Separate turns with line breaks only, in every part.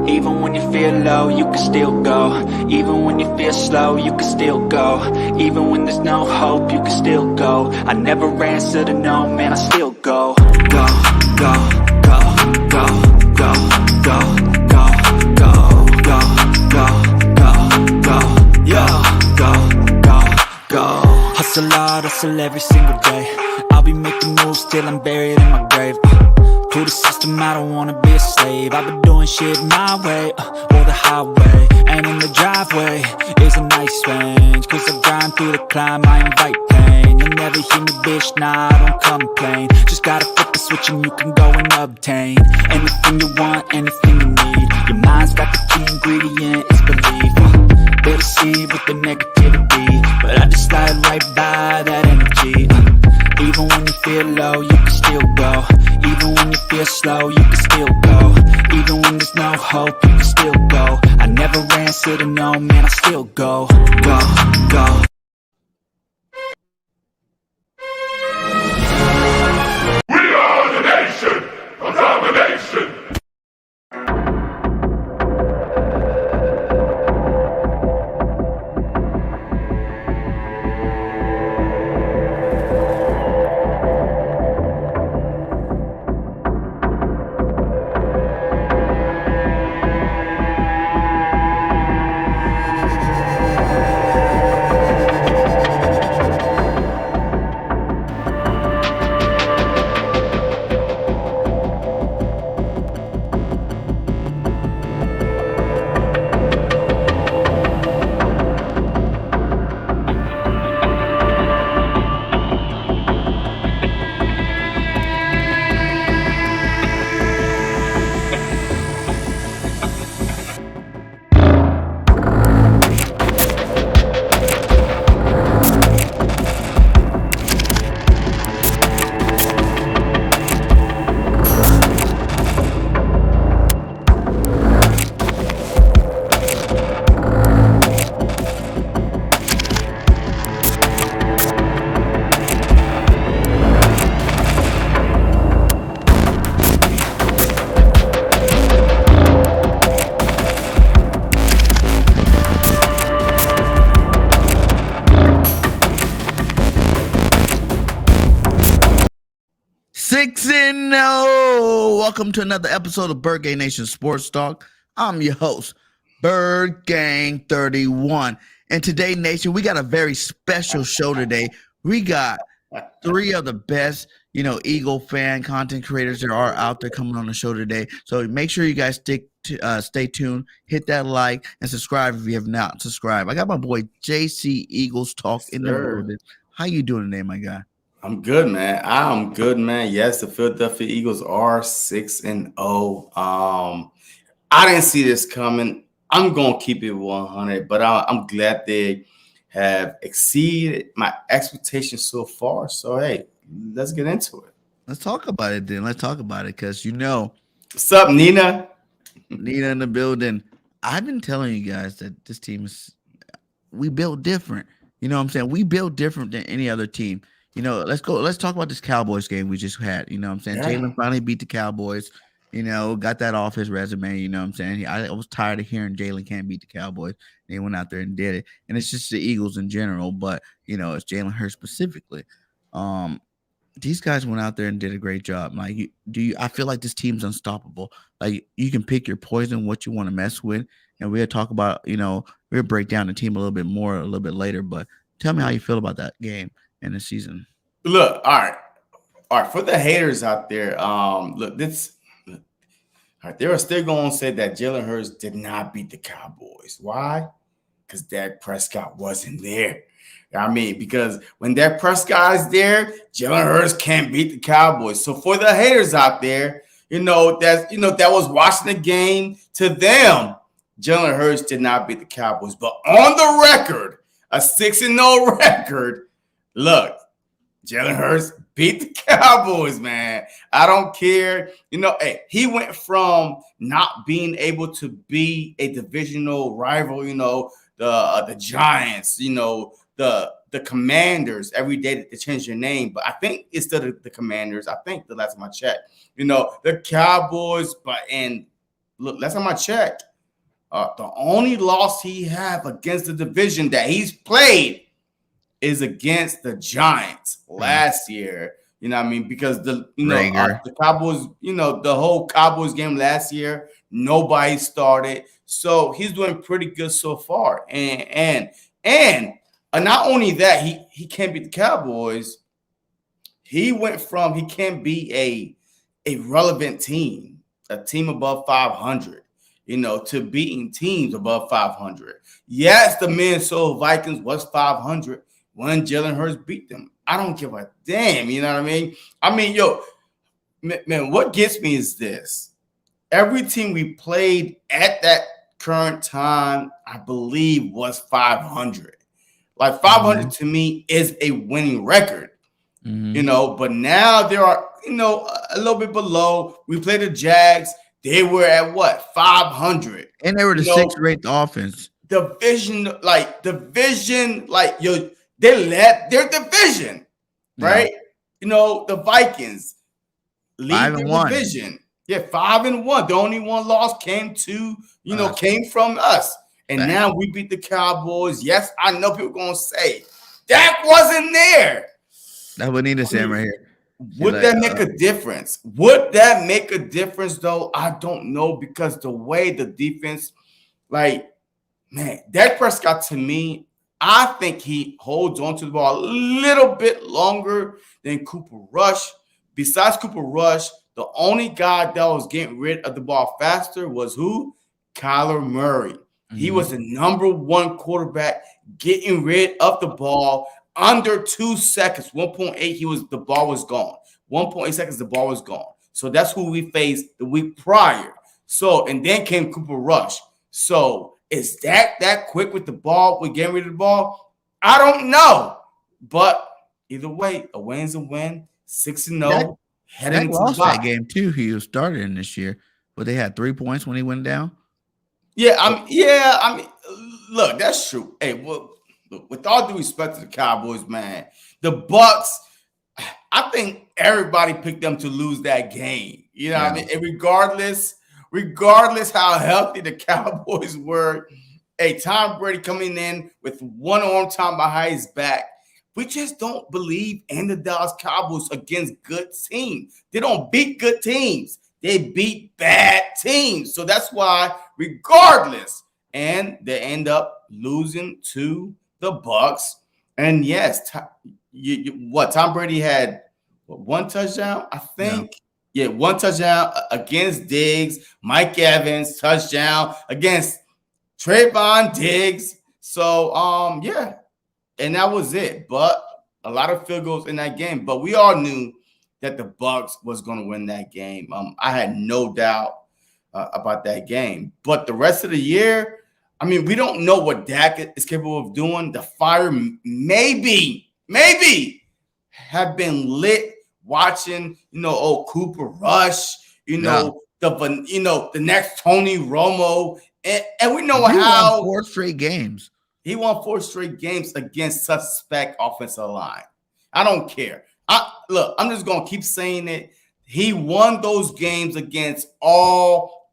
Even when you feel low, you can still go. Even when you feel slow, you can still go. Even when there's no hope, you can still go. I never answer to no, man, I still go. Go, go, go, go, go, go, go, go, go, go, go, go, yo, go, go, go. Hustle hard, hustle every single day. I'll be making moves till I'm buried in my grave. To the system, I don't wanna be a slave. I've been doing shit my way, or the highway. And in the driveway is a nice range. Cause I grind through the climb, I invite pain. You'll never hear me, bitch, nah, I don't complain. Just gotta flip the switch and you can go and obtain anything you want, anything you need. Your mind's got the key ingredient, it's belief. They deceive with the negativity, but I just slide right by that energy. Even when you feel low, you can still go. Even when you feel slow, you can still go. Even when there's no hope, you can still go. I never answer to no, man, I still go. Go, go.
We are the nation of domination.
Welcome to another episode of BIRDGANG Nation Sports Talk. I'm your host, BIRDGANG 31. And today, Nation, we got a very special show today. We got three of the best, Eagle fan content creators that are out there coming on the show today. So make sure you guys stay tuned, hit that like, and subscribe if you have not subscribed. I got my boy JC Eagles Talk in the building. How you doing today, my guy?
I'm good, man. I'm good, man. Yes, the Philadelphia Eagles are 6-0. I didn't see this coming. I'm gonna keep it 100, but I'm glad they have exceeded my expectations so far. So hey, let's get into it.
Let's talk about it then. Let's talk about it because
what's up, Nina?
Nina in the building. I've been telling you guys that this team we built different. You know what I'm saying? We built different than any other team. Let's talk about this Cowboys game we just had. You know what I'm saying? Yeah. Jalen finally beat the Cowboys, got that off his resume. You know what I'm saying? I was tired of hearing Jalen can't beat the Cowboys. And he went out there and did it. And it's just the Eagles in general, but, it's Jalen Hurts specifically. These guys went out there and did a great job. Like, I feel like this team's unstoppable. Like, you can pick your poison, what you want to mess with. And we'll talk about, we'll break down the team a little bit more a little bit later. But tell me how you feel about that game in the season.
Look, all right. For the haters out there, they are still going to say that Jalen Hurts did not beat the Cowboys. Why? Because Dak Prescott wasn't there. I mean, because when Dak Prescott is there, Jalen Hurts can't beat the Cowboys. So for the haters out there, that was watching the game, to them, Jalen Hurts did not beat the Cowboys. But on the record, a 6-0 record. Look, Jalen Hurts beat the Cowboys, man. I don't care. Hey, he went from not being able to be a divisional rival, the Giants, the Commanders. Every day they change their name, but I think it's still the Commanders. I think the last time I checked, the Cowboys, and look, last time I checked, the only loss he have against the division that he's played is against the Giants last year. You know what I mean? Because the Cowboys, the whole Cowboys game last year, nobody started. So he's doing pretty good so far. And not only that, he can't beat the Cowboys. He went from he can't be a relevant team, a team above 500, to beating teams above 500. Yes, the Minnesota Vikings was 500 when Jalen Hurts beat them. I don't give a damn, you know what I mean? I mean, yo, man, what gets me is this. Every team we played at that current time, I believe, was 500. Like 500 to me is a winning record, but now there are, a little bit below. We played the Jags. They were at what? 500.
And they were the sixth-ranked offense.
Division, they led their division, right? The Vikings lead their division. Yeah, 5-1. The only one loss came from us. And now we beat the Cowboys. Yes, I know people going to say, Dak wasn't there.
That's what Nina saying right here.
Would that make a difference? Would that make a difference, though? I don't know, because the way the defense, Dak Prescott, to me, I think he holds on to the ball a little bit longer than Cooper Rush. Besides Cooper Rush, the only guy that was getting rid of the ball faster was who? Kyler Murray. He was the #1 quarterback getting rid of the ball under 2 seconds. 1.8, the ball was gone. 1.8 seconds, the ball was gone. So that's who we faced the week prior. So, and then came Cooper Rush. So is that quick with the ball, with getting rid of the ball? I don't know. But either way, a win's a win. 6-0.
Dak lost that game too. He was starting this year, but they had 3 points when he went down.
I mean, look, that's true. Hey, well, look, with all due respect to the Cowboys, man, the Bucks, I think everybody picked them to lose that game. You know what I mean? And regardless how healthy the Cowboys were, Tom Brady coming in with one arm tied behind his back. We just don't believe in the Dallas Cowboys against good teams. They don't beat good teams. They beat bad teams. So that's why, regardless, and they end up losing to the Bucks. And yes, Tom Brady had one touchdown, I think. Yeah, one touchdown against Diggs. Mike Evans, touchdown against Trayvon Diggs. So, and that was it. But a lot of field goals in that game. But we all knew that the Bucks was going to win that game. I had no doubt about that game. But the rest of the year, I mean, we don't know what Dak is capable of doing. The fire maybe have been lit watching, Cooper Rush, the next Tony Romo. And we know how
won 4 straight games.
He won 4 straight games against suspect offensive line. I don't care. I'm just going to keep saying it. He won those games against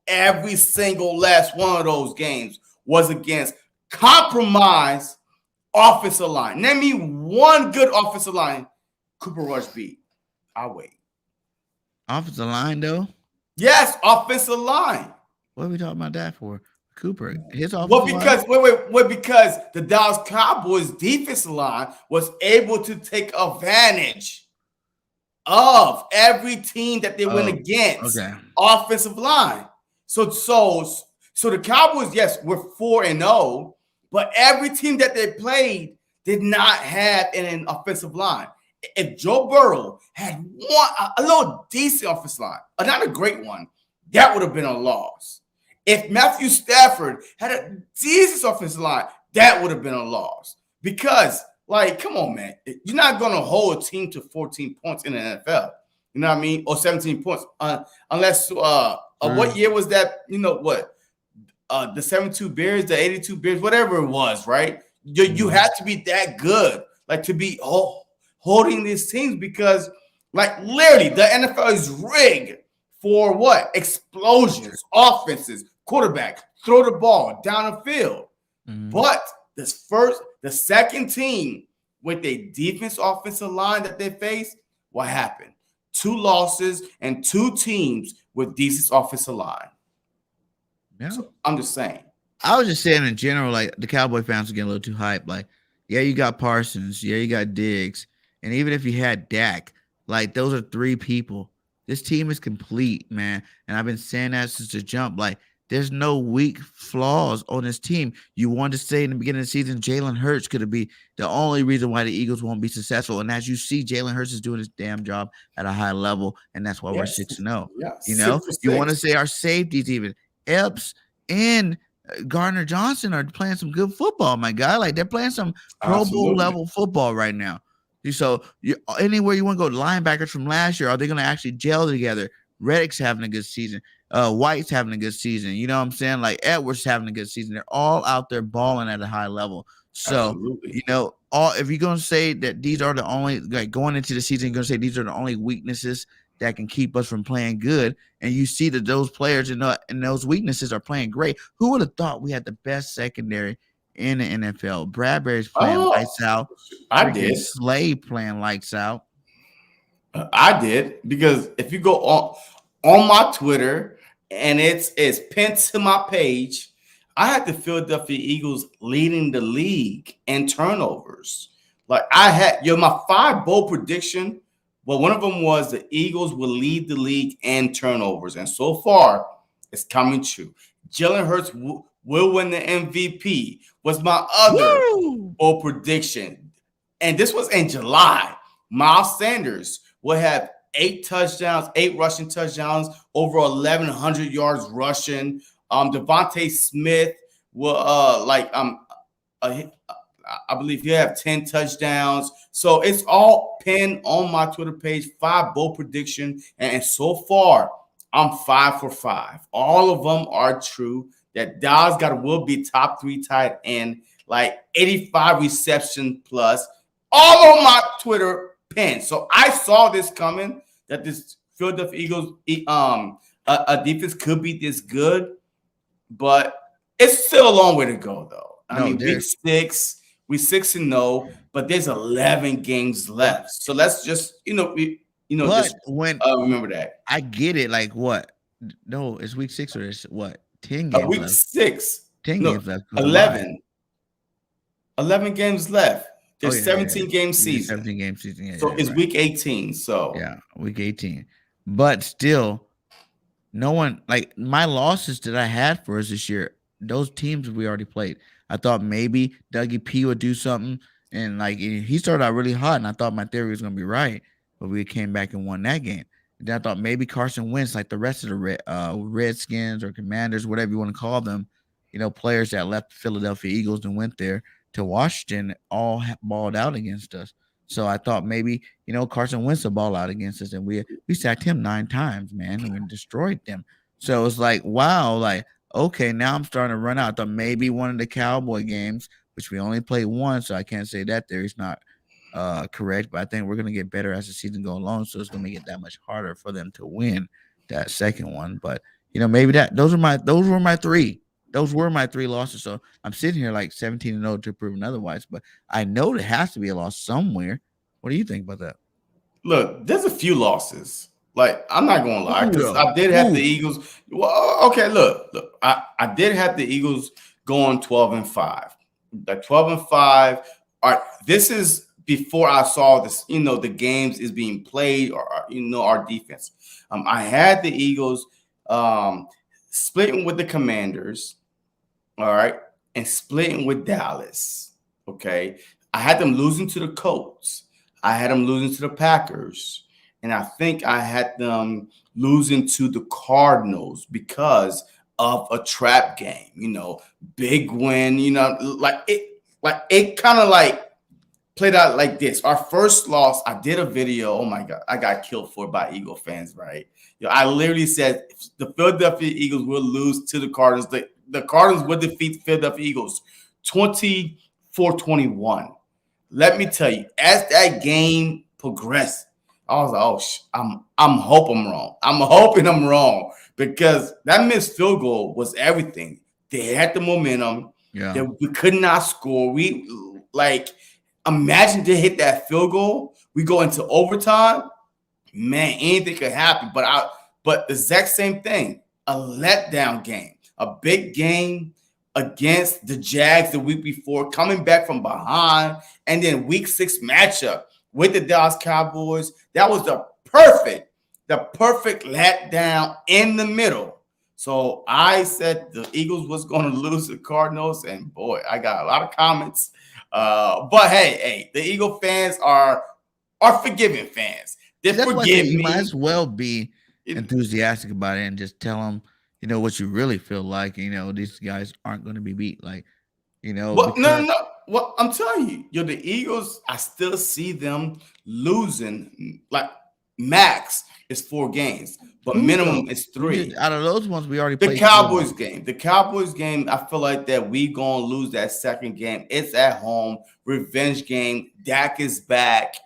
every single last one of those games was against compromised offensive line. Name me one good offensive line Cooper Rush beat. I'll wait.
Offensive line, though?
Yes, offensive line.
What are we talking about that for? Cooper, his offensive
line? Because the Dallas Cowboys defensive line was able to take advantage of every team that they went against. Offensive line. So the Cowboys, yes, were 4-0, but every team that they played did not have an offensive line. If Joe Burrow had a little decent offensive line, not a great one, that would have been a loss. If Matthew Stafford had a decent offensive line, that would have been a loss. Because, come on, man. You're not going to hold a team to 14 points in the NFL. You know what I mean? Or 17 points. Unless, what year was that? The 72 Bears, the 82 Bears, whatever it was, right? You had to be that good, to be holding these teams because, literally, the NFL is rigged for what? Explosions, offenses, quarterback, throw the ball down the field. But the second team with a defense offensive line that they face, what happened? 2 losses and 2 teams with decent offensive line.
Yeah.
So I'm just saying.
I was just saying in general, like the Cowboy fans are getting a little too hyped. Like, yeah, you got Parsons, yeah, you got Diggs, and even if you had Dak, like those are 3 people. This team is complete, man. And I've been saying that since the jump. Like, there's no weak flaws on this team. You wanted to say in the beginning of the season, Jalen Hurts could be the only reason why the Eagles won't be successful. And as you see, Jalen Hurts is doing his damn job at a high level, and that's why we're 6-0. You know, you want to say our safeties, even Epps and Gardner Johnson are playing some good football, my guy. Like they're playing some Pro Bowl level football right now. So anywhere you want to go, linebackers from last year, are they going to actually gel together? Reddick's having a good season. White's having a good season. You know what I'm saying? Like Edwards having a good season. They're all out there balling at a high level. So, you know, if you're going to say that these are the only, like going into the season, you're going to say these are the only weaknesses that can keep us from playing good, and you see that those players and those weaknesses are playing great. Who would have thought we had the best secondary in the NFL? Bradbury's playing lights out.
I did.
Slay playing lights out.
I did, because if you go on my Twitter and it's pinned to my page, I had the Philadelphia Eagles leading the league in turnovers. Like I had my 5 bold prediction. Well, one of them was the Eagles will lead the league in turnovers, and so far it's coming true. Jalen Hurts will win the MVP was my other bold prediction, and this was in July. Miles Sanders will have 8 rushing touchdowns, over 1,100 yards rushing. Devontae Smith will I believe he'll have 10 touchdowns. So it's all pinned on my Twitter page, 5 bold prediction. And so far, I'm 5 for 5. All of them are true. That Dallas will be top 3 tight end, like 85 reception plus. All on my Twitter pin. So I saw this coming, that this Philadelphia Eagles a defense could be this good, but it's still a long way to go, though. I mean, week 6. We 6-0, but there's 11 games left. So let's just, remember that.
I get it. Like what? No, it's week 6 or it's what? 10 games
week
left.
6.
10 games left.
11. 11 games left. There's 17 game season.
17 game season. Yeah,
so it's week 18. So
yeah, week 18. But still, no one, like my losses that I had for us this year, those teams we already played. I thought maybe Dougie P would do something, and like he started out really hot, and I thought my theory was gonna be right, but we came back and won that game. And then I thought maybe Carson Wentz, like the rest of the Redskins or Commanders, whatever you want to call them, players that left the Philadelphia Eagles and went there to Washington, all balled out against us. So I thought maybe Carson Wentz will ball out against us, and we sacked him 9 times, man, and we destroyed them. So it's like, wow, like. Okay, now I'm starting to run out. I thought maybe one of the Cowboy games, which we only played 1, so I can't say that theory's not correct. But I think we're going to get better as the season goes along, so it's going to make it that much harder for them to win that second one. But maybe those were my 3. Those were my 3 losses. So I'm sitting here like 17-0 to prove otherwise. But I know there has to be a loss somewhere. What do you think about that?
Look, there's a few losses. Like, I'm not going to lie, because I did have the Eagles. Well, okay, look, I did have the Eagles going 12-5. The 12-5. All right, this is before I saw this, the games is being played, or our defense. I had the Eagles splitting with the Commanders, all right, and splitting with Dallas, okay? I had them losing to the Colts. I had them losing to the Packers. And I think I had them losing to the Cardinals because of a trap game, big win, it kind of like played out like this. Our first loss, I did a video. Oh my God, I got killed for it by Eagle fans, right? I literally said the Philadelphia Eagles will lose to the Cardinals. The Cardinals would defeat the Philadelphia Eagles 24-21. Let me tell you, as that game progressed, I was like, oh, I'm hoping I'm wrong. I'm hoping I'm wrong because that missed field goal was everything. They had the momentum.
Yeah.
That we could not score. We like imagine they hit that field goal. We go into overtime. Man, anything could happen. But the exact same thing. A letdown game, a big game against the Jags the week before, coming back from behind, and then week 6 matchup with the Dallas Cowboys. That was the perfect letdown in the middle. So I said the Eagles was going to lose the Cardinals, and boy, I got a lot of comments. But hey, the Eagle fans are forgiving fans. They forgive me.
You might as well be enthusiastic about it and just tell them, what you really feel like. These guys aren't going to be beat. Like,
Well, no. Well, I'm telling you, the Eagles, I still see them losing. Like max is 4 games, but minimum is 3.
Out of those ones, we already played.
The Cowboys game, I feel like that we gonna lose that second game. It's at home, revenge game. Dak is back.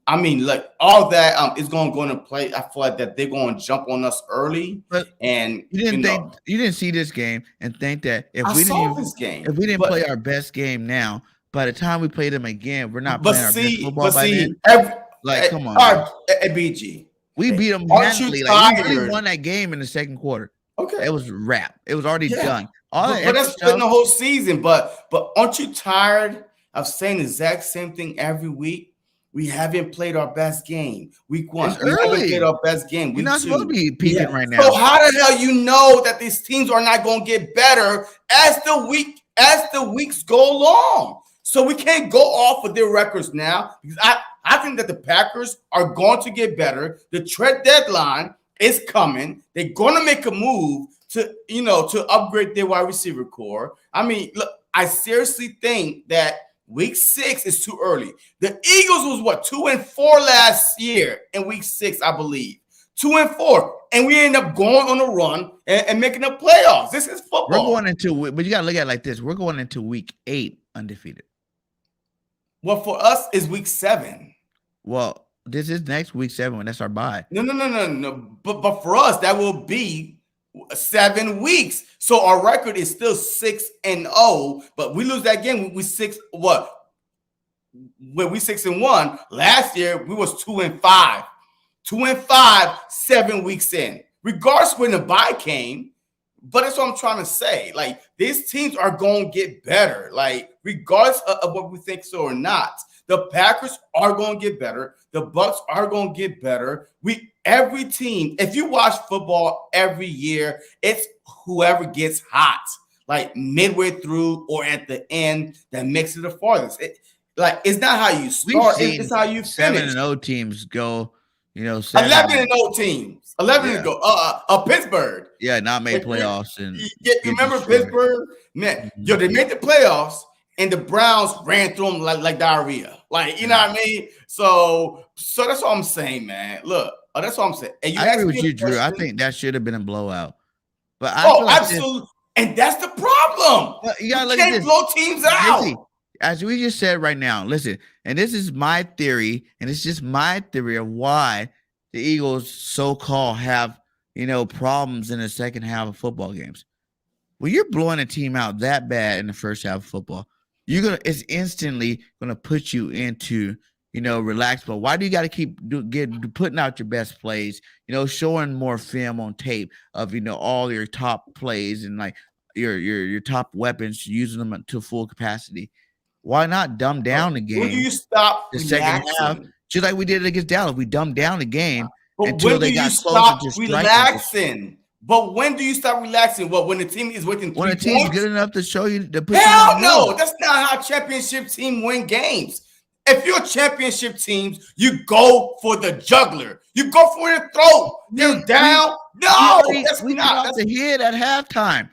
I mean, like all that is going to go into play. I feel like that they're going to jump on us early.
But
and
you didn't see this game and think that if we didn't play our best game now, by the time we play them again, we're not playing our best football by then. Come on,
BG.
We beat them handily. Like, we really won that game in the second quarter.
Okay,
it was wrap. It was already done.
But that's been the whole season. But aren't you tired of saying the exact same thing every week? We haven't played our best game. Week 1. We haven't played our best game.
We're not supposed to be peaking right now.
So how the hell you know that these teams are not going to get better as the weeks go along? So we can't go off of their records now because I think that the Packers are going to get better. The trade deadline is coming. They're going to make a move to upgrade their wide receiver core. I mean, look, I seriously think that week 6 is too early. The Eagles was 2-4 last year in week 6, I believe. 2-4, and we end up going on a run and making the playoffs. This is football.
We're going into, but you got to look at it like this. We're going into week 8 undefeated.
Well, for us, is week 7.
Well, this is next week 7 when that's our bye.
No. But for us, that will be 7 weeks. So our record is still 6-0, but we lose that game. We 6-1. Last year, we was 2-5. 2-5, 7 weeks in. Regardless when the bye came, but that's what I'm trying to say. Like, these teams are going to get better. Like, regardless of what we think so or not. The Packers are going to get better. The Bucks are going to get better. Every team, if you watch football every year, it's whoever gets hot, like midway through or at the end, that makes it the farthest. It's not how you start; it's how you finish.
7-0 teams go,
11-0 teams. 11 go. Pittsburgh,
not made playoffs, and
you remember Pittsburgh? Man, they made the playoffs, and the Browns ran through them like diarrhea. Like, you know what I mean? So that's what I'm saying, man. Look. That's what I'm saying. And
I agree with you, Drew. I think that should have been a blowout. But
absolutely. And that's the problem.
You gotta
can't blow teams out.
As we just said right now, listen, and this is my theory, and it's just my theory of why the Eagles so-called have, problems in the second half of football games. When you're blowing a team out that bad in the first half of football, it's instantly gonna put you into relax. But why do you got to keep putting out your best plays? Showing more film on tape of all your top plays and like your top weapons, using them to full capacity. Why not dumb down the game?
When do you stop
the second half? Just like we did it against Dallas, we dumbed down the game
until they got close to just relaxing. But when do you stop relaxing? When the team is within 3 points?
When the team's good enough to show you the
hell no, that's not how championship team win games. If you're championship teams, you go for the juggler. You go for the throat. You're down.
We got the hit at halftime.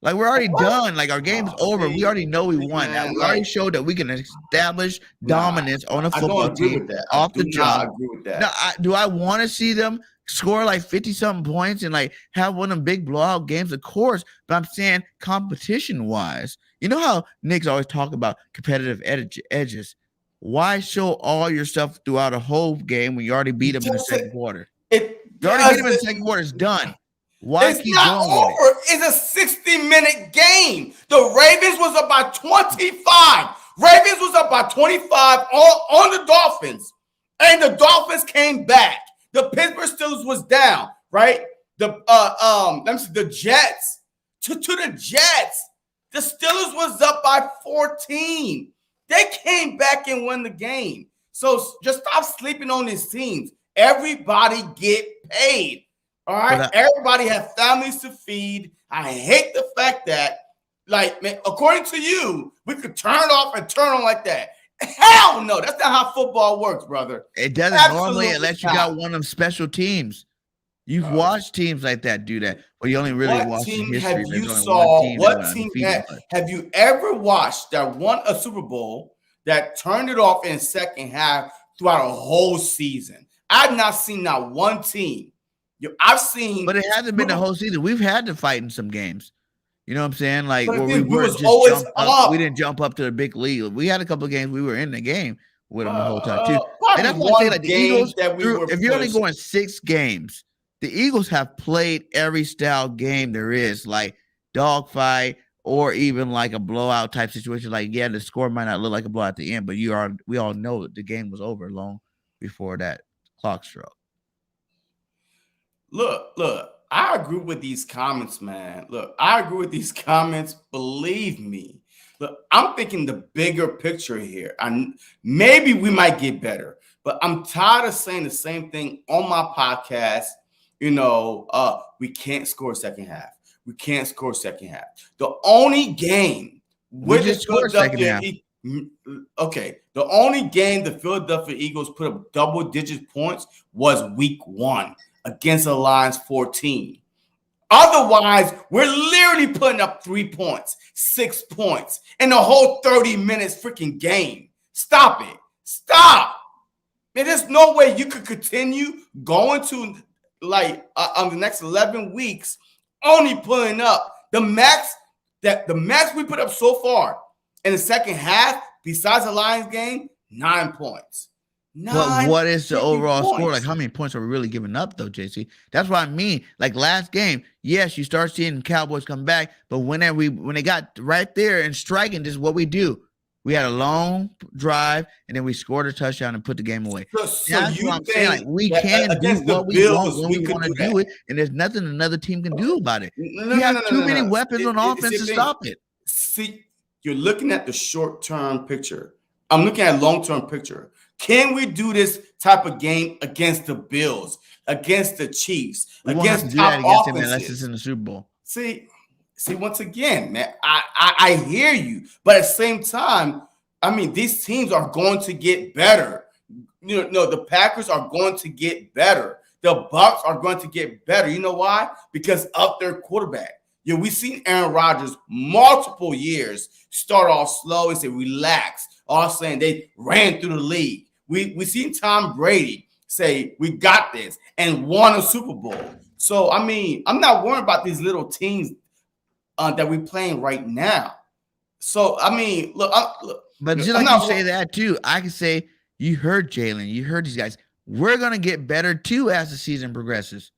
Like, we're already done. Like, our game's over. We already know we won. We already showed that we can establish dominance on a football team off the jump. Now, do I want to see them score like 50-something points and like have one of them big blowout games? Of course. But I'm saying competition-wise, how Nick's always talk about competitive edges. Why show all your stuff throughout a whole game when you already beat them in the second quarter? You already beat them in the second quarter. It's done. Why keep
not
going with
over. It's a 60-minute game. The Ravens was up by 25. Ravens was up by 25 on the Dolphins. And the Dolphins came back. The Pittsburgh Steelers was down, right? The Jets to the Jets. The Steelers was up by 14. They came back and won the game. So just stop sleeping on these teams. Everybody get paid. All right. Everybody have families to feed. I hate the fact that, like, man, according to you, we could turn it off and turn on like that. Hell no, that's not how football works, brother.
It doesn't normally unless you got one of them special teams. You've watched teams like that do that, but you only really watched the history.
Have you ever watched that won a Super Bowl that turned it off in the second half throughout a whole season? I've not seen not one team. I've seen,
but it hasn't been the whole season. We've had to fight in some games. You know what I'm saying? Like where we were just
always up.
We didn't jump up to the big league. We had a couple of games we were in the game with them the whole time too. And that's why I say, like, the Eagles, if you're only going 6 games, the Eagles have played every style game there is, like dogfight or even like a blowout type situation. Like, yeah, the score might not look like a blowout at the end, but we all know the game was over long before that clock struck.
Look, I agree with these comments, man. Look, I agree with these comments. Believe me. Look, I'm thinking the bigger picture here. Maybe we might get better, but I'm tired of saying the same thing on my podcast. We can't score second half. We can't score second half. The only game with the Philadelphia the only game the Philadelphia Eagles put up double-digit points was week 1 against the Lions 14. Otherwise, we're literally putting up 3 points, 6 points in the whole 30 minutes freaking game. Stop it. Stop. Man, there's no way you could continue going to the next 11 weeks only putting up the max we put up so far in the second half, besides the Lions game, 9 points.
But what is the overall score? Like, how many points are we really giving up, though, JC? That's what I mean. Like, last game, yes, you start seeing Cowboys come back, but when they got right there and striking, this is what we do. We had a long drive, and then we scored a touchdown and put the game away. That's what I'm saying. Like, we can do what we want when we want to do it, and there's nothing another team can do about it. We have too many weapons on offense to stop it.
See, you're looking at the short-term picture. I'm looking at long-term picture. Can we do this type of game against the Bills, against the Chiefs, against top offenses?
Unless it's in the Super Bowl.
See, once again, man, I hear you, but at the same time, I mean, these teams are going to get better. The Packers are going to get better. The Bucs are going to get better. You know why? Because of their quarterback. We've seen Aaron Rodgers multiple years start off slow and say, relax. All of a sudden, they ran through the league. We seen Tom Brady say, we got this, and won a Super Bowl. So, I mean, I'm not worried about these little teams that we're playing right now. So, I mean, look.
But just like you say that, too, I can say, you heard Jalen, you heard these guys. We're going to get better, too, as the season progresses.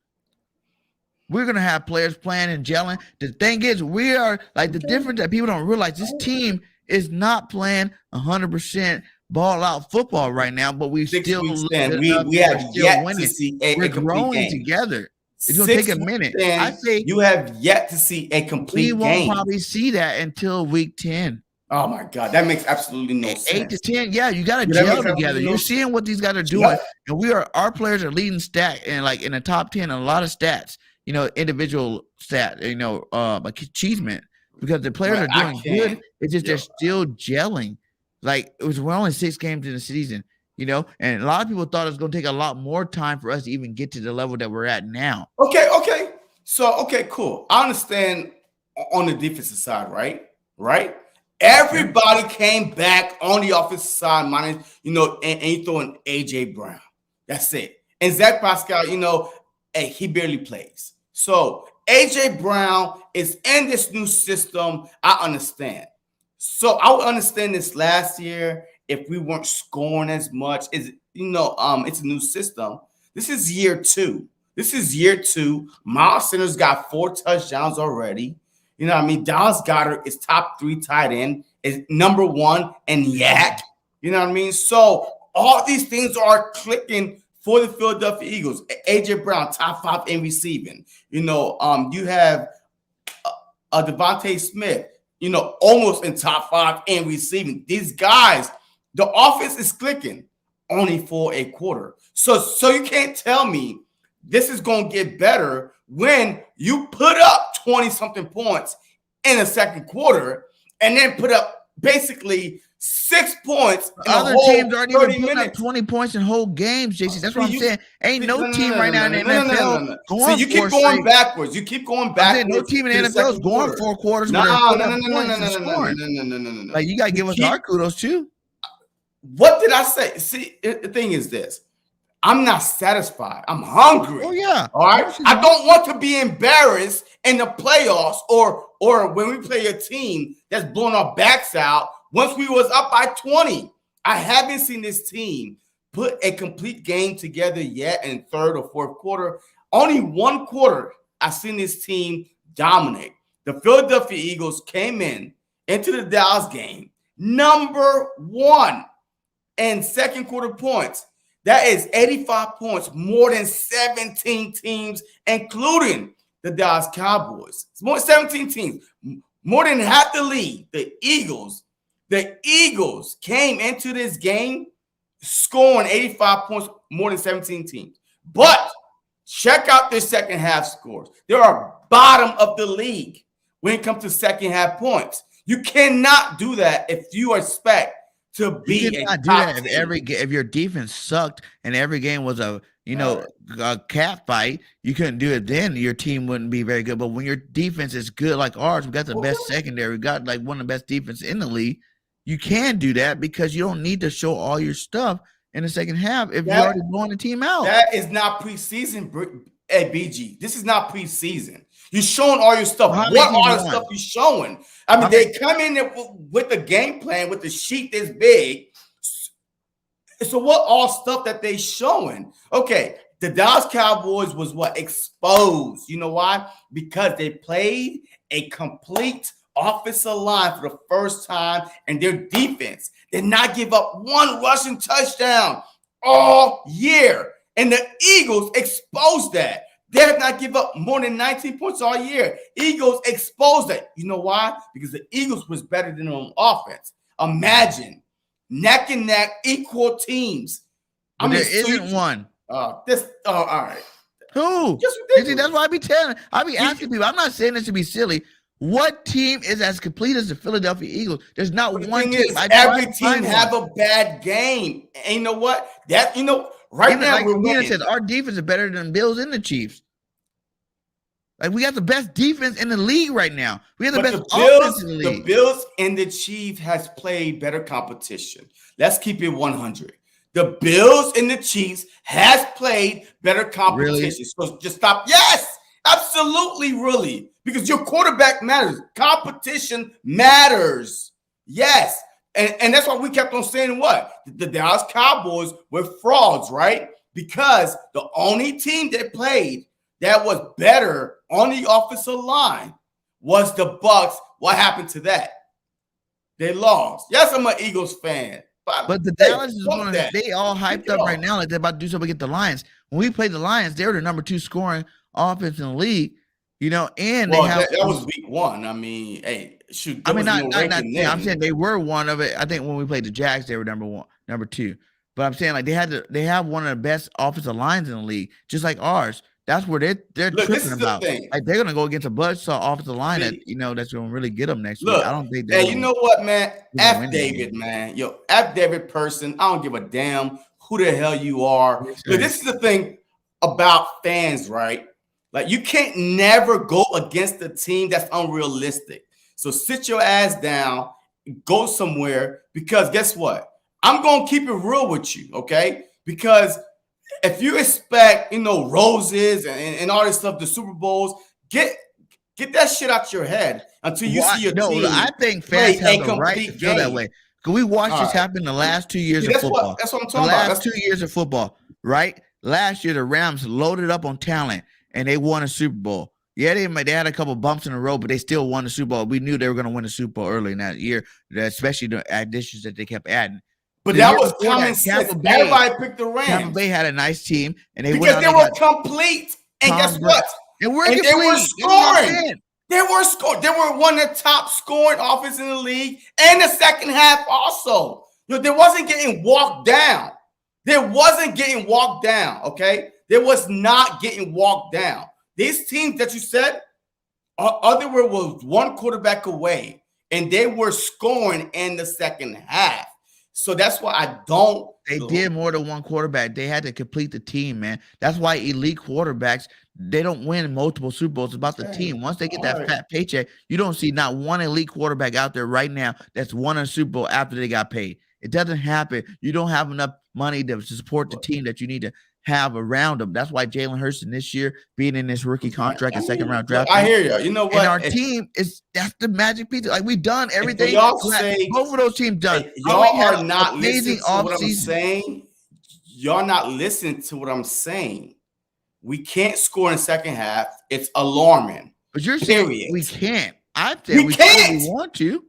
We're going to have players playing and gelling. The thing is, we are, like, the difference that people don't realize, this team is not playing 100% ball-out football right now, but we still
we have yet to see
we're growing together. It's going to take a minute. I say
you have yet to see a complete game.
We won't probably see that until week 10.
Oh, my God. That makes absolutely no sense.
8 to 10, yeah, you got to gel together. You're seeing what these guys are doing, and our players are leading stat and like in the top 10 in a lot of stats, individual stat, like achievement, because the players are doing good. It's just they're still gelling. Like, we're only 6 games in the season, and a lot of people thought it was going to take a lot more time for us to even get to the level that we're at now.
Okay. So, cool. I understand on the defensive side, right? Everybody came back on the offensive side, minus, and you throw in A.J. Brown. That's it. And Zach Pascal, he barely plays. So, A.J. Brown is in this new system. I understand. So I would understand this last year if we weren't scoring as much. Is it's a new system. This is year 2. This is year 2. Miles Sanders got 4 touchdowns already. You know what I mean? Dallas Goedert is top 3 tight end, is number 1 in yak. You know what I mean? So all these things are clicking for the Philadelphia Eagles. AJ Brown, top 5 in receiving. You have Devontae Smith, almost in top 5 in receiving. These guys, the offense is clicking only for a quarter. So you can't tell me this is going to get better when you put up 20-something points in the second quarter and then put up basically 6 points in
other
the whole
teams aren't even
30
putting up
minutes.
20 points in whole games, JC. That's what I'm saying. Ain't no team right now in the NFL going.
So you keep going backwards. You keep going backwards.
No team in the NFL is going 4 quarters.
No.
Like, you got to give us our kudos too.
What did I say? See, the thing is this. I'm not satisfied. I'm hungry.
Oh, yeah.
All right. I don't want to be embarrassed in the playoffs or when we play a team that's blowing our backs out once we was up by 20. I haven't seen this team put a complete game together yet in third or fourth quarter. Only one quarter I've seen this team dominate. The Philadelphia Eagles came into the Dallas game number 1 in second quarter points. That is 85 points, more than 17 teams, including the Dallas Cowboys. It's more than 17 teams, more than half the league. The Eagles came into this game scoring 85 points, more than 17 teams. But check out their second half scores. They are bottom of the league when it comes to second half points. You cannot do that if you expect to be
you cannot do that if your defense sucked and every game was a cat fight. You couldn't do it then. Your team wouldn't be very good. But when your defense is good like ours, we got the best secondary. We got like one of the best defense in the league. You can do that because you don't need to show all your stuff in the second half if you're already blowing the team out.
That is not preseason, hey, BG. This is not preseason. You're showing all your stuff. What are the stuff you're showing? I mean, they come in there with the game plan, with the sheet this big. So what all stuff that they showing? Okay, the Dallas Cowboys was exposed. You know why? Because they played a complete offensive line for the first time, and their defense did not give up one rushing touchdown all year. And the Eagles exposed that. They have not give up more than 19 points all year. Eagles exposed that. You know why? Because the Eagles was better than them on offense. Imagine neck and neck, equal teams.
But there isn't one.
All right.
Who? See, that's why I be asking people. I'm not saying this to be silly. What team is as complete as the Philadelphia Eagles? There's not one team.
Every team have a bad game. And you know what? Right now,
like Nina said, our defense is better than the Bills and the Chiefs. Like, we got the best defense in the league right now. We have the best offense in the league.
The Bills and the Chiefs has played better competition. Let's keep it 100. The Bills and the Chiefs has played better competition. Really? So just stop. Yes, absolutely, really. Because your quarterback matters. Competition matters. Yes. And that's why we kept on saying what? The Dallas Cowboys were frauds, right? Because the only team that played that was better on the offensive line was the Bucks. What happened to that? They lost. Yes, I'm an Eagles fan.
But the Dallas is one of they all hyped up right now like they're about to do something against the Lions. When we played the Lions, they were the number 2 scoring offense in the league. And
that was week 1. I mean, hey, shoot.
I'm saying they were one of it. I think when we played the Jags, they were number 2. But I'm saying like they have one of the best offensive lines in the league, just like ours. That's where they're tripping about. Like, they're gonna go against a buzzsaw offensive line that's gonna really get them next week. I don't think.
Hey, you know what, man? F David, man. F David person. I don't give a damn who the hell you are. Look, this is the thing about fans, right? Like, you can't never go against a team that's unrealistic. So sit your ass down, go somewhere, because guess what? I'm going to keep it real with you, okay? Because if you expect, roses and all this stuff, the Super Bowls, get that shit out your head until you see your team.
I think fans have the right to feel that way. Can we watch
All
this
right.
happen the last 2 years
See,
of
that's
football?
what I'm
The
talking about.
last 2 years of football, right? Last year, the Rams loaded up on talent and they won a Super Bowl. Yeah, they had a couple bumps in the road, but they still won the Super Bowl. We knew they were going to win the Super Bowl early in that year, especially the additions that they kept adding.
But
The
that
year
was
before
common
that,
sense. Everybody picked the
Tampa
Rams
Bay had a nice team, and they went
because
out
they
and
were
got
complete. And
Tom
guess
Brady.
what?
And we're
And they were
complete. That's what I'm
scoring.
saying.
They were scoring. They were one of the top scoring offense in the league, and the second half also. They wasn't getting walked down. They wasn't getting walked down. Okay, they was not getting walked down. These teams that you said, otherwise was one quarterback away, and they were scoring in the second half. So that's why I don't.
They did more than one quarterback. They had to complete the team, man. That's why elite quarterbacks, they don't win multiple Super Bowls. It's about the team. Once they get that fat paycheck, you don't see not one elite quarterback out there right now that's won a Super Bowl after they got paid. It doesn't happen. You don't have enough money to support the team that you need to have around them. That's why Jalen Hurts this year being in this rookie contract and second round draft.
I hear you. You know what?
And our team that's the magic piece. Like we've done everything.
Y'all say,
both of those teams done.
Y'all are not listening to what I'm saying. Y'all not listening to what I'm saying. We can't score in the second half. It's alarming.
But you're saying we can't. I think we
can't.
We want to.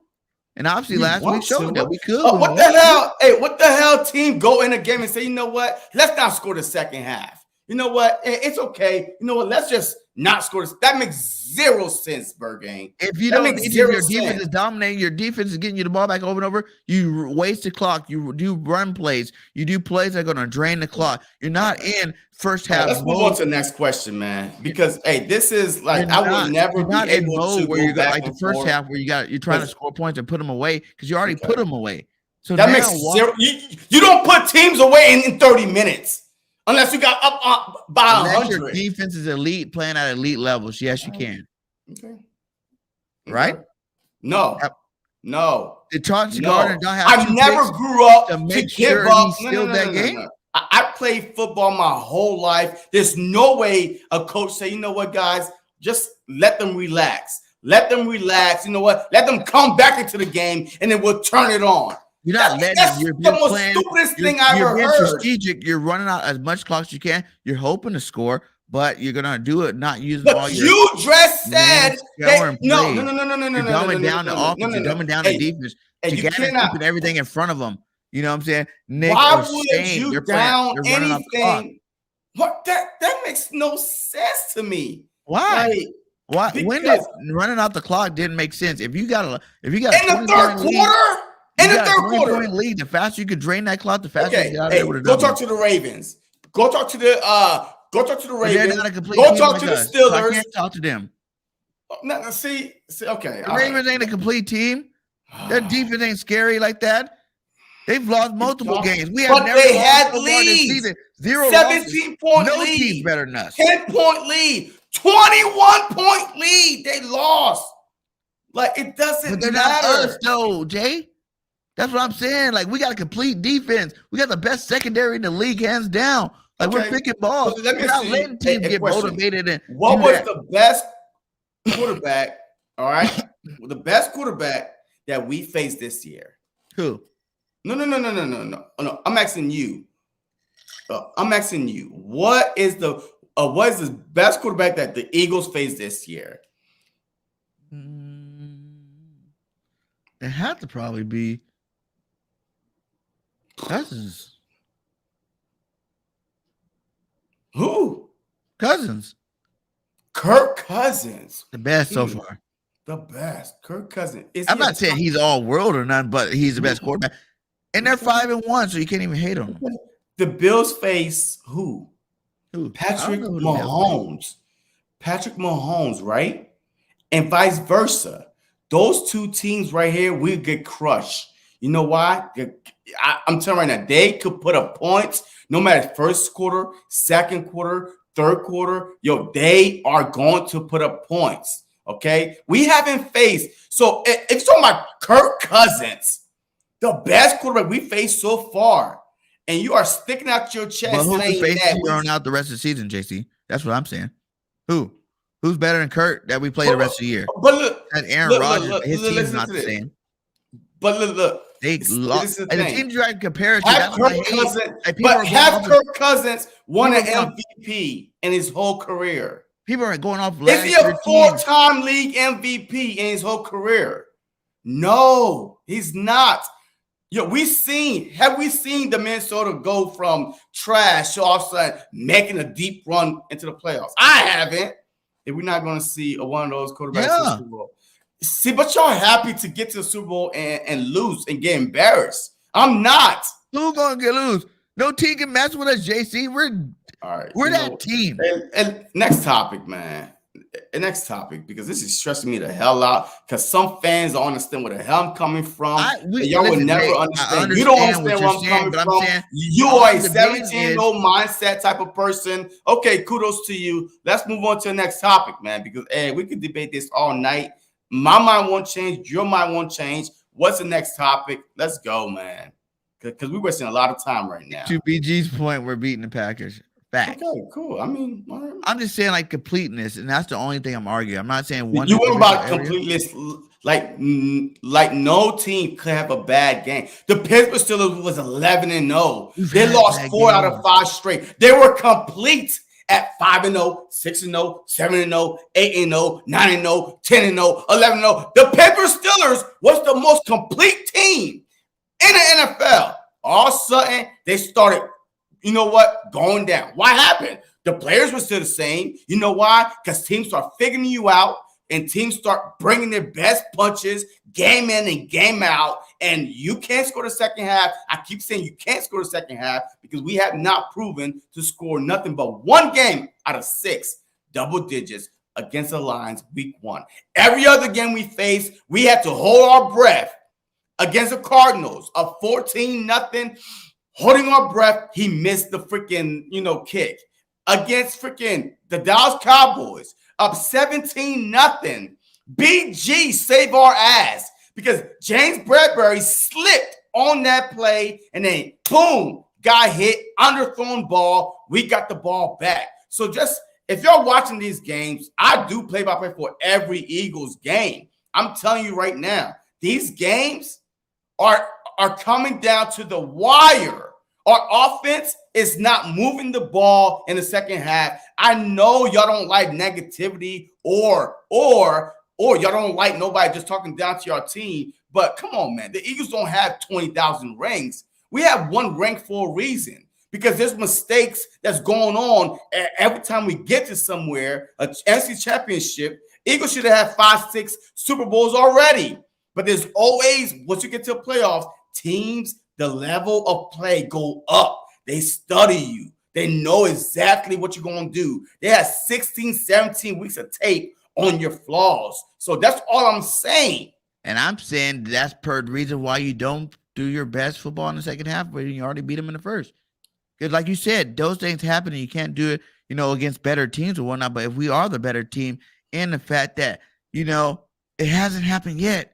And obviously last week showed that we could.
What the hell? Hey, what the hell team go in a game and say, you know what? Let's not score the second half. You know what? It's okay. You know what? Let's just not score this. That makes zero sense, BIRDGANG.
If you don't, if your defense is dominating, your defense is getting you the ball back over and over, you waste the clock. You do run plays. You do plays that are going to drain the clock. You're not in first half.
Let's move on to the next question, man. Because hey, this is like I would never be able to
where you got
back
like the first half where you're trying to score points and put them away because you already put them away. So
that makes zero. You don't put teams away in 30 minutes. Unless you got up by 100.
Your defense is elite, playing at elite levels. Yes, you can.
Okay.
Right?
No. No.
Did Chauncey Gardner don't have
I never grew up to
make
give
sure
up.
he steals that game?
I played football my whole life. There's no way a coach say, you know what, guys, just let them relax. Let them relax. You know what? Let them come back into the game, and then we'll turn it on.
You're not letting
that's
you're
the most
playing,
stupidest thing I've ever
being
heard.
Strategic. You're running out as much clock as you can. You're hoping to score, but you're gonna do it not using all your.
You just said
that,
no.
You're dumbing down the offense. You're dumbing down the defense. You cannot keeping everything in front of them. You know what I'm saying? Nick,
why would you down anything? What that makes no sense to me.
Why?
Like,
why? When did running out the clock didn't make sense? If you got
in the third quarter. In the third quarter,
lead, the faster you could drain that clock, the faster you get out of there.
Go talk to the Ravens. Go talk to the Ravens.
Go
talk to the Steelers.
So I can't talk to them.
No, see, okay.
The Ravens ain't a complete team. Their defense ain't scary like that. They've lost multiple games. We have never
they had
lost
leads.
0
17-point
no
lead.
team's better than us.
10-point lead. 21-point lead. They lost. Like it doesn't matter.
Not us, though, Jay. That's what I'm saying. Like, we got a complete defense. We got the best secondary in the league, hands down. Like, we're picking balls. We're not letting teams get motivated. And
what was the best quarterback, all right? The best quarterback that we faced this year?
Who?
No. I'm asking you. What is the best quarterback that the Eagles faced this year?
It had to probably be Cousins.
Who?
Cousins.
Kirk Cousins.
The best so far.
The best. Kirk Cousins.
I'm not saying he's all world or nothing, but he's the best quarterback. And they're 5-1, so you can't even hate on them.
The Bills face who? Patrick Mahomes. Patrick Mahomes, right? And vice versa. Those two teams right here, we get crushed. You know why? I'm telling you right now, they could put up points no matter first quarter, second quarter, third quarter. Yo, they are going to put up points. Okay, we haven't faced. So if you're talking about Kirk Cousins, the best quarterback we faced so far, and you are sticking out your chest.
But who's the face throwing out the rest of the season, JC? That's what I'm saying. Who's better than Kurt that we play the rest of the year?
But look,
that Aaron Rodgers, his team's not the same.
But look,
They
This
lost.
is the
And the
thing.
teams you had to compare it to,
Have
that's why I
Kirk
hate.
Cousins,
Like, people
but
are going
have
off.
Kirk Cousins won an
People are going-
MVP in his whole career.
People are going off
Is
last
he a
year teams.
4-time league MVP in his whole career? No, he's not. Yo, have we seen the Minnesota go from trash to all of a sudden making a deep run into the playoffs? I haven't. And we're not going to see one of those quarterbacks in the
Yeah.
Super Bowl. See, but y'all happy to get to the Super Bowl and lose and get embarrassed. I'm not.
Who gonna get loose? No team can mess with us, JC.
All right.
We're that team.
And next topic, man. Next topic, because this is stressing me the hell out. Because some fans don't understand where the hell I'm coming from. Y'all would never understand. You don't understand where I'm coming from. You are a 17-year-old mindset type of person. Okay, kudos to you. Let's move on to the next topic, man. Because we could debate this all night. My mind won't change. Your mind won't change. What's the next topic? Let's go, man. Because we're wasting a lot of time right now.
To BG's point, we're beating the Packers. Fact.
Okay, cool. I mean,
I'm just saying like completeness, and that's the only thing I'm arguing. I'm not saying one.
You were about completeness, like no team could have a bad game. The Pittsburgh Steelers was 11-0. They lost 4 out of 5 straight. They were complete at 5-0, 6-0, 7-0, 8-0, 9-0, 10-0, 11-0. The Pittsburgh Steelers was the most complete team in the NFL. All of a sudden, they started, going down. What happened? The players were still the same. You know why? Because teams start figuring you out and teams start bringing their best punches game in and game out. And you can't score the second half. I keep saying you can't score the second half because we have not proven to score nothing but one game out of 6 double digits against the Lions week 1. Every other game we faced, we had to hold our breath. Against the Cardinals, a 14-0, holding our breath. He missed the freaking, kick. Against freaking the Dallas Cowboys, up 17-0. BG save our ass because James Bradbury slipped on that play and then boom, got hit, underthrown ball. We got the ball back. So just if you're watching these games, I do play-by-play for every Eagles game. I'm telling you right now, these games are coming down to the wire. Our offense is not moving the ball in the second half. I know y'all don't like negativity or y'all don't like nobody just talking down to your team. But come on, man. The Eagles don't have 20,000 rings. We have one ring for a reason because there's mistakes that's going on every time we get to somewhere, a NFC championship. Eagles should have had 5, 6 Super Bowls already. But there's always, once you get to the playoffs, teams, the level of play go up. They study you. They know exactly what you're going to do. They have 16, 17 weeks of tape on your flaws. So that's all I'm saying.
And I'm saying that's per the reason why you don't do your best football in the second half when you already beat them in the first. Because like you said, those things happen and you can't do it, against better teams or whatnot. But if we are the better team and the fact that, it hasn't happened yet.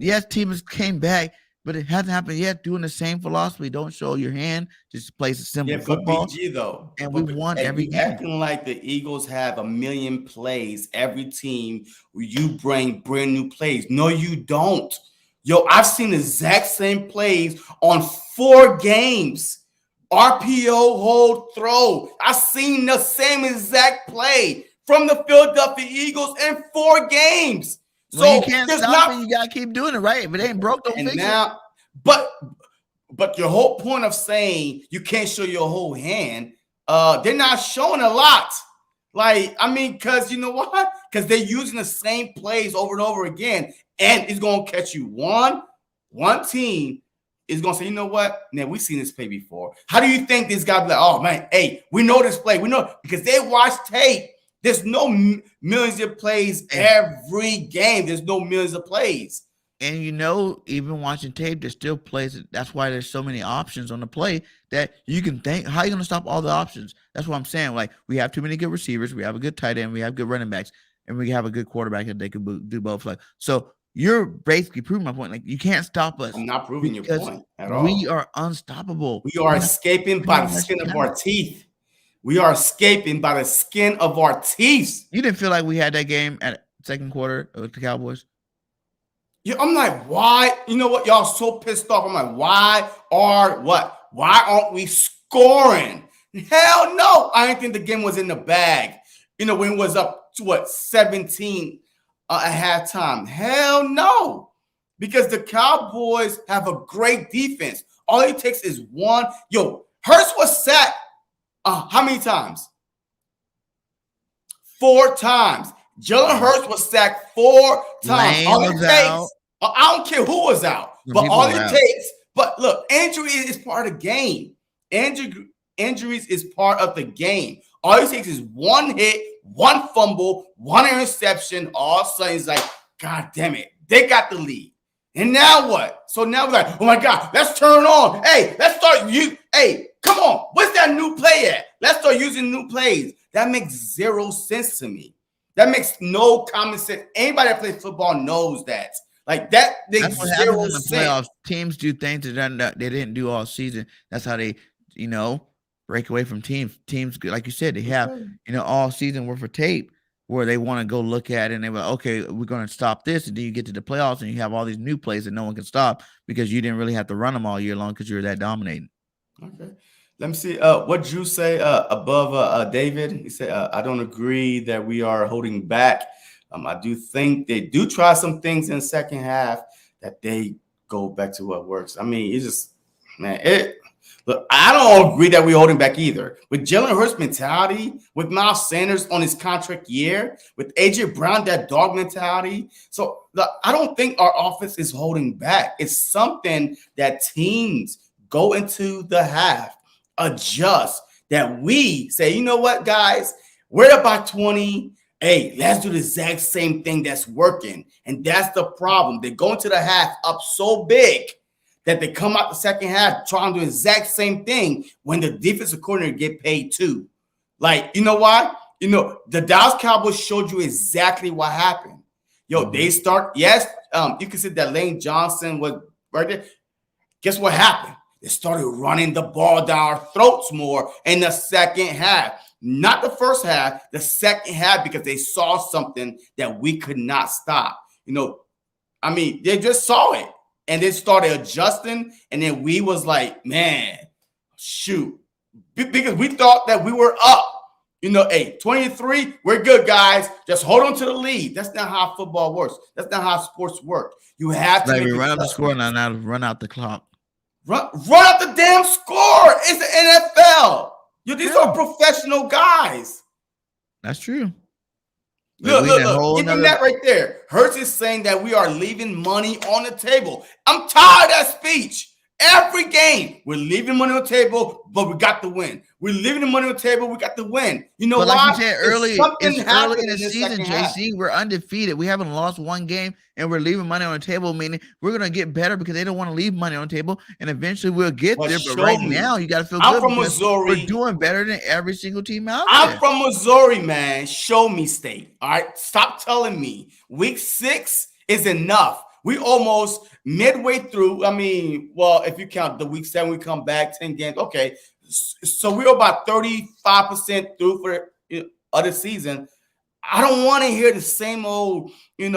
Yes, teams came back, but it hasn't happened yet. Doing the same philosophy, don't show your hand, just play some simple football.
BG though,
and we won every game.
Acting like the Eagles have a million plays. Every team, you bring brand new plays. No, you don't. Yo, I've seen the exact same plays on 4 games. RPO, hold, throw. I've seen the same exact play from the Philadelphia Eagles in 4 games. So
you can't stop it. You gotta keep doing it, right? If it ain't broke, don't fix it.
But your whole point of saying you can't show your whole hand, they're not showing a lot. Because you know what? Because they're using the same plays over and over again, and it's gonna catch you. One team is gonna say, you know what? Man, we've seen this play before. How do you think this guy be like? Oh man, hey, we know this play. We know because they watch tape. There's no millions of plays every game. There's no millions of plays.
And even watching tape, there's still plays. That's why there's so many options on the play that you can think, how are you going to stop all the options? That's what I'm saying. Like, we have too many good receivers. We have a good tight end. We have good running backs. And we have a good quarterback that they can do both. So you're basically proving my point. Like, you can't stop us.
I'm not proving your point at all.
We are unstoppable.
We are escaping by the skin of our teeth. We are escaping by the skin of our teeth.
You didn't feel like we had that game at second quarter with the Cowboys?
Yeah, I'm like, why? You know what? Y'all so pissed off. I'm like, why aren't we scoring? Hell no. I didn't think the game was in the bag. When it was up to 17 at halftime. Hell no. Because the Cowboys have a great defense. All it takes is one. Yo, Hurts was sacked how many times? 4 times. Jalen Hurts was sacked 4 times.
Lane
All it
was
takes,
out.
I don't care who was out,
Some
but
people
all
were
it
out.
takes, but look, injury is part of the game. Injuries is part of the game. All it takes is one hit, one fumble, one interception. All of a sudden, it's like, God damn it, they got the lead. And now what? So now we're like, oh my God, let's turn on. Hey, let's start. Hey, come on. What's that new play at? Let's start using new plays. That makes zero sense to me. That makes no common sense. Anybody that plays football knows that. Like that makes
That's what
zero
happens in the
sense.
playoffs. Teams do things that they didn't do all season. That's how they, break away from teams. Teams, like you said, they have, all season worth of tape where they want to go look at it and they're like, okay, we're going to stop this. And then you get to the playoffs and you have all these new plays that no one can stop because you didn't really have to run them all year long because you were that dominating.
Okay. Let me see. What Drew say above David? He said, I don't agree that we are holding back. I do think they do try some things in the second half that they go back to what works. I mean, it's just, man, look, I don't agree that we're holding back either. With Jalen Hurts' mentality, with Miles Sanders on his contract year, with AJ Brown, that dog mentality. So look, I don't think our offense is holding back. It's something that teams go into the half, adjust, that we say, you know what, guys, we're up by 20. Hey, let's do the exact same thing that's working. And that's the problem. They go into the half up so big that they come out the second half trying to do the exact same thing when the defensive coordinator get paid too. Like, you know why? The Dallas Cowboys showed you exactly what happened. Yo, they start, yes, you can see that Lane Johnson was right there. Guess what happened? They started running the ball down our throats more in the second half. Not the first half, the second half, because they saw something that we could not stop. I mean, they just saw it and they started adjusting. And then we was like, man, shoot, because we thought that we were up. Hey, 23, we're good, guys. Just hold on to the lead. That's not how football works. That's not how sports work. You have to
run up the score and now run out the clock.
Run out the damn score. It's the NFL. These are professional guys.
That's true.
Look. Give them that right there. Hurts is saying that we are leaving money on the table. I'm tired of that speech. Every game, we're leaving money on the table, but we got the win. We're leaving the money on the table, we got the win. You know
but
why?
Like you said early, it's early in the season, JC. We're undefeated. We haven't lost one game, and we're leaving money on the table, meaning we're going to get better because they don't want to leave money on the table, and eventually we'll get there. But right now, you got to feel good.
I'm from Missouri.
We're doing better than every single team out there.
I'm from Missouri, man. Show me state. All right? Stop telling me. Week 6 is enough. We almost midway through. I mean, well, if you count the week 7, we come back 10 games. Okay, so we're about 35% through for the other season. I don't want to hear the same old, we're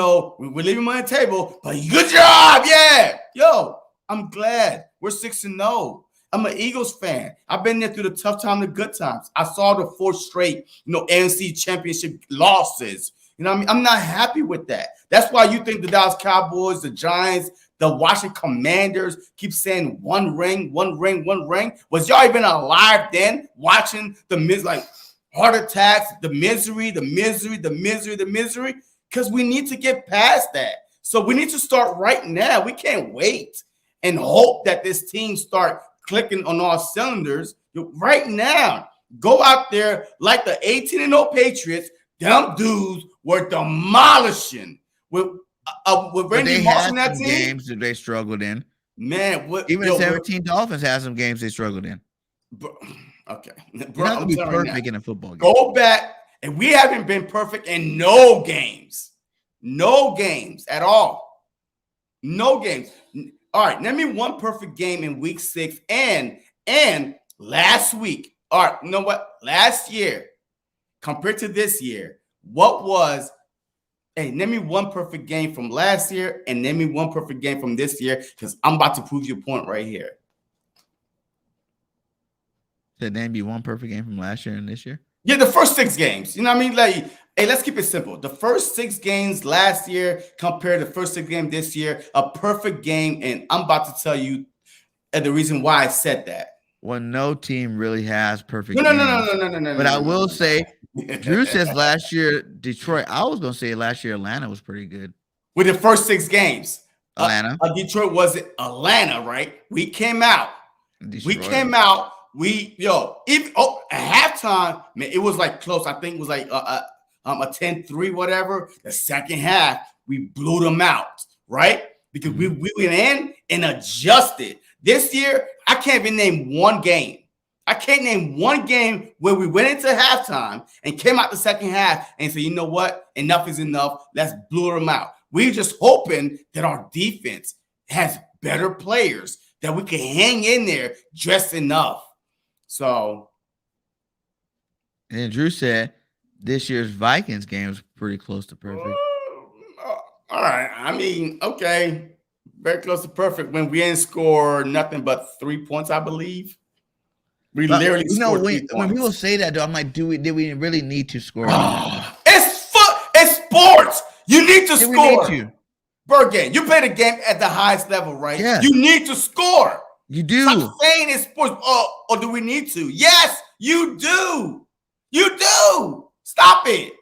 leaving money on the table, but good job, yeah. Yo, I'm glad we're 6-0. I'm an Eagles fan. I've been there through the tough time, the good times. I saw the 4 straight, NFC championship losses. I'm not happy with that. That's why you think the Dallas Cowboys, the Giants, the Washington Commanders keep saying one ring. Was y'all even alive then watching the heart attacks, the misery? Because we need to get past that. So we need to start right now. We can't wait and hope that this team start clicking on all cylinders right now. Go out there like the 18-0 Patriots. Them dudes were demolishing with Randy Moss in that team.
Games that they struggled in.
Man,
even the 17 Dolphins had some games they struggled in.
Okay,
bro, you're not gonna be perfect in a football game.
Go back, and we haven't been perfect in no games at all. No games. All right, name me one perfect game in week 6 and last week. All right, you know what? Last year compared to this year, what was Hey, name me one perfect game from last year and name me one perfect game from this year, because I'm about to prove your point right here.
Said name be one perfect game from last year and this year.
Yeah, the first 6 games. You know what I mean? Like, hey, let's keep it simple. The first 6 games last year compared to the first 6 games this year, a perfect game. And I'm about to tell you the reason why I said that.
Well, no team really has perfect
No.
games. But I will say, Drew says last year Detroit. I was gonna say last year Atlanta was pretty good.
With the first 6 games,
Atlanta,
Detroit was it Atlanta, right? We came out.
Detroit.
We came out. At halftime, man, it was like close. I think it was like a 10-3, whatever. The second half, we blew them out, right? Because we went in and adjusted. This year, I can't even name one game. I can't name one game where we went into halftime and came out the second half and said, you know what? Enough is enough. Let's blow them out. We're just hoping that our defense has better players, that we can hang in there just enough. So.
And then Drew said this year's Vikings game was pretty close to perfect.
All right. I mean, okay. Very close to perfect when we didn't score nothing but 3 points, I believe. We literally scored 3 points.
When people say that, though, I'm like, did we really need to score?
It's sports. You need to score.
We need to.
BIRDGANG, you play the game at the highest level, right?
Yeah.
You need to score.
You do.
Stop saying it's sports. Or do we need to? Yes, you do. You do. Stop it.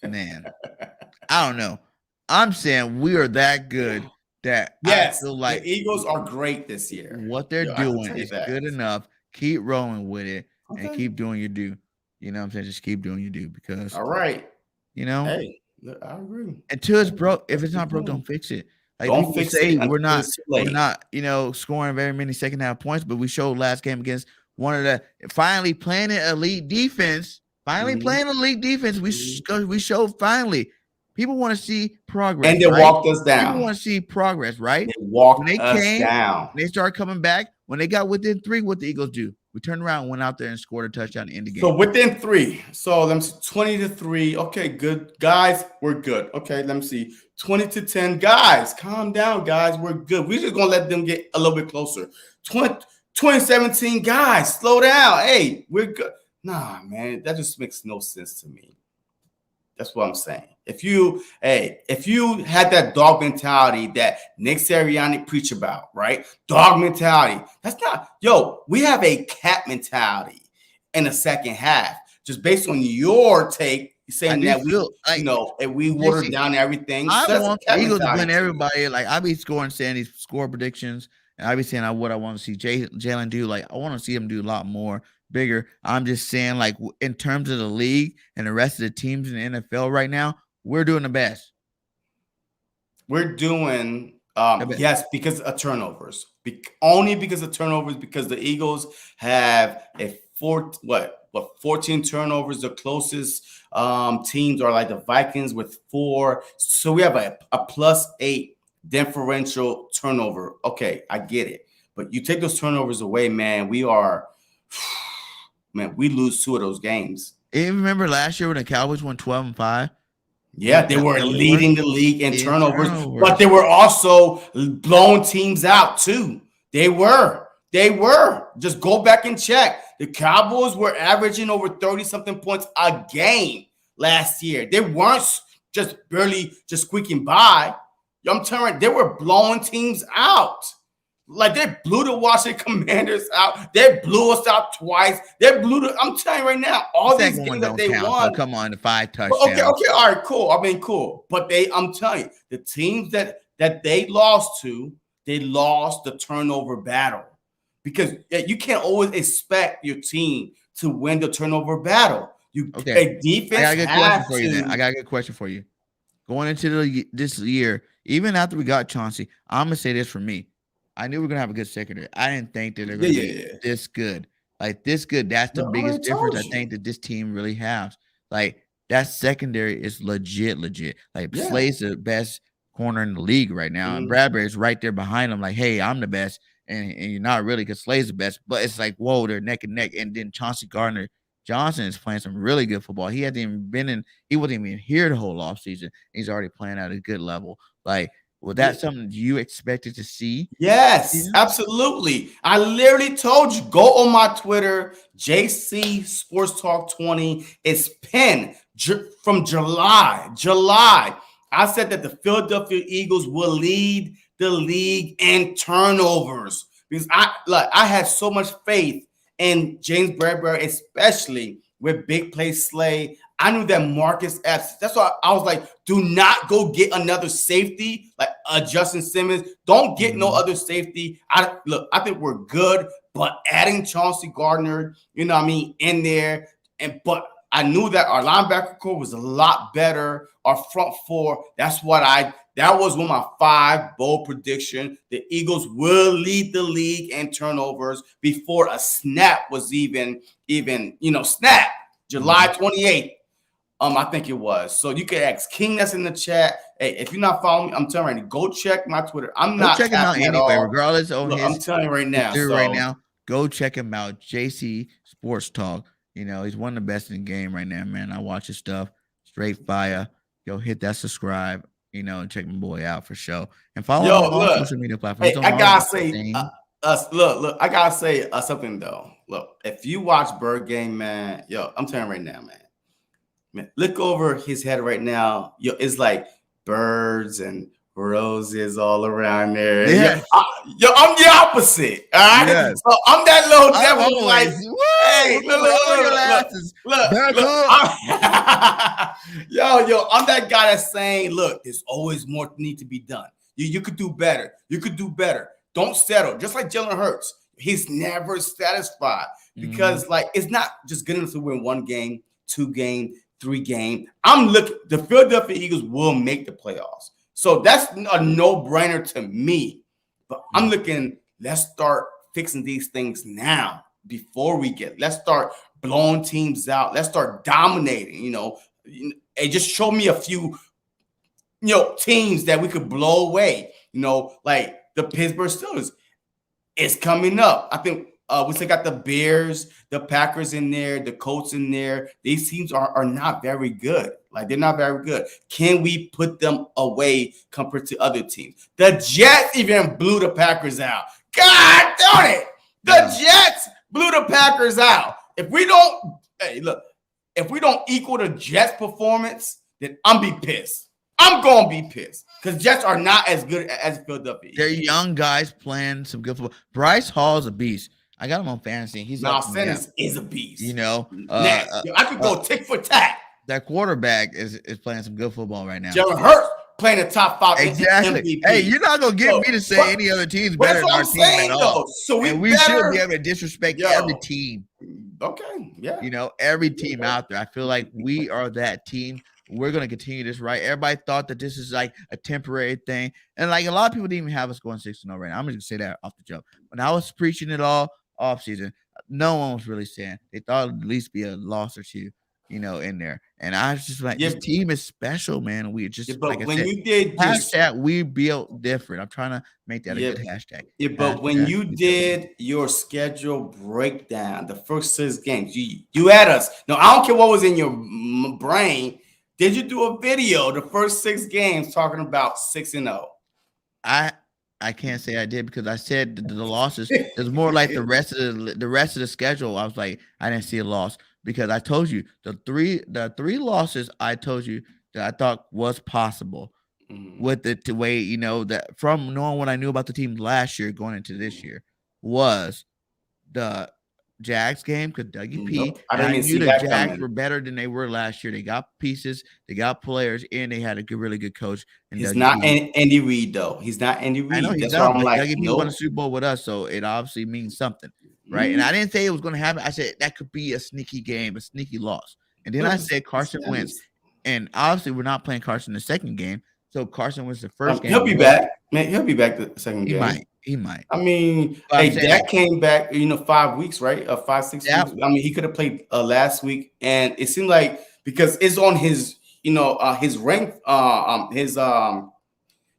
Man, I don't know. I'm saying we are that good that
yes,
I feel like
the Eagles are great this year.
What they're doing is good enough. Keep rolling with it and keep doing your due. You know what I'm saying? Just keep doing your due because
all right.
You know,
hey, I agree.
Until it's broke, if it's not broke, don't fix it. Like
don't fix it.
We're not, scoring very many second half points, but we showed last game against one of the finally playing an elite defense. We showed finally. People want to see progress,
and they walked us down.
People want to see progress, right?
They walked us down.
They started coming back. When they got within 3, what the Eagles do? We turned around, and went out there, and scored a touchdown to end the game.
So within 3, so let me see, 20-3. Okay, good guys, we're good. Okay, let me see, 20-10. Guys, calm down, guys. We're good. We're just gonna let them get a little bit closer. 2017, guys, slow down. Hey, we're good. Nah, man, that just makes no sense to me. That's what I'm saying. If you had that dog mentality that Nick Sirianni preach about, right? Dog mentality. That's not, we have a cat mentality in the second half. Just based on your take, saying that we watered down everything.
I want the Eagles to win everybody. Like I be saying these score predictions, and I be saying what I want to see Jalen do. Like I want to see him do a lot more. Bigger. I'm just saying, like, in terms of the league and the rest of the teams in the NFL right now, we're doing the best.
We're doing yes, because of turnovers. Only because of turnovers, because the Eagles have 14 turnovers. The closest teams are like the Vikings with 4. So we have a +8 differential turnover. Okay, I get it. But you take those turnovers away, man, we lose 2 of those games.
You remember last year when the Cowboys won 12-5?
Yeah, they were leading the league in turnovers, but they were also blowing teams out too. They were. Just go back and check. The Cowboys were averaging over 30-something points a game last year. They weren't just barely just squeaking by. I'm telling you, they were blowing teams out. Like they blew the Washington Commanders out. They blew us out twice. I'm telling you right now, all these games that they won.
So come on, the 5 touchdowns.
Okay, all right, cool. I mean, cool. But I'm telling you, the teams that they lost to, they lost the turnover battle. Because you can't always expect your team to win the turnover battle. A defense.
I got a good question for you. Then I got a good question for you. Going into this year, even after we got Chauncey, I'm gonna say this for me. I knew we were going to have a good secondary. I didn't think that they're going to be this good. Like, this good. That's the biggest difference I think that this team really has. Like, that secondary is legit. Like, Slay's the best corner in the league right now. And Bradbury's right there behind him like, hey, I'm the best. And you're not really because Slay's the best. But it's like, whoa, they're neck and neck. And then Chauncey Gardner Johnson is playing some really good football. He hadn't even been in. He wasn't even here the whole offseason. He's already playing at a good level. Like, was that something you expected to see?
Yes,
Yeah.
absolutely. I literally told you, go on my Twitter, JC Sports Talk 20. It's pinned from July. I said that the Philadelphia Eagles will lead the league in turnovers because I had so much faith in James Bradbury, especially with big play Slay. I knew that Marcus Epps. That's why I was like, do not go get another safety like Justin Simmons. Don't get no other safety. I think we're good, but adding Chauncey Gardner, you know what I mean, in there. But I knew that our linebacker core was a lot better. Our front four, that was one of my 5 bold prediction. The Eagles will lead the league in turnovers before a snap was even snap. July 28th. I think it was. So you can ask King that's in the chat. Hey, if you're not following me, I'm telling you, go check my Twitter. I'm not
check him out anyway, regardless of
I'm telling you right now.
Right now, go check him out. JC Sports Talk. You know, he's one of the best in the game right now, man. I watch his stuff. Straight fire. Yo, hit that subscribe, and check my boy out for sure. And follow him on all social media platforms.
Hey, I gotta say, look, I gotta say something though. Look, if you watch BIRDGANG, man, I'm telling you right now, man, look over his head right now. It's like birds and roses all around there.
Yeah.
I'm the opposite. All right. Yes. So I'm that little devil. Like, hey, look. I'm that guy that's saying, look, there's always more need to be done. You could do better. You could do better. Don't settle. Just like Jalen Hurts, he's never satisfied because it's not just good enough to win 1 game, 2 game, 3 game. I'm looking. The Philadelphia Eagles will make the playoffs. So that's a no-brainer to me. But I'm looking, let's start fixing these things now before let's start blowing teams out. Let's start dominating, and just show me a few, teams that we could blow away, like the Pittsburgh Steelers. It's coming up. I think we still got the Bears, the Packers in there, the Colts in there. These teams are not very good. Like, they're not very good. Can we put them away compared to other teams? The Jets even blew the Packers out. God darn it. The Jets blew the Packers out. If we don't equal the Jets performance, then I'm be pissed. I'm going to be pissed because Jets are not as good as Philadelphia.
They're young guys playing some good football. Bryce Hall's a beast. I got him on fantasy. He's
Sanders is a beast.
I
could go tick for tack.
That quarterback is playing some good football right now.
Jalen Hurts playing the top 5
exactly. MVP. Hey, you're not gonna get me to say any other team's better than our team at all.
So
we should be able to disrespect every team.
Okay, yeah.
Every team out there. I feel like we are that team. We're gonna continue this, right? Everybody thought that this is like a temporary thing, and like a lot of people didn't even have us going 6-0 right now. I'm just gonna say that off the jump. When I was preaching it all off season, no one was really saying they thought it'd at least be a loss or 2. In there. And I was just like, this team is special, man. We just
but when you did
hashtag we built different. I'm trying to make that a good hashtag.
Yeah, but when you did your schedule breakdown, the first 6 games, you had us. No, I don't care what was in your brain. Did you do a video the first 6 games talking about 6-0?
I can't say I did because I said the losses is more like the rest of the schedule. I was like, I didn't see a loss. Because I told you the three losses I told you that I thought was possible with the way, that from knowing what I knew about the team last year going into this year was the Jags game because Dougie P. I knew the Jags were better than they were last year. They got pieces, they got players, and they had a really good coach. And
he's not Andy Reid though. He's not Andy Reid.
I know he's not. Dougie P won a Super Bowl with us, so it obviously means something. Right. And I didn't say it was going to happen. I said that could be a sneaky game, a sneaky loss. And then I said Carson Wentz. And obviously, we're not playing Carson the second game. So Carson was the first game.
He'll be back. Man, he'll be back the second game.
He might.
I mean, Dak came back, 5 weeks, right? 5, 6 weeks. I mean, he could have played last week. And it seemed like because it's on his, his ring,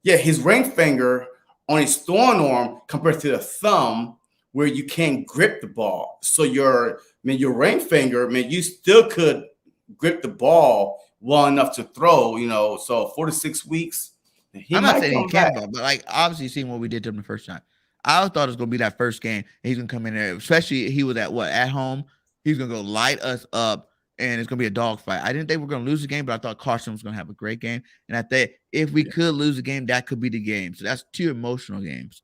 his ring finger on his throwing arm compared to the thumb, where you can't grip the ball. So your man, your ring finger, man, you still could grip the ball well enough to throw, so 4 to 6 weeks, he
I'm not
might
saying he
come
can't
back.
ball, but like obviously seeing what we did to him the first time. I thought it was gonna be that first game. And he's gonna come in there, especially he was at home. He's gonna go light us up, and it's gonna be a dogfight. I didn't think we are gonna lose the game, but I thought Carson was gonna have a great game. And I think if we could lose the game, that could be the game. So that's 2 emotional games.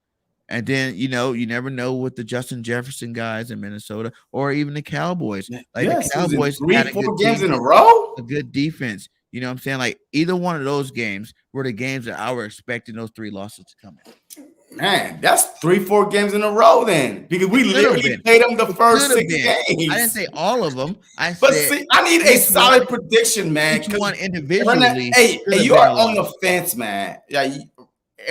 And then you never know with the Justin Jefferson guys in Minnesota or even the Cowboys. Like the
Yes,
Cowboys
losing
had a
3-4
good
games
team,
in a row.
a good defense. You know what I'm saying? Like either one of those games were the games that I were expecting those 3 losses to come in.
Man, that's 3-4 games in a row then, because we literally played them the first 6 games.
I didn't say all of them. I
But
said
see, I need a solid prediction, man.
each one
Right now,
individually.
hey,
could have
you
been
are
a
on
loss.
the fence, man. Yeah,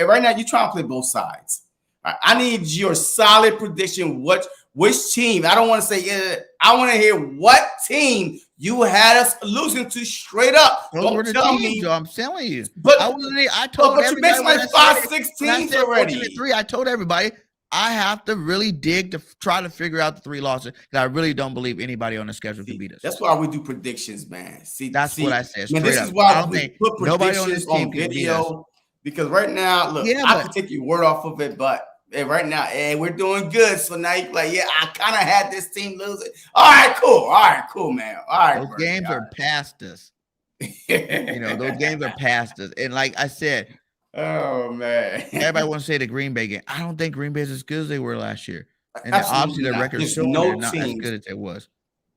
right now you're trying to play both sides. All right, I need your solid prediction. Which team? I don't want to say. I want to hear what team you had us losing to straight up.
Those were
Don't
the
tell
teams,
me.
Joe. I'm telling you.
But
I told
but you
everybody
mentioned
when
like
I
5,
said
6
when I
teams
said 14
already.
and 3, I told everybody I have to really dig to try to figure out the 3 losses because I really don't believe anybody on the schedule can beat us.
That's why we do predictions, man.
That's what I said.
Man,
Straight
this
up.
is
I
why
don't
we
think
put
nobody on
predictions
this team
on
can beat us.
video. Because right now, look,
Yeah,
I
but
could take your word off of it, but right now, we're doing good. So now you're like, yeah, I kind of had this team losing. All right, cool, man. All right,
those
Birdie,
games
all
are past us.
right.
Those games are past us. And like I said,
Oh man,
everybody wants to say the Green Bay game. I don't think Green Bay is as good as they were last year. And then
absolutely
obviously their
not.
record's
There's
showing
no
they're not as
teams.
good as it was.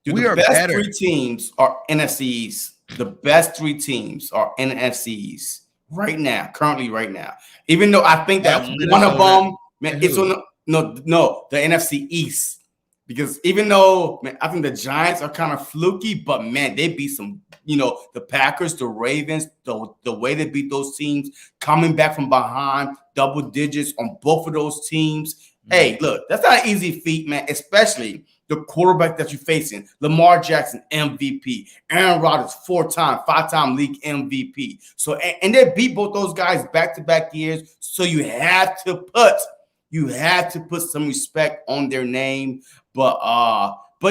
Dude,
We
the
are
best
better.
3 teams are NFCs. The best 3 teams are NFCs right now, currently right now. Even though I think that
That's
one of
Minnesota
them, man,
and
it's
who?
on the NFC East. Because even though, man, I think the Giants are kind of fluky, but man, they beat some, the Packers, the Ravens, the way they beat those teams, coming back from behind, double digits on both of those teams. Hey, look, that's not an easy feat, man, especially the quarterback that you're facing. Lamar Jackson, MVP. Aaron Rodgers, 4-time, 5-time league MVP. So, and they beat both those guys back-to-back years. So you have to put some respect on their name. But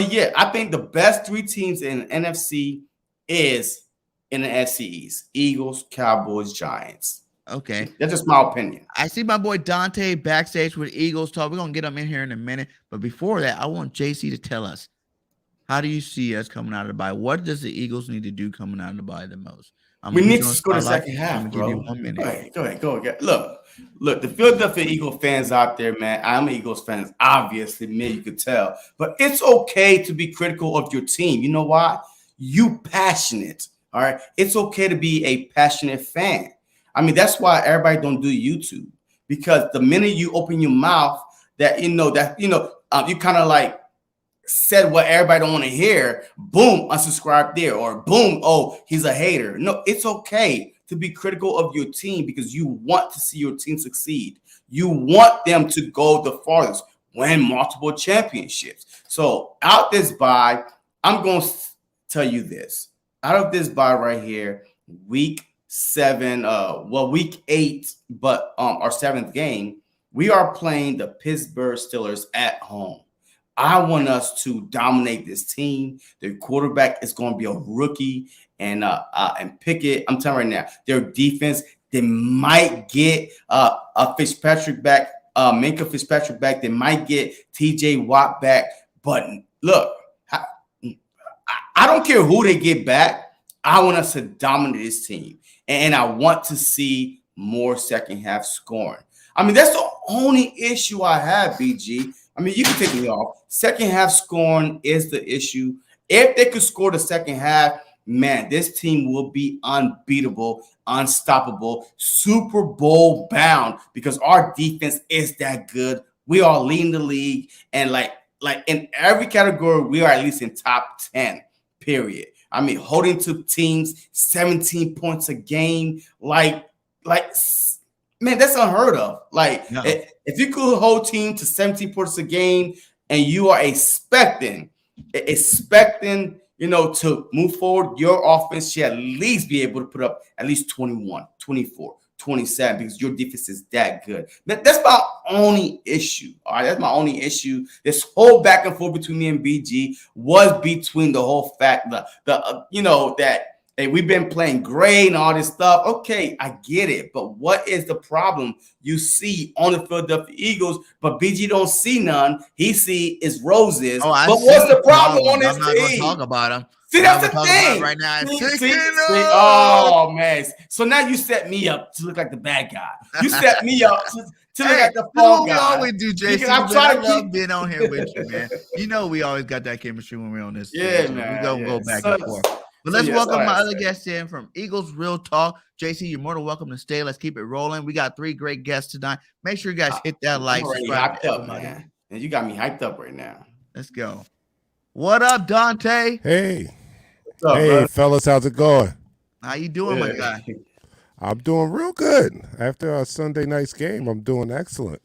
yeah, I think the best 3 teams in the NFC is in the SCEs: Eagles, Cowboys, Giants.
Okay.
That's just my opinion.
I see my boy Dante backstage with Eagles talk. We're going to get him in here in a minute. But before that, I want JC to tell us, how do you see us coming out of the bye? What does the Eagles need to do coming out of the bye the most?
We need to score the second half, bro.
Give you 1 minute.
Go ahead. Look, the Philadelphia Eagles fans out there, man. I'm an Eagles fan, obviously, man, you could tell. But it's okay to be critical of your team. You know why? You passionate, all right? It's okay to be a passionate fan. I mean, that's why everybody don't do YouTube. Because the minute you open your mouth, you kind of like said what everybody don't want to hear, boom, unsubscribe there, or boom, oh, he's a hater. No, it's okay to be critical of your team because you want to see your team succeed. You want them to go the farthest, win multiple championships. So out this bye, I'm going to tell you this. Out of this bye right here, week 7, week 8, but our 7th game, we are playing the Pittsburgh Steelers at home. I want us to dominate this team. Their quarterback is going to be a rookie, and Pickett. I'm telling you right now, their defense, they might get a Fitzpatrick back, Minka Fitzpatrick back. They might get T.J. Watt back. But look, I don't care who they get back. I want us to dominate this team, and I want to see more second half scoring. I mean, that's the only issue I have, BG. I mean, you can take me off. Second half scoring is the issue. If they could score the second half, man, this team will be unbeatable, unstoppable, Super Bowl bound because our defense is that good. We are leading the league, and like in every category, we are at least in top 10, period. I mean, holding to teams 17 points a game, man, that's unheard of.
No.
If you could hold team to 17 points a game and you are expecting, to move forward, your offense should at least be able to put up at least 21, 24, 27 because your defense is that good. That's my only issue. All right, that's my only issue. This whole back and forth between me and BG was between the whole fact that hey, we've been playing great and all this stuff. Okay, I get it, but what is the problem you see on the Philadelphia Eagles? But BG don't see none. He see is roses.
Oh, I
but
see
what's the problem on
problems.
this
I'm not going to
team?
talk about them.
See, that's the
talk
thing.
about right now.
See, oh man! So now you set me up to look like the bad guy. You set me up to look like the fall guy.
We always do, Jason.
I'm trying to
love being on here with you, man. You know we always got that chemistry when we're on this.
Yeah,
stage.
man.
We don't go back and forth. But let's welcome my other guests in from Eagles Real Talk. JC, you're more than welcome to stay. Let's keep it rolling. We got 3 great guests tonight. Make sure you guys hit that like.
I'm already hyped up, man. And you got me hyped up right now.
Let's go. What up, Dante?
Hey.
What's up,
hey,
brother?
fellas, how's it going?
How you doing, my guy?
I'm doing real good. After our Sunday night's game, I'm doing excellent.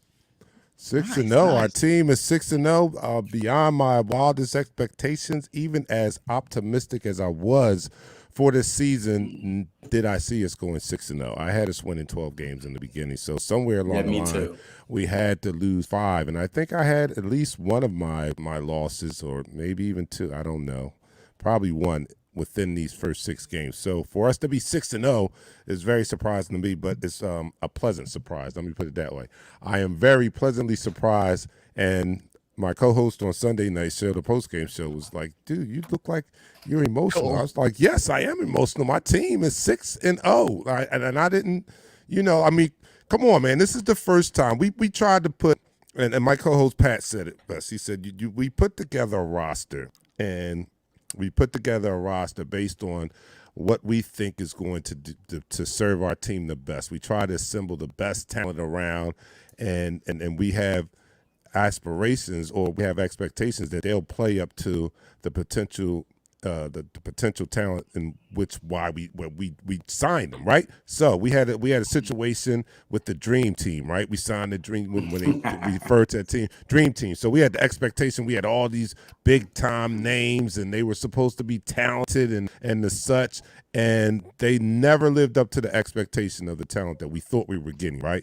6-0. Our team is 6-0, beyond my wildest expectations. Even as optimistic as I was for this season, did I see us going 6-0? I had us winning 12 games in the beginning, so somewhere along the line, we had to lose 5. And I think I had at least one of my losses, or maybe even 2. I don't know. Probably 1 within these first 6 games. So for us to be 6-0 is very surprising to me, but it's a pleasant surprise. Let me put it that way. I am very pleasantly surprised, and my co-host on Sunday night show, the post-game show, was like, dude, you look like you're emotional. I was like, yes, I am emotional. My team is 6-0. And I didn't, come on, man. This is the first time. We tried to put, and my co-host Pat said it best. He said, we put together a roster, and we put together a roster based on what we think is going to serve our team the best. We try to assemble the best talent around, and we have aspirations, or we have expectations that they'll play up to the potential potential talent in which we signed them, right? So we had a situation with the Dream Team, right? We signed the Dream when they referred to that team, Dream Team. So we had the expectation. We had all these big time names, and they were supposed to be talented and the such, and they never lived up to the expectation of the talent that we thought we were getting, right?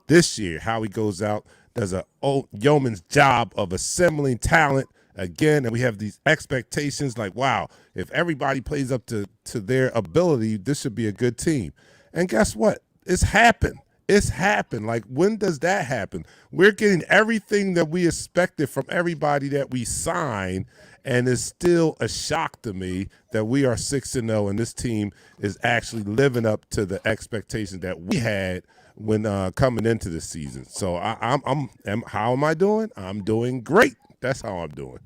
This year, Howie goes out, does a yeoman's job of assembling talent again, and we have these expectations like, wow, if everybody plays up to their ability, this should be a good team. And guess what? It's happened. It's happened. Like, when does that happen? We're getting everything that we expected from everybody that we signed, and it's still a shock to me that we are 6-0, and this team is actually living up to the expectations that we had when coming into the season. So how am I doing? I'm doing great. That's how I'm doing.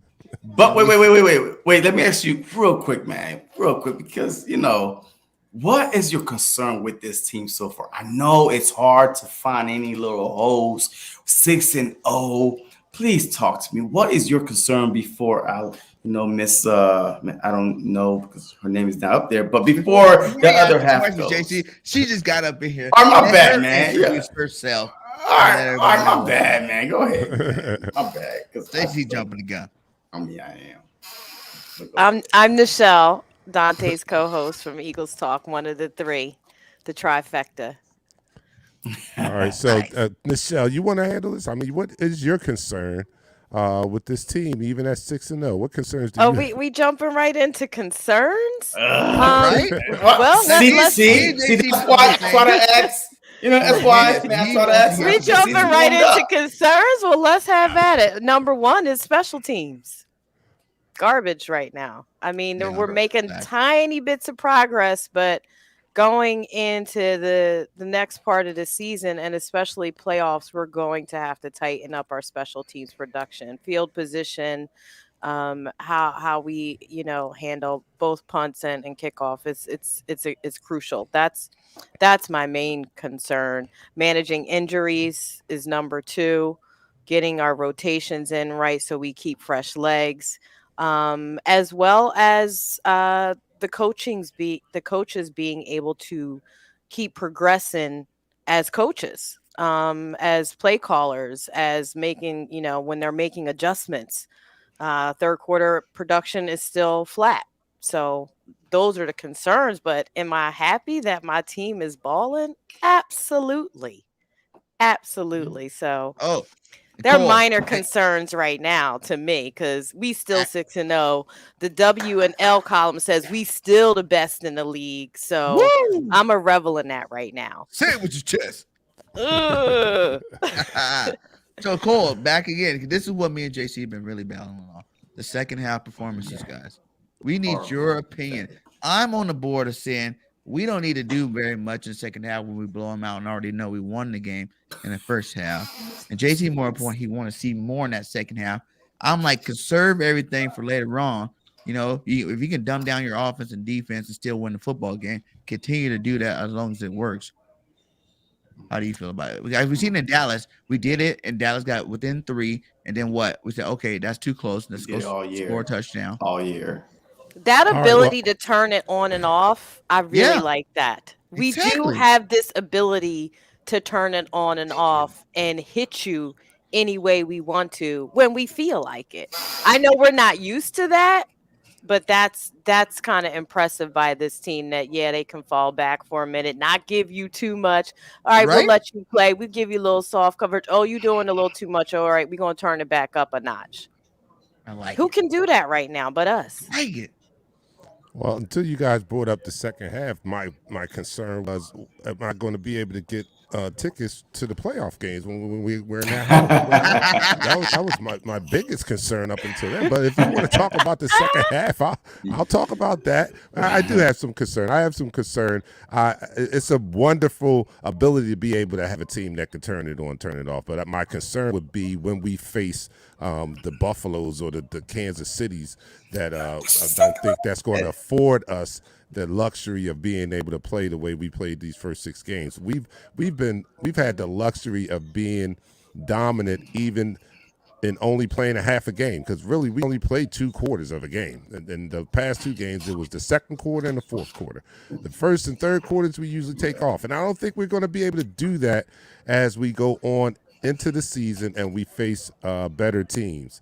But wait. Let me ask you real quick, man. Real quick, because, what is your concern with this team so far? I know it's hard to find any little holes. 6-0. Please talk to me. What is your concern before Miss I don't know because her name is not up there, but before the other half goes.
JC, she just got up in here.
Oh, my bad, man.
Introduce herself.
All right, my bad, man. Go ahead, man. My bad.
JC jumping the gun.
I mean, I am.
I'm Nichelle, Dante's co-host from Eagles Talk, one of the 3, the trifecta.
All right, so Nichelle, you want to handle this? I mean, what is your concern with this team, even at 6-0? What concerns do you have?
we jumping right into concerns?
Right?
Well,
see, that's why I try to ask. That's why I try to ask.
We jumping right into concerns? Well, let's have at it. Number 1 is special teams. Garbage right now. I mean, we're making tiny bits of progress, but going into the next part of the season, and especially playoffs, we're going to have to tighten up our special teams production, field position, how we handle both punts and kickoff. It's crucial. That's my main concern. Managing injuries is number 2. Getting our rotations in right so we keep fresh legs, as well as the coaches being able to keep progressing as coaches, as play callers, as making, when they're making adjustments. Third quarter production is still flat. So those are the concerns. But am I happy that my team is balling? Absolutely. Absolutely. So they're minor concerns right now to me because we still 6-0. The W and L column says we still the best in the league. So I'm a revel in that right now.
Say it with your chest. So Cole, back again. This is what me and JC have been really battling on. The second half performances, guys. We need your opinion. I'm on the board of saying we don't need to do very much in the second half when we blow them out and already know we won the game in the first half. And JC, more important, he want to see more in that second half. I'm like, conserve everything for later on. You know, if you can dumb down your offense and defense and still win the football game, continue to do that as long as it works. How do you feel about it? We've seen in Dallas, we did it, and Dallas got within 3, and then what? We said, okay, that's too close. Let's go score a touchdown.
All year.
That ability to turn it on and off, I really like that. We do have this ability to turn it on and off and hit you any way we want to when we feel like it. I know we're not used to that, but that's kind of impressive by this team that, they can fall back for a minute, not give you too much. All right, we'll let you play. We'll give you a little soft coverage. Oh, you're doing a little too much. All right, we're going to turn it back up a notch.
I like
Who can do that right now but us?
I like it.
Well, until you guys brought up the second half, my concern was, am I going to be able to get tickets to the playoff games when we were in that house? that was my biggest concern up until then. But if you want to talk about the second half, I'll talk about that. I do have some concern. I have some concern. It's a wonderful ability to be able to have a team that can turn it on, turn it off. But my concern would be when we face the Buffaloes or the Kansas Cities that I don't think that's going to afford us the luxury of being able to play the way we played these first 6 games. We've had the luxury of being dominant even in only playing a half a game, because really we only played 2 quarters of a game. And in the past 2 games, it was the second quarter and the fourth quarter. The first and third quarters we usually take off, and I don't think we're going to be able to do that as we go on into the season and we face better teams.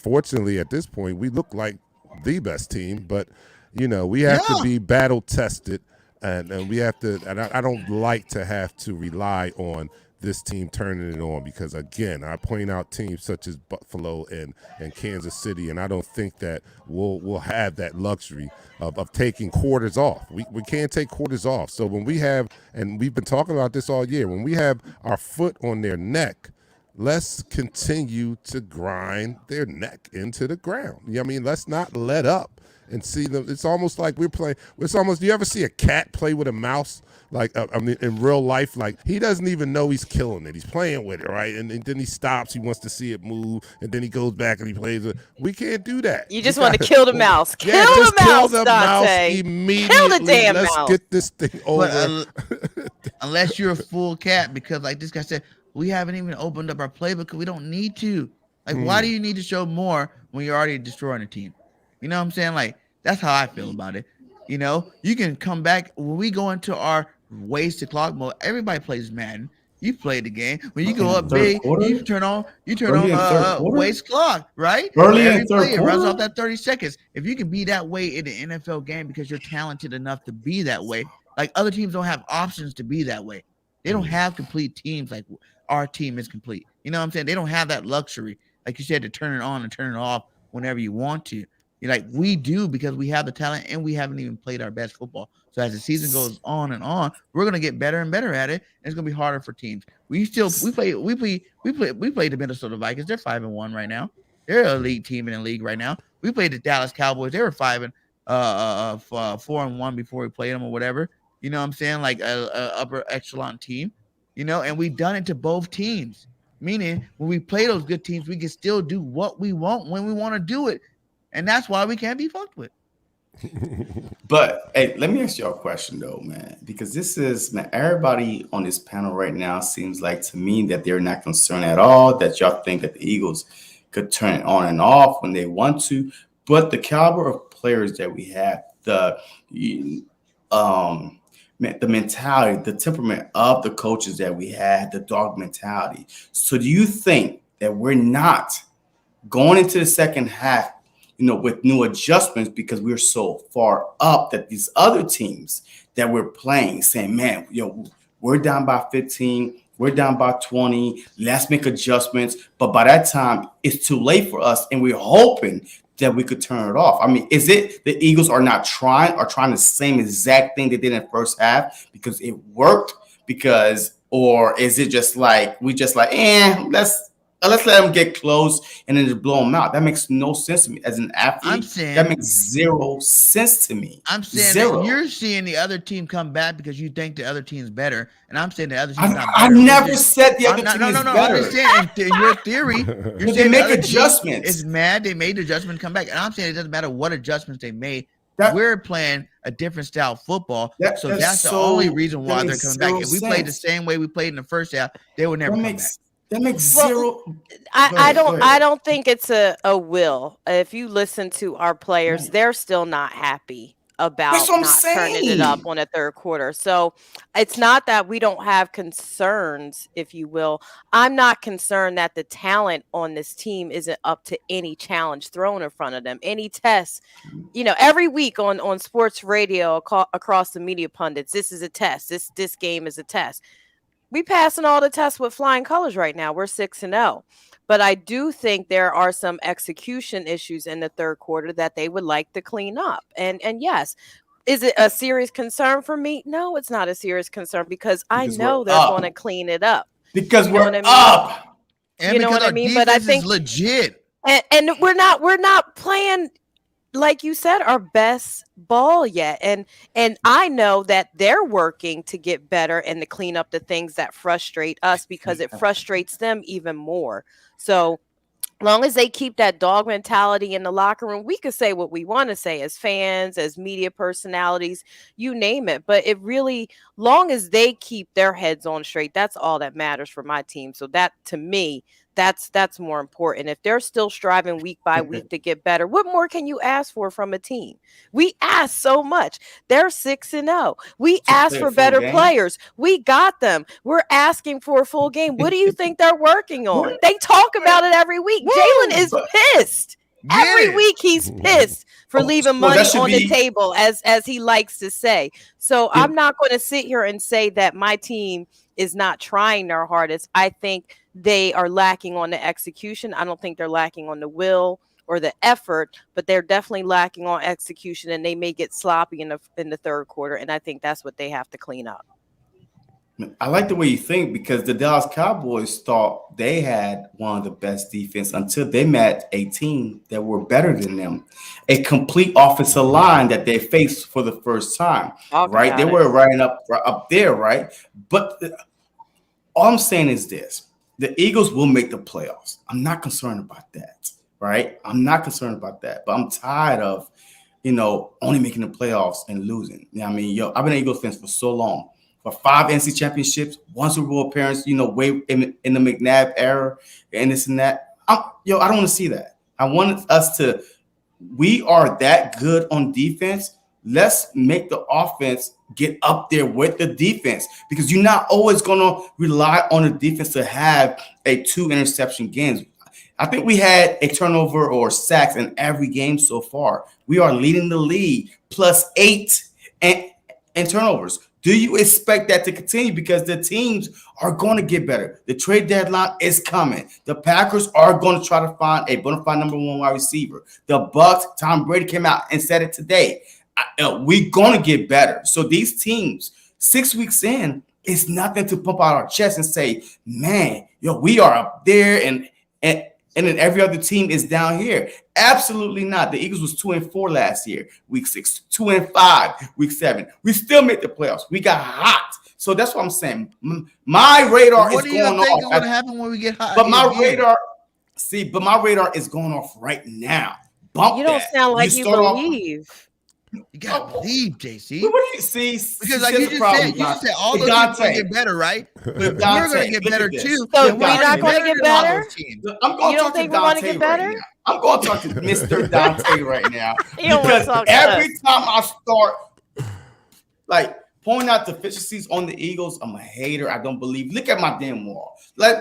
Fortunately, at this point, we look like the best team, but we have to be battle tested, and we have to. And I don't like to have to rely on this team turning it on, because again, I point out teams such as Buffalo and Kansas City, and I don't think that we'll have that luxury of taking quarters off. We can't take quarters off. So when we have, and we've been talking about this all year, when we have our foot on their neck, let's continue to grind their neck into the ground. Let's not let up and see them. It's almost like we're playing. It's almost. Do you ever see a cat play with a mouse? Like, in real life, like, he doesn't even know he's killing it. He's playing with it, right? And then he stops. He wants to see it move, and then he goes back and he plays it. We can't do that.
You just want to kill the mouse. Kill the mouse
immediately.
Kill the damn mouse.
Let's get this thing over.
Unless you're a full cat, because like this guy said, we haven't even opened up our playbook because we don't need to. Like, why do you need to show more when you're already destroying a team? You know what I'm saying? Like, that's how I feel about it. You can come back when we go into our wasted clock mode. Everybody plays Madden. You played the game. When you go up big, you turn on waste clock, right?
Early in third
it runs off that 30 seconds. If you can be that way in the NFL game because you're talented enough to be that way, like other teams don't have options to be that way. They don't have complete teams like our team is complete. You know what I'm saying? They don't have that luxury, like you said, to turn it on and turn it off whenever you want to. Like we do, because we have the talent and we haven't even played our best football. So as the season goes on and on, we're gonna get better and better at it, and it's gonna be harder for teams. We play the Minnesota Vikings. They're 5-1 right now. They're an elite team in the league right now. We played the Dallas Cowboys. They were 4-1 before we played them or whatever. You know what I'm saying? Like a upper echelon team. And we've done it to both teams. Meaning when we play those good teams, we can still do what we want when we want to do it. And that's why we can't be fucked with.
But hey, let me ask y'all a question though, man, because this is, man, everybody on this panel right now seems like to me that they're not concerned at all, that y'all think that the Eagles could turn it on and off when they want to. But the caliber of players that we have, the mentality, the temperament of the coaches that we had, the dog mentality. So do you think that we're not going into the second half, with new adjustments because we're so far up that these other teams that we're playing saying, man, we're down by 15, we're down by 20, let's make adjustments. But by that time, it's too late for us, and we're hoping that we could turn it off. I mean, is it the Eagles are trying the same exact thing they did in the first half because it worked? Or is it just like let's let them get close and then just blow them out? That makes no sense to me as an athlete. That makes zero sense to me.
I'm saying that you're seeing the other team come back because you think the other team's better, and I'm saying the other team's not better.
I never said the other team is better.
I'm just saying in your theory, you're
they make adjustments.
It's mad they made the adjustment come back, and I'm saying it doesn't matter what adjustments they made. We're playing a different style of football, so that's the only reason why they're coming back. If we played the same way we played in the first half, they would never come back.
That makes zero.
I don't think it's a will. If you listen to our players, they're still not happy about not turning it up on a third quarter. So it's not that we don't have concerns, if you will. I'm not concerned that the talent on this team isn't up to any challenge thrown in front of them, any test. Every week on sports radio across the media pundits, this is a test. This game is a test. We passing all the tests with flying colors right now. We're 6-0. But I do think there are some execution issues in the third quarter that they would like to clean up. And yes, is it a serious concern for me? No, it's not a serious concern because I know they're going to clean it up.
Because we're up.
And because our defense is legit.
And we're not playing, like you said, our best ball yet. And I know that they're working to get better and to clean up the things that frustrate us because it frustrates them even more. So long as they keep that dog mentality in the locker room, we could say what we want to say as fans, as media personalities, you name it. But it really, long as they keep their heads on straight, that's all that matters for my team. So that, to me, that's more important. If they're still striving week by week to get better, what more can you ask for from a team? We ask so much. They're 6-0. We ask for better players. We got them. We're asking for a full game. What do you think they're working on? They talk about it every week. Jalen is pissed. Every week he's pissed for leaving money on the table, as he likes to say. So I'm not going to sit here and say that my team is not trying their hardest. I think they are lacking on the execution. I don't think they're lacking on the will or the effort, but they're definitely lacking on execution, and they may get sloppy in the third quarter. And I think that's what they have to clean up.
I like the way you think because the Dallas Cowboys thought they had one of the best defense until they met a team that were better than them, a complete offensive line that they faced for the first time. Right? They were right up there, right? But all I'm saying is this. The Eagles will make the playoffs. I'm not concerned about that, right? I'm not concerned about that. But I'm tired of, only making the playoffs and losing. I've been an Eagles fan for so long. For 5 NC championships, 1 Super Bowl appearance, way in the McNabb era, and this and that. I don't want to see that. I want us to – we are that good on defense. Let's make the offense get up there with the defense because you're not always going to rely on the defense to have a 2 interception games. I think we had a turnover or sacks in every game so far. We are leading the league +8 and turnovers. Do you expect that to continue? Because the teams are going to get better. The trade deadline is coming. The Packers are going to try to find a bona fide number 1 wide receiver. The Bucks, Tom Brady came out and said it today. We're going to get better. So these teams, 6 weeks in, it's nothing to pump out our chest and say, man, we are up there and then every other team is down here. Absolutely not. The Eagles was 2-4 last year, week 6, 2-5, week 7. We still made the playoffs. We got hot. So that's what I'm saying. My radar is going off. What do you think is going to happen when we get hot? But my radar is going off right now.
You don't sound like you believe.
You gotta believe, JC.
What do you see?
Because like you just said, all those teams gonna get better, right? We're gonna get better too.
So we're not going to get better.
I'm going to talk to Dante right now. I'm going to talk to Mr. Dante right now because every time I start pointing out deficiencies on the Eagles, I'm a hater. I don't believe. Look at my damn wall. Like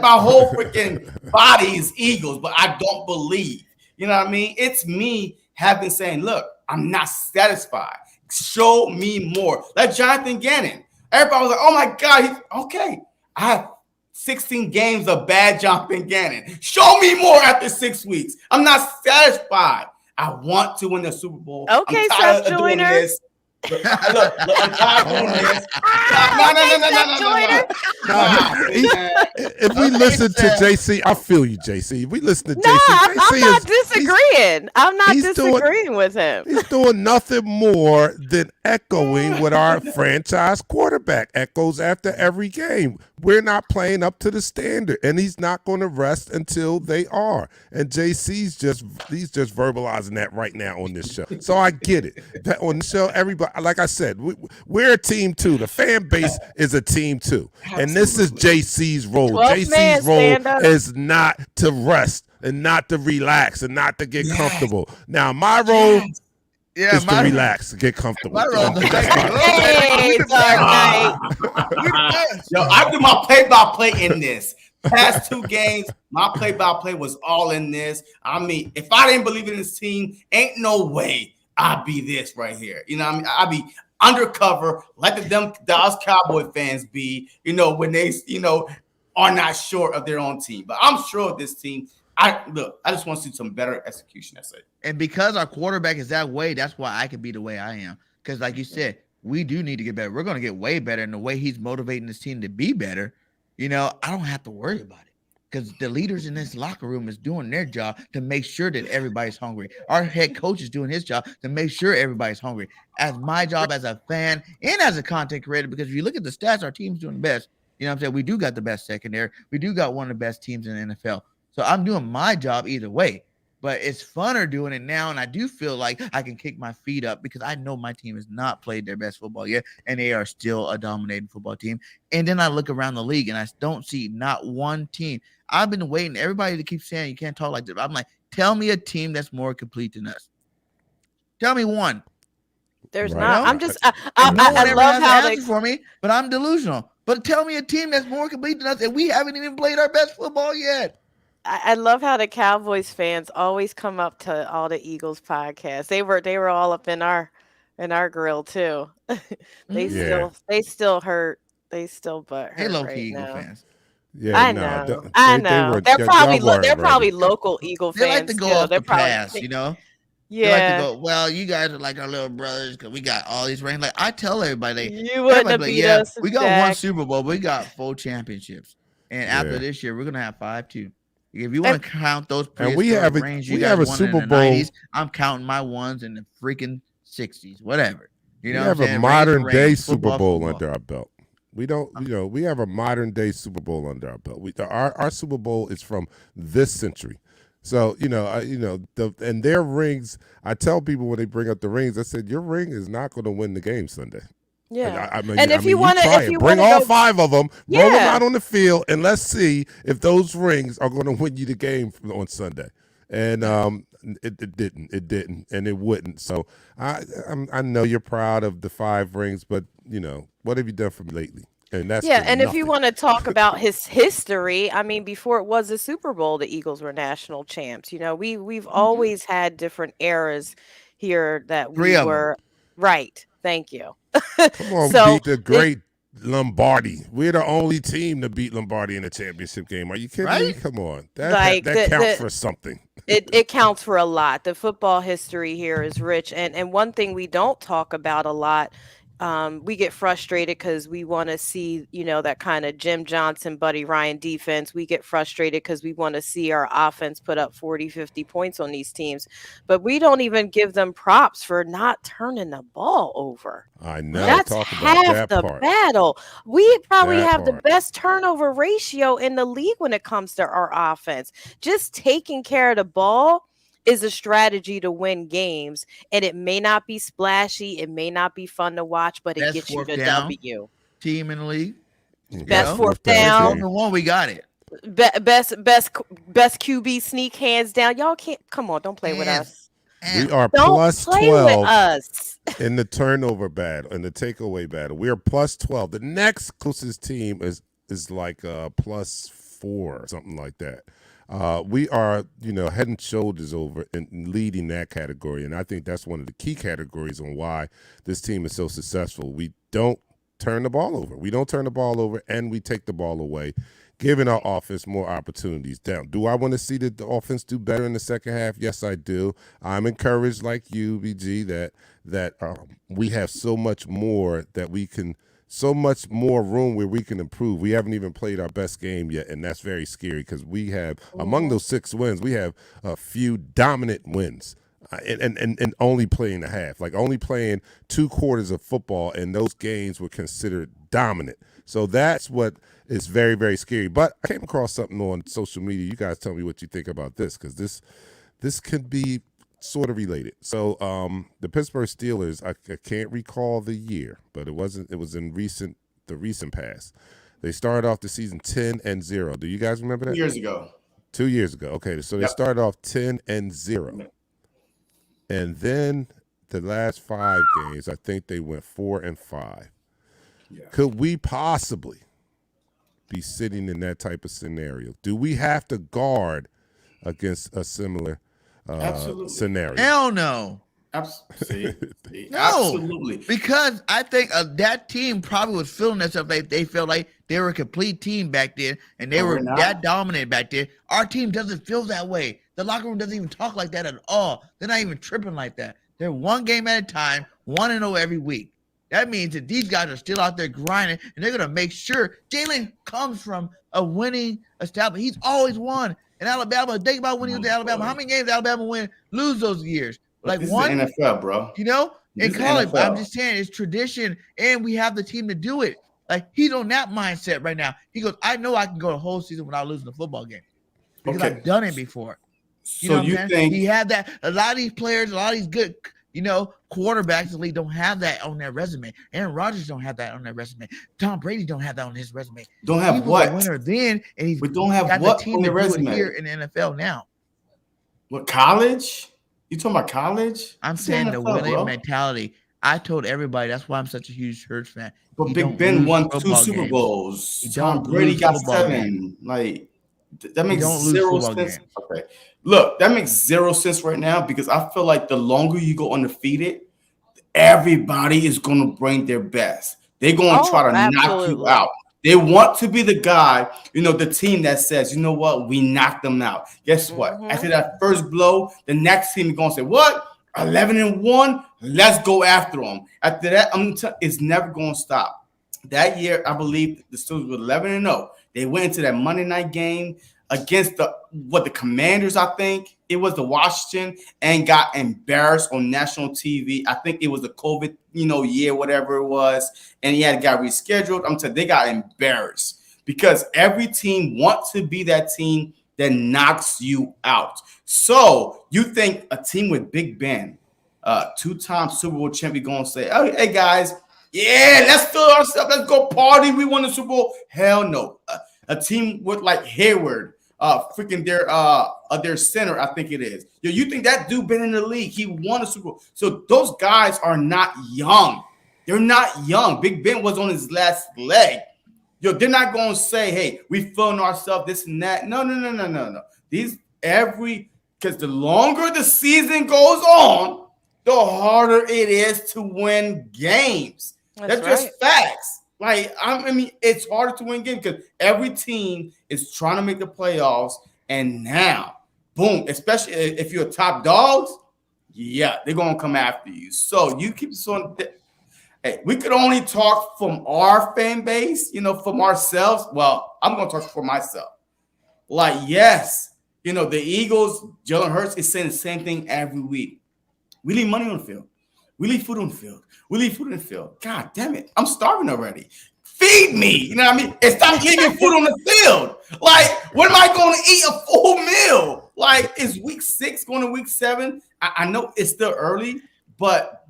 my whole freaking body is Eagles, but I don't believe. You know what I mean? It's me having saying, look, I'm not satisfied. Show me more. Like Jonathan Gannon. Everybody was like, oh my God, okay. I have 16 games of bad Jonathan Gannon. Show me more after 6 weeks. I'm not satisfied. I want to win the Super Bowl.
Okay,
I'm tired
Seth
of doing
Joyner.
this. Look, I'm tired of doing this.
If we listen to JC, I feel you, JC. If we listen to
No,
JC,
I'm not disagreeing. I'm not disagreeing with him.
He's doing nothing more than echoing what our franchise quarterback echoes after every game. We're not playing up to the standard, and he's not going to rest until they are. And JC's just verbalizing that right now on this show. So I get it. That on the show, everybody, like I said, we're a team too. The fan base is a team too. And this is JC's role. JC's role is not to rest and not to relax and not to get comfortable. Now, my role is to relax and get comfortable.
Yo, I do my play-by-play in this. Past 2 games, my play-by-play was all in this. I mean, if I didn't believe in this team, ain't no way I'd be this right here. You know what I mean? I'd be undercover like the Dallas Cowboy fans be, when they, are not sure of their own team. But I'm sure of this team. I just want to see some better execution. That's it.
And because our quarterback is that way, that's why I can be the way I am. Because like you said, we do need to get better. We're going to get way better. And the way he's motivating this team to be better, I don't have to worry about it. Because the leaders in this locker room is doing their job to make sure that everybody's hungry. Our head coach is doing his job to make sure everybody's hungry. As my job as a fan and as a content creator, because if you look at the stats, our team's doing the best. You know what I'm saying? We do got the best secondary. We do got one of the best teams in the NFL. So I'm doing my job either way. But it's funner doing it now, and I do feel like I can kick my feet up because I know my team has not played their best football yet, and they are still a dominating football team. And then I look around the league, and I don't see not one team. I've been waiting. Everybody to keep saying you can't talk like this. I'm like, tell me a team that's more complete than us. Tell me one.
There's not. I'm just. I love how they
for me, but I'm delusional. But tell me a team that's more complete than us, and we haven't even played our best football yet.
I love how the Cowboys fans always come up to all the Eagles podcasts. They were all up in our grill too. They still hurt. They still butt hurt.
Hey, low-key
right
Eagle
now.
fans.
Yeah,
I know. They're probably local Eagle fans.
They like to go off the pass,
Yeah.
They like to go, well, you guys are like our little brothers because we got all these rings. Like I tell everybody,
you wouldn't have beat us.
We got one Super Bowl, but we got 4 championships. And after this year, we're gonna have 5 too. If you want to count those rings, you have a Super Bowl. 90s, I'm counting my ones in the freaking 60s, whatever.
We have a modern day Super Bowl under our belt. We don't, we have a modern day Super Bowl under our belt. Our Super Bowl is from this century. So, and their rings, I tell people when they bring up the rings, I said, your ring is not going to win the game Sunday.
Yeah.
If you want to bring all 5 of them, roll them out on the field, and let's see if those rings are going to win you the game on Sunday. And it didn't, and it wouldn't. So I know you're proud of the 5 rings, but what have you done for me lately? And that's
and if you want to talk about his history, I mean, before it was a Super Bowl, the Eagles were national champs. We've always had different eras here that we were right. Thank you.
Come on, beat the great Lombardi. We're the only team to beat Lombardi in a championship game. Are you kidding me? Come on. That counts for something.
It counts for a lot. The football history here is rich. And one thing we don't talk about a lot, we get frustrated because we want to see, that kind of Jim Johnson, Buddy Ryan defense. We get frustrated because we want to see our offense put up 40, 50 points on these teams. But we don't even give them props for not turning the ball over.
I know.
That's half the battle. We probably have the best turnover ratio in the league when it comes to our offense. Just taking care of the ball is a strategy to win games, and it may not be splashy, it may not be fun to watch, but it gets you the W.
Team in the league,
best 4th down.
Number 1, we got it.
Best QB sneak, hands down. Y'all can't come on, don't play with us.
We are plus 12 in the turnover battle, in the takeaway battle. We are plus 12. The next closest team is like plus 4, something like that. We are, head and shoulders over and leading that category. And I think that's one of the key categories on why this team is so successful. We don't turn the ball over. We don't turn the ball over, and we take the ball away, giving our offense more opportunities down. Do I want to see the offense do better in the second half? Yes, I do. I'm encouraged, like you, BG, that we have so much more that we can – so much more room where we can improve. We haven't even played our best game yet, and that's very scary because we have, among those 6 wins, we have a few dominant wins and only playing a half, like only playing 2 quarters of football, and those games were considered dominant. So that's what is very, very scary. But I came across something on social media. You guys tell me what you think about this, because this could be sort of related. So the Pittsburgh Steelers, I can't recall the year, but it was in the recent past. They started off the season 10-0. Do you guys remember that?
2 years ago.
2 years ago. Okay, so they started off 10-0. And then the last 5 games, I think they went 4-5.
Yeah.
Could we possibly be sitting in that type of scenario? Do we have to guard against a similar scenario?
Hell no.
Absolutely.
No,
Absolutely.
because I think that team probably was feeling themselves. They felt like they were a complete team back then, and they were that dominant back then. Our team doesn't feel that way. The locker room doesn't even talk like that at all. They're not even tripping like that. They're one game at a time, 1-0 every week. That means that these guys are still out there grinding, and they're going to make sure. Jalen comes from a winning establishment. He's always won in Alabama. Think about when he was at Alabama. How many games did Alabama lose those years? Like
this
one?
is the NFL, bro.
In college, I'm just saying it's tradition, and we have the team to do it. Like, he's on that mindset right now. He goes, I know I can go the whole season without losing a football game because I've done it before.
So you think
he had that? A lot of these players, a lot of these good, quarterbacks in the league don't have that on their resume. Aaron Rodgers don't have that on their resume. Tom Brady don't have that on his resume.
Don't have
he was
what?
A winner then, and he's
don't have
got
what
the team
on
to
their
do
resume
it here in the NFL now.
What, college? You talking about college?
I'm saying the winning mentality. I told everybody that's why I'm such a huge Hurts fan.
But Big Ben won 2 Super Bowls. Tom Brady got 7. Like, that makes zero sense. Okay. Look, that makes zero sense right now because I feel like the longer you go undefeated, everybody is going to bring their best. They're going to try to knock you out. They want to be the guy, the team that says, you know what, we knocked them out. Guess what? After that first blow, the next team is going to say, what? 11-1? Let's go after them. After that, it's never going to stop. That year, I believe the Steelers were 11-0. They went into that Monday night game against the Commanders, I think. It was the Washington, and got embarrassed on national TV. I think it was the COVID, year, whatever it was, and he had got rescheduled. I'm telling you, they got embarrassed because every team wants to be that team that knocks you out. So you think a team with Big Ben, 2-time Super Bowl champion, going to say, oh, hey, guys, yeah, let's fill ourselves. Let's go party. We won the Super Bowl. Hell no. A team with like Hayward, their center, I think it is. You think that dude been in the league? He won a Super Bowl. So those guys are not young. They're not young. Big Ben was on his last leg. They're not going to say, hey, we feeling ourselves, this and that. No. Because the longer the season goes on, the harder it is to win games. That's just facts. Like, it's harder to win games because every team is trying to make the playoffs. And now, boom, especially if you're top dogs, yeah, they're going to come after you. So you keep on. Hey, we could only talk from our fan base, from ourselves. Well, I'm going to talk for myself. Like, yes, the Eagles, Jalen Hurts is saying the same thing every week. We leave money on the field. We leave food on the field. We leave food in the field. God damn it. I'm starving already. Feed me. You know what I mean? And stop leaving food on the field. Like, when am I going to eat a full meal? Like, it's week 6 going to week 7. I know it's still early, but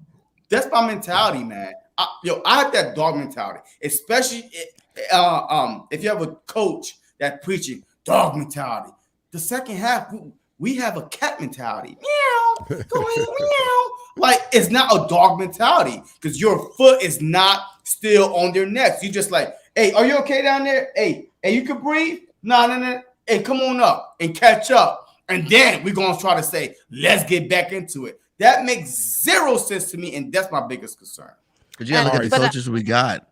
that's my mentality, man. I have that dog mentality, especially if you have a coach that's preaching dog mentality. The second half, we have a cat mentality. Meow, go in, meow. Like, it's not a dog mentality because your foot is not still on their necks. You just like, hey, are you okay down there? Hey, you can breathe? No. and come on up and catch up. And then we're going to try to say, let's get back into it. That makes zero sense to me, and that's my biggest concern.
But you got to look at the coaches we got.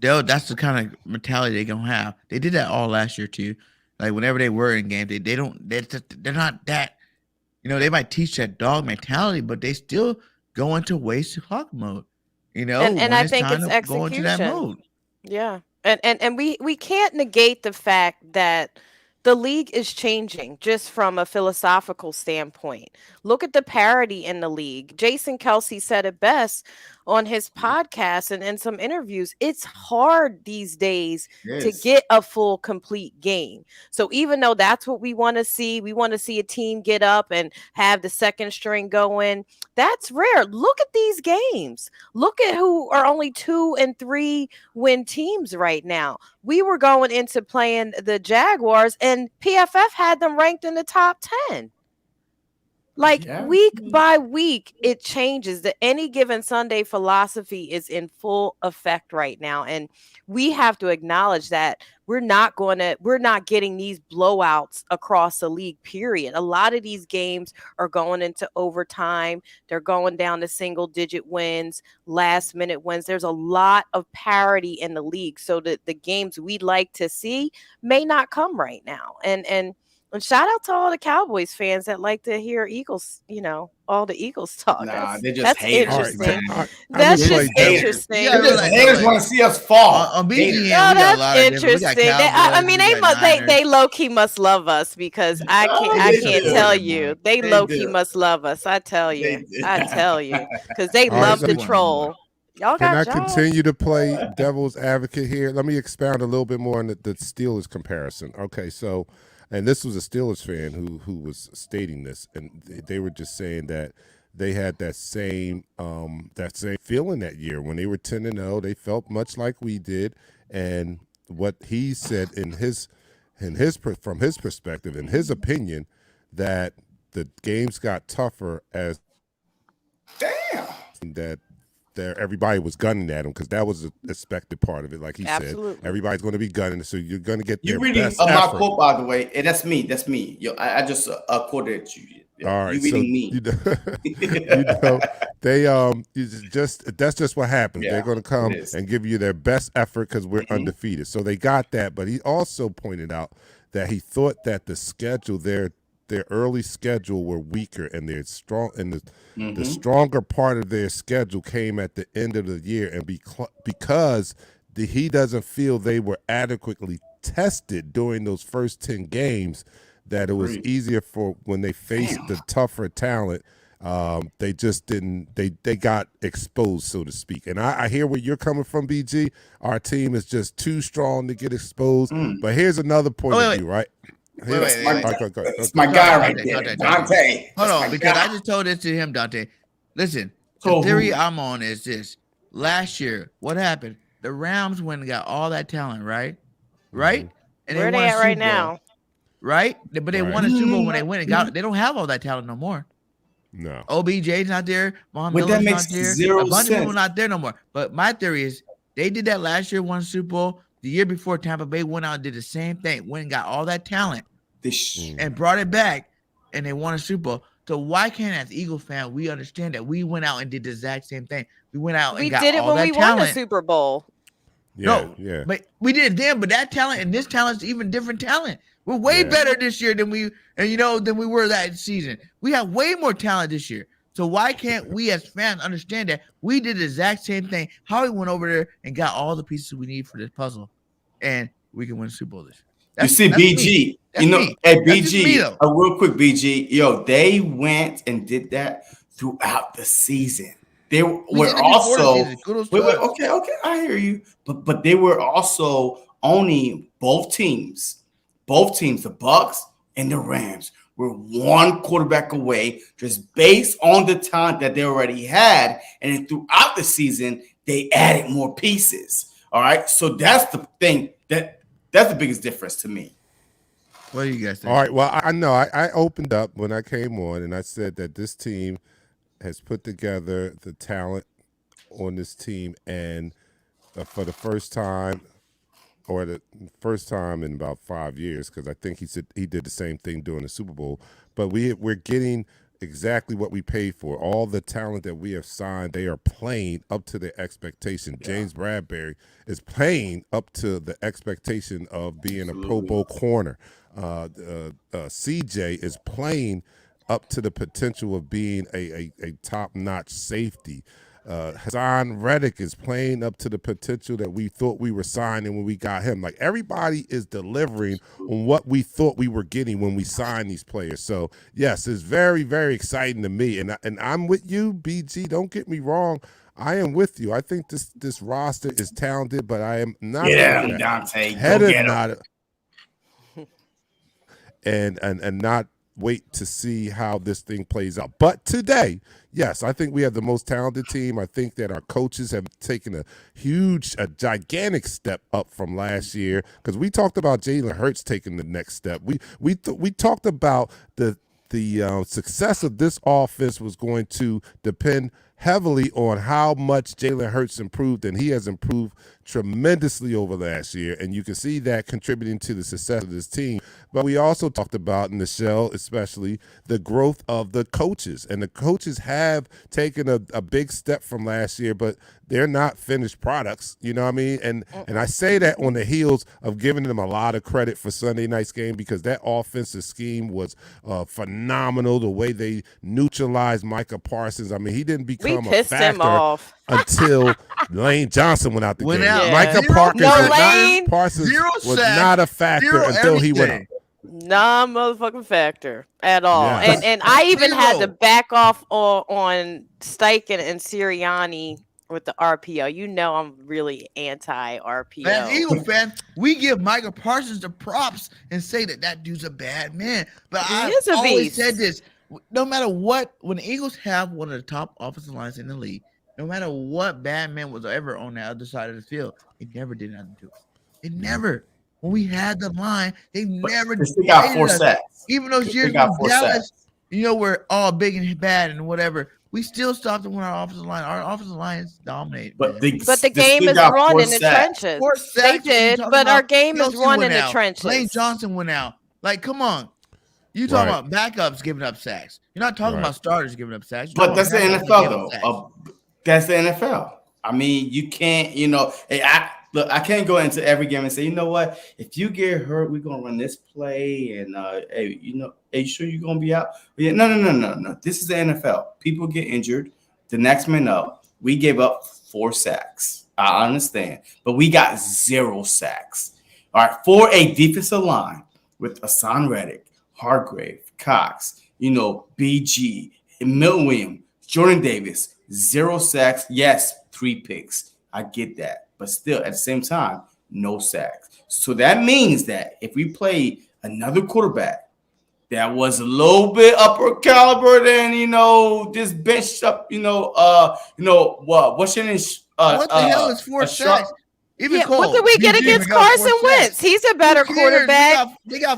That's the kind of mentality they're going to have. They did that all last year, too. Like, whenever they were in games, they're not that, they might teach that dog mentality, but they still go into waste clock mode,
And I think it's execution.
Go into that mode.
Yeah. And we can't negate the fact that the league is changing just from a philosophical standpoint. Look at the parity in the league. Jason Kelsey said it best on his podcast and in some interviews. It's hard these days to get a full, complete game. So even though that's what we want to see a team get up and have the second string going. That's rare. Look at these games. Look at who are only 2 and 3 win teams right now. We were going into playing the Jaguars, and PFF had them ranked in the top 10. Like week by week, it changes. The any given Sunday philosophy is in full effect right now. And we have to acknowledge that we're not getting these blowouts across the league, period. A lot of these games are going into overtime. They're going down to single digit wins, last minute wins. There's a lot of parity in the league. So that the games we'd like to see may not come right now. And shout out to all the Cowboys fans that like to hear Eagles, all the Eagles talk.
They're just haters.
Interesting. That's just interesting.
Haters want to see us fall.
On BGN,
that's interesting. They low key must love us because I can't tell you. They low key must love us. I tell you, because they love the troll. Y'all got
Can I continue to play devil's advocate here? Let me expound a little bit more on the Steelers comparison. Okay, so. And this was a Steelers fan who was stating this, and they were just saying that they had that same feeling that year when they were 10-0. They felt much like we did, and what he said from his perspective, in his opinion, that the games got tougher as that. Everybody was gunning at him because that was an expected part of it. Like he said, everybody's going to be gunning, so you're going to get their best effort.
My quote, by the way, and that's me. Yo, I just quoted you.
All right,
you reading me.
That's just what happens. They're going to come and give you their best effort because we're undefeated. So they got that, but he also pointed out that he thought that the schedule their early schedule were weaker, and they're strong, and the stronger part of their schedule came at the end of the year, and because he doesn't feel they were adequately tested during those first 10 games, that it was easier for when they faced the tougher talent. They just didn't. They got exposed, so to speak. And I hear where you're coming from, BG. Our team is just too strong to get exposed. But here's another point of view, right?
It's my guy right there, Dante.
Hold on, because I just told this to him, Dante. Listen, the theory I'm on is this. Last year, what happened? The Rams went and got all that talent, right? Right? And
where are they at right now?
Right? But they won a Super Bowl when they went and got it. They don't have all that talent no more.
No.
OBJ's not there. Mohamed Miller's not there. A bunch of people not there no more. But my theory is they did that last year, won Super Bowl. The year before, Tampa Bay went out and did the same thing. Went and got all that talent and brought it back, and they won a Super Bowl. So why can't, as Eagle fan, we understand that we went out and did the exact same thing? We went out and got all that talent. We did it when we won the
Super Bowl.
Yeah.
But we did it then. But that talent and this talent is even different talent. We're way better this year than we were that season. We have way more talent this year. So why can't we as fans understand that we did the exact same thing? How we went over there and got all the pieces we need for this puzzle, and we can win a Super Bowl this year.
You see, BG, hey, BG, a real quick, BG, they went and did that throughout the season. They were also okay. I hear you, but they were also owning both teams, the Bucks and the Rams. Were one quarterback away, just based on the talent that they already had, and then throughout the season they added more pieces. All right, so that's the thing that's the biggest difference to me.
What do you guys think?
All right, well, I know I opened up when I came on, and I said that this team has put together the talent on this team, and for the first time or the first time in about 5 years, because I think he did the same thing during the Super Bowl. But we're getting exactly what we paid for. All the talent that we have signed, they are playing up to the expectation. Yeah. James Bradbury is playing up to the expectation of being a Pro Bowl corner. CJ is playing up to the potential of being a top-notch safety. Hassan Reddick is playing up to the potential that we thought we were signing when we got him. Like, everybody is delivering on what we thought we were getting when we signed these players. So, yes, it's very, very exciting to me. And I'm with you, BG. Don't get me wrong. I am with you. I think this roster is talented, but I am not.
Get him, Dante. Go get him.
And not wait to see how this thing plays out. But today, yes, I think we have the most talented team. I think that our coaches have taken a gigantic step up from last year, because we talked about Jalen Hurts taking the next step. We talked about the success of this offense was going to depend heavily on how much Jalen Hurts improved, and he has improved tremendously over last year, and you can see that contributing to the success of this team. But we also talked about, in the shell especially, the growth of the coaches, and the coaches have taken a big step from last year, but they're not finished products, you know what I mean? And I say that on the heels of giving them a lot of credit for Sunday night's game, because that offensive scheme was phenomenal. The way they neutralized Micah Parsons. I mean, he didn't become a factor until Lane Johnson went out the game.
Yeah.
Micah Parsons was not a factor until he went out.
Non-motherfucking factor at all. Yes. And I even had to back off on Steichen and Sirianni with the RPO. You know I'm really anti-RPO.
Man, Eagle fan, we give Micah Parsons the props and say that dude's a bad man. But I always said this, no matter what, when the Eagles have one of the top offensive lines in the league, no matter what bad man was ever on the other side of the field, it never did nothing to us. It never. When we had the line, they never
got 4 sacks.
Even those years in Dallas, you know, we're all big and bad and whatever. We still stopped them when our offensive line. Our offensive lines dominate.
But the game is run in the trenches. They did, but our game is run in the trenches.
Lane Johnson went out. Like, come on. You talking about backups giving up sacks. You're not talking about starters giving up sacks.
But that's the NFL, though. That's the NFL. I mean, you can't, you know, I can't go into every game and say, you know what, if you get hurt, we're gonna run this play, and hey, you know, are you sure you're gonna be out? Yeah, no. This is the NFL. People get injured. The next man up. We gave up 4 sacks. I understand, but we got 0 sacks. All right, for a defensive line with Hassan Reddick, Hargrave, Cox, you know, BG, Milton Williams, Jordan Davis, 0 sacks. Yes, 3 picks. I get that. But still, at the same time, no sacks. So that means that if we play another quarterback that was a little bit upper caliber than, you know, this bench up, what's your name?
What the hell is 4 sacks? Even Cole,
what did we get against Carson Wentz? He's a better quarterback.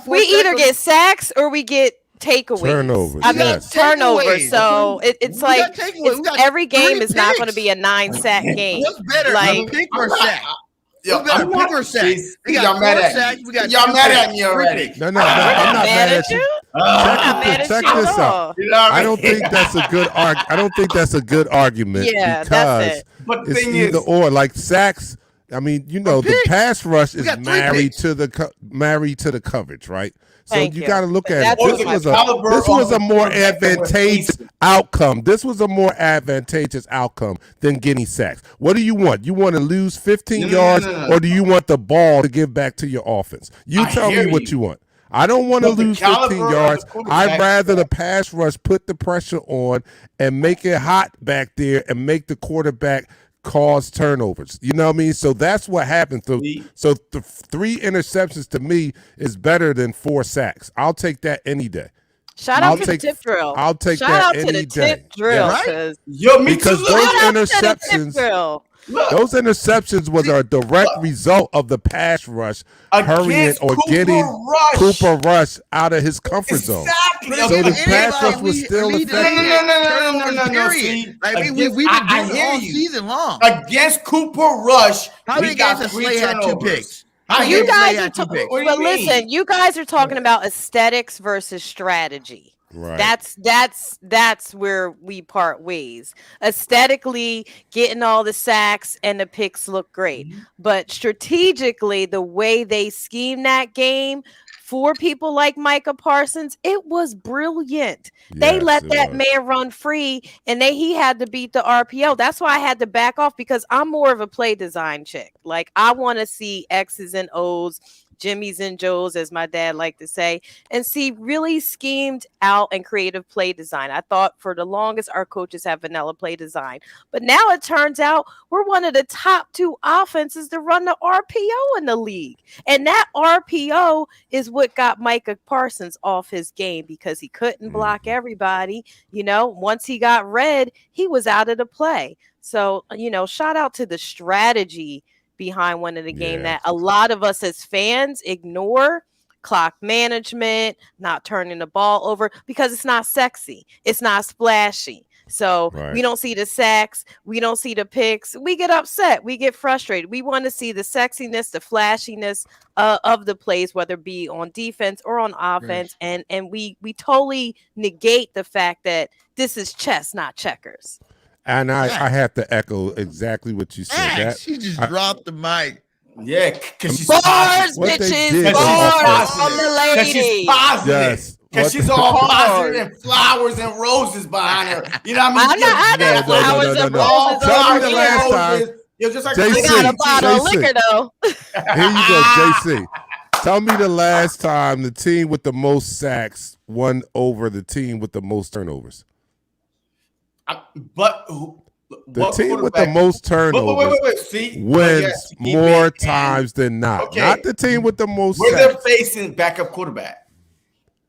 We either get sacks or we get takeaways.
Turnovers.
I mean, turnovers. So it's like every game is not going to be a 9-sack game.
What's better, like pick or sack?
Y'all mad at me already.
No, I'm not mad at you. Check this out. I don't think that's a good I don't think that's a good argument, because it's either or. Like sacks, I mean, you know, the pass rush is married to the coverage, right? So you got to look at it. This was a more advantageous outcome. This was a more advantageous outcome than getting sacks. What do you want? You want to lose 15 yards, or do you want the ball to give back to your offense? You tell me what you want. I don't want to lose 15 yards. I'd rather the pass rush put the pressure on and make it hot back there and make the quarterback cause turnovers. You know what I mean? So that's what happened. So the 3 interceptions to me is better than 4 sacks. I'll take that any day.
Shout out to the tip drill.
I'll take that any day.
Tip drill,
right? Because those interceptions was a direct result of the pass rush hurrying or getting Cooper Rush out of his comfort zone. So the pass rush was still effective.
No. We've been doing it all season long.
Against Cooper Rush,
how many games has Slay had 2 picks?
You guys are
but
listen, you guys are talking about aesthetics versus strategy.
Right.
That's where we part ways. Aesthetically, getting all the sacks and the picks look great, but strategically, the way they scheme that game for people like Micah Parsons, it was brilliant. They let that man run free, and he had to beat the RPO. That's why I had to back off, because I'm more of a play design chick. Like, I want to see X's and O's, Jimmy's and Joe's, as my dad liked to say, and see really schemed out and creative play design. I thought for the longest our coaches have vanilla play design, but now it turns out we're one of the top 2 offenses to run the RPO in the league. And that RPO is what got Micah Parsons off his game, because he couldn't block everybody. Once he got red, he was out of the play. So, shout out to the strategy behind winning the game that a lot of us as fans ignore. Clock management, not turning the ball over, because it's not sexy. It's not splashy. So we don't see the sacks. We don't see the picks. We get upset. We get frustrated. We want to see the sexiness, the flashiness of the plays, whether it be on defense or on offense. And we totally negate the fact that this is chess, not checkers.
And I have to echo exactly what you said.
She just dropped the mic.
Yeah, because she's
bars,
positive.
bitches, bars from the lady.
Because she's positive.
Yes.
Because she's all positive and flowers and roses behind her. You know what I mean?
I got flowers and roses.
Tell me the last time.
Just like
I got a bottle of liquor, though.
Here you go, JC. Tell me the last time the team with the most sacks won over the team with the most turnovers. The team with the most turnovers wins more times than not. Okay. Not the team with the most sacks.
They're facing backup quarterback.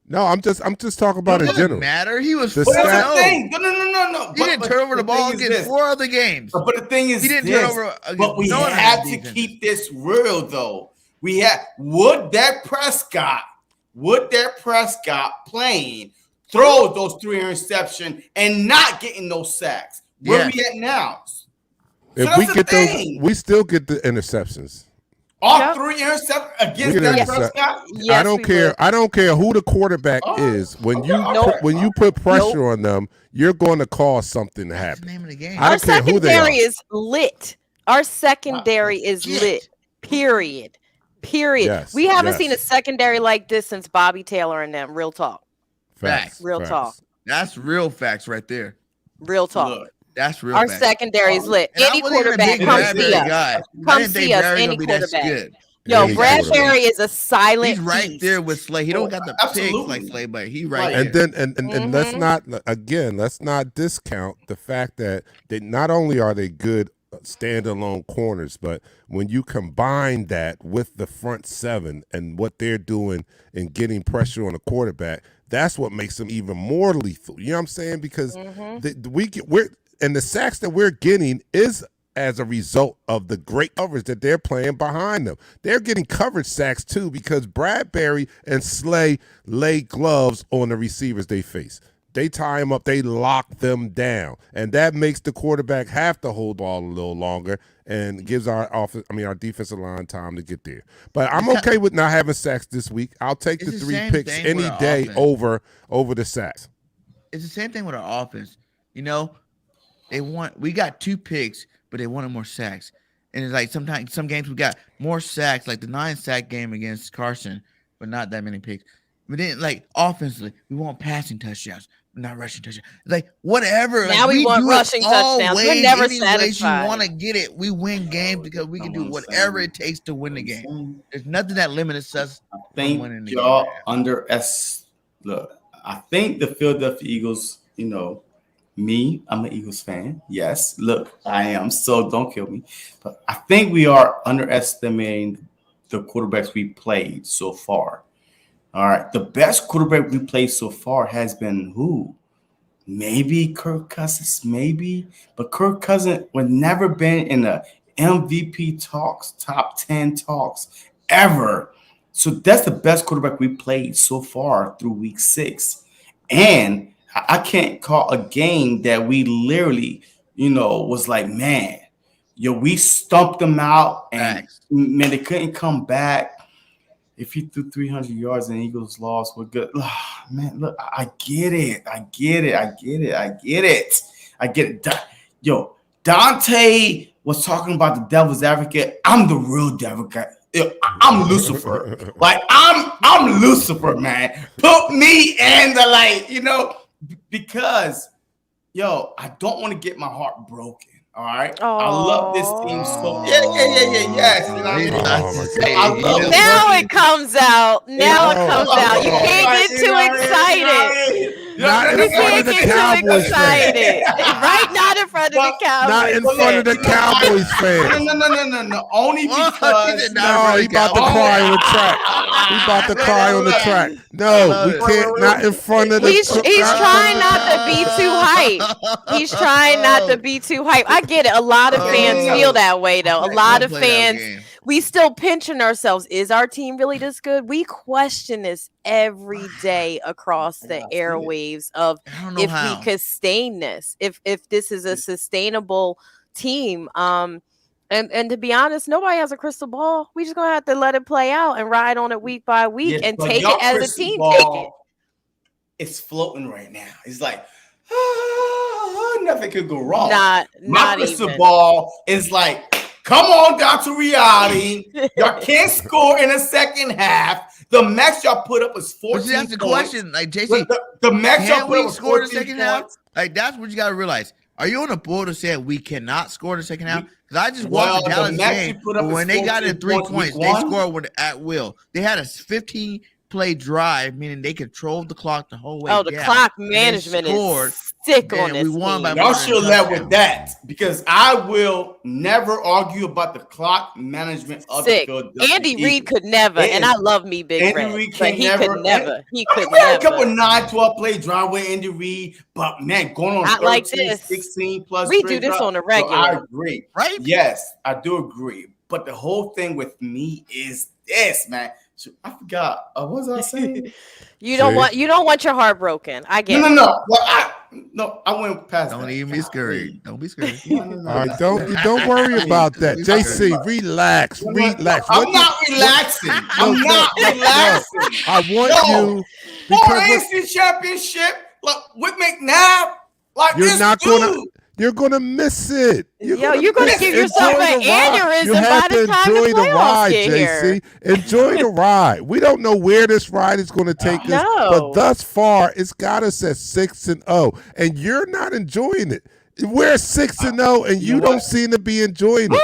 No, I'm just talking about in general.
Matter. He was
the thing. No.
He didn't turn over the ball against 4 other games.
But the thing is,
he didn't turn over.
But we had to keep this real, though. Would Dak Prescott playing throw those 3 interceptions and not getting those sacks? Where we at now?
If we get those, we still get the interceptions.
All 3 interceptions against Dak Prescott?
Yes, I don't care. I don't care who the quarterback is. When you put pressure on them, you're going to cause something to happen.
That's the name of the game.
Our secondary is lit. Our secondary is lit. Period.
Yes,
we haven't seen a secondary like this since Bobby Taylor and them. Real talk.
Facts.
Real talk.
That's real facts right there.
Real talk.
Look,
that's real.
Our secondary is lit. Any quarterback, come see us. Come see us. Any quarterback. Yo, Bradbury is a silent.
He's right there with Slay. He don't got the picks like Slay, but he right
there.
And
then and let's not discount the fact that they not only are they good standalone corners, but when you combine that with the front 7 and what they're doing and getting pressure on the quarterback, that's what makes them even more lethal. You know what I'm saying? Because the sacks that we're getting is as a result of the great coverage that they're playing behind them. They're getting coverage sacks too, because Bradbury and Slay lay gloves on the receivers they face. They tie them up, they lock them down, and that makes the quarterback have to hold the ball a little longer and gives our defensive line time to get there. But I'm okay with not having sacks this week. I'll take the 3 picks any day over the sacks.
It's the same thing with our offense. We got 2 picks, but they wanted more sacks. And it's like sometimes some games we got more sacks, like the 9-sack game against Carson, but not that many picks. But then, like, offensively, we want passing touchdowns, not rushing touchdowns. Like, whatever.
Now we want rushing touchdowns. We're never satisfied.
You want to get it. We win games because we can do whatever it takes to win the game. There's nothing that limits us from winning the game.
Y'all look, I think the Philadelphia Eagles, me, I'm an Eagles fan. Yes, look, I am. So don't kill me. But I think we are underestimating the quarterbacks we played so far. All right, the best quarterback we played so far has been who? Maybe Kirk Cousins, maybe. But Kirk Cousins would never been in the MVP talks, top 10 talks ever. So that's the best quarterback we played so far through week 6. And I can't call a game that we literally, was like, man, Yo, we stumped them out, and man, they couldn't come back. If he threw 300 yards and Eagles lost, we're good. Man, look, I get it. Yo, Dante was talking about the devil's advocate. I'm the real devil guy. I'm Lucifer. Like, I'm Lucifer, man. Put me in the, because, yo, I don't want to get my heart broken. All right.
Oh.
I love this team so. Yes. You know what I mean?
Now it comes out. You can't get too excited.
Not in front of the Cowboys fan.
Right, not in front of the Cowboys.
Not in front of the Cowboys fan.
No. Only because
he about to cry on the track. He about to cry on the track. No, we can't. Not in front of the.
He's trying not to be too hype. He's trying not to be too hype. I get it. A lot of fans feel that way, though. A lot of fans. We still pinching ourselves. Is our team really this good? We question this every day across the airwaves of if we could sustain this, if this is a sustainable team. And to be honest, nobody has a crystal ball. We just gonna have to let it play out and ride on it week by week and take it as a team.
It's floating right now. It's like nothing could go wrong.
My
crystal ball is like, come on down to reality. Y'all can't score in the second half. The max y'all put up was 14
that's the question. Like, JC,
the max y'all put up was
score in the
14
second half? Like, that's what you got to realize. Are you on the board to say we cannot score in the second half? Because I just watched the Dallas game. When they got in 3 points, they scored at will. They had a 15-play drive, meaning they controlled the clock the whole way.
Oh, the clock management is sick on this.
We won by
y'all should let with that, because I will never argue about the clock management of the field.
Andy Reid could never, and I love me Big Red, but he could never. He could never.
Had a couple 9-12 play drive with Andy Reid, but man, going on 13,
like this.
16 plus.
We do this on a regular.
So I agree,
right?
Yes, I do agree. But the whole thing with me is this, man. So I forgot. What was I saying?
You don't want your heart broken. I get it.
No. Well, I went past.
Don't even be scurried. Don't be scurried.
All right, don't worry about that. JC, relax.
I'm not relaxing.
I want you
for AFC Championship, like with McNabb, like
you're
this
not
dude.
You're gonna miss it.
You're gonna give yourself an aneurysm by the time the playoffs get here.
Enjoy the ride. We don't know where this ride is going to take us, but thus far, it's got us at 6-0, and you're not enjoying it. We're 6-0, and you don't seem to be enjoying it.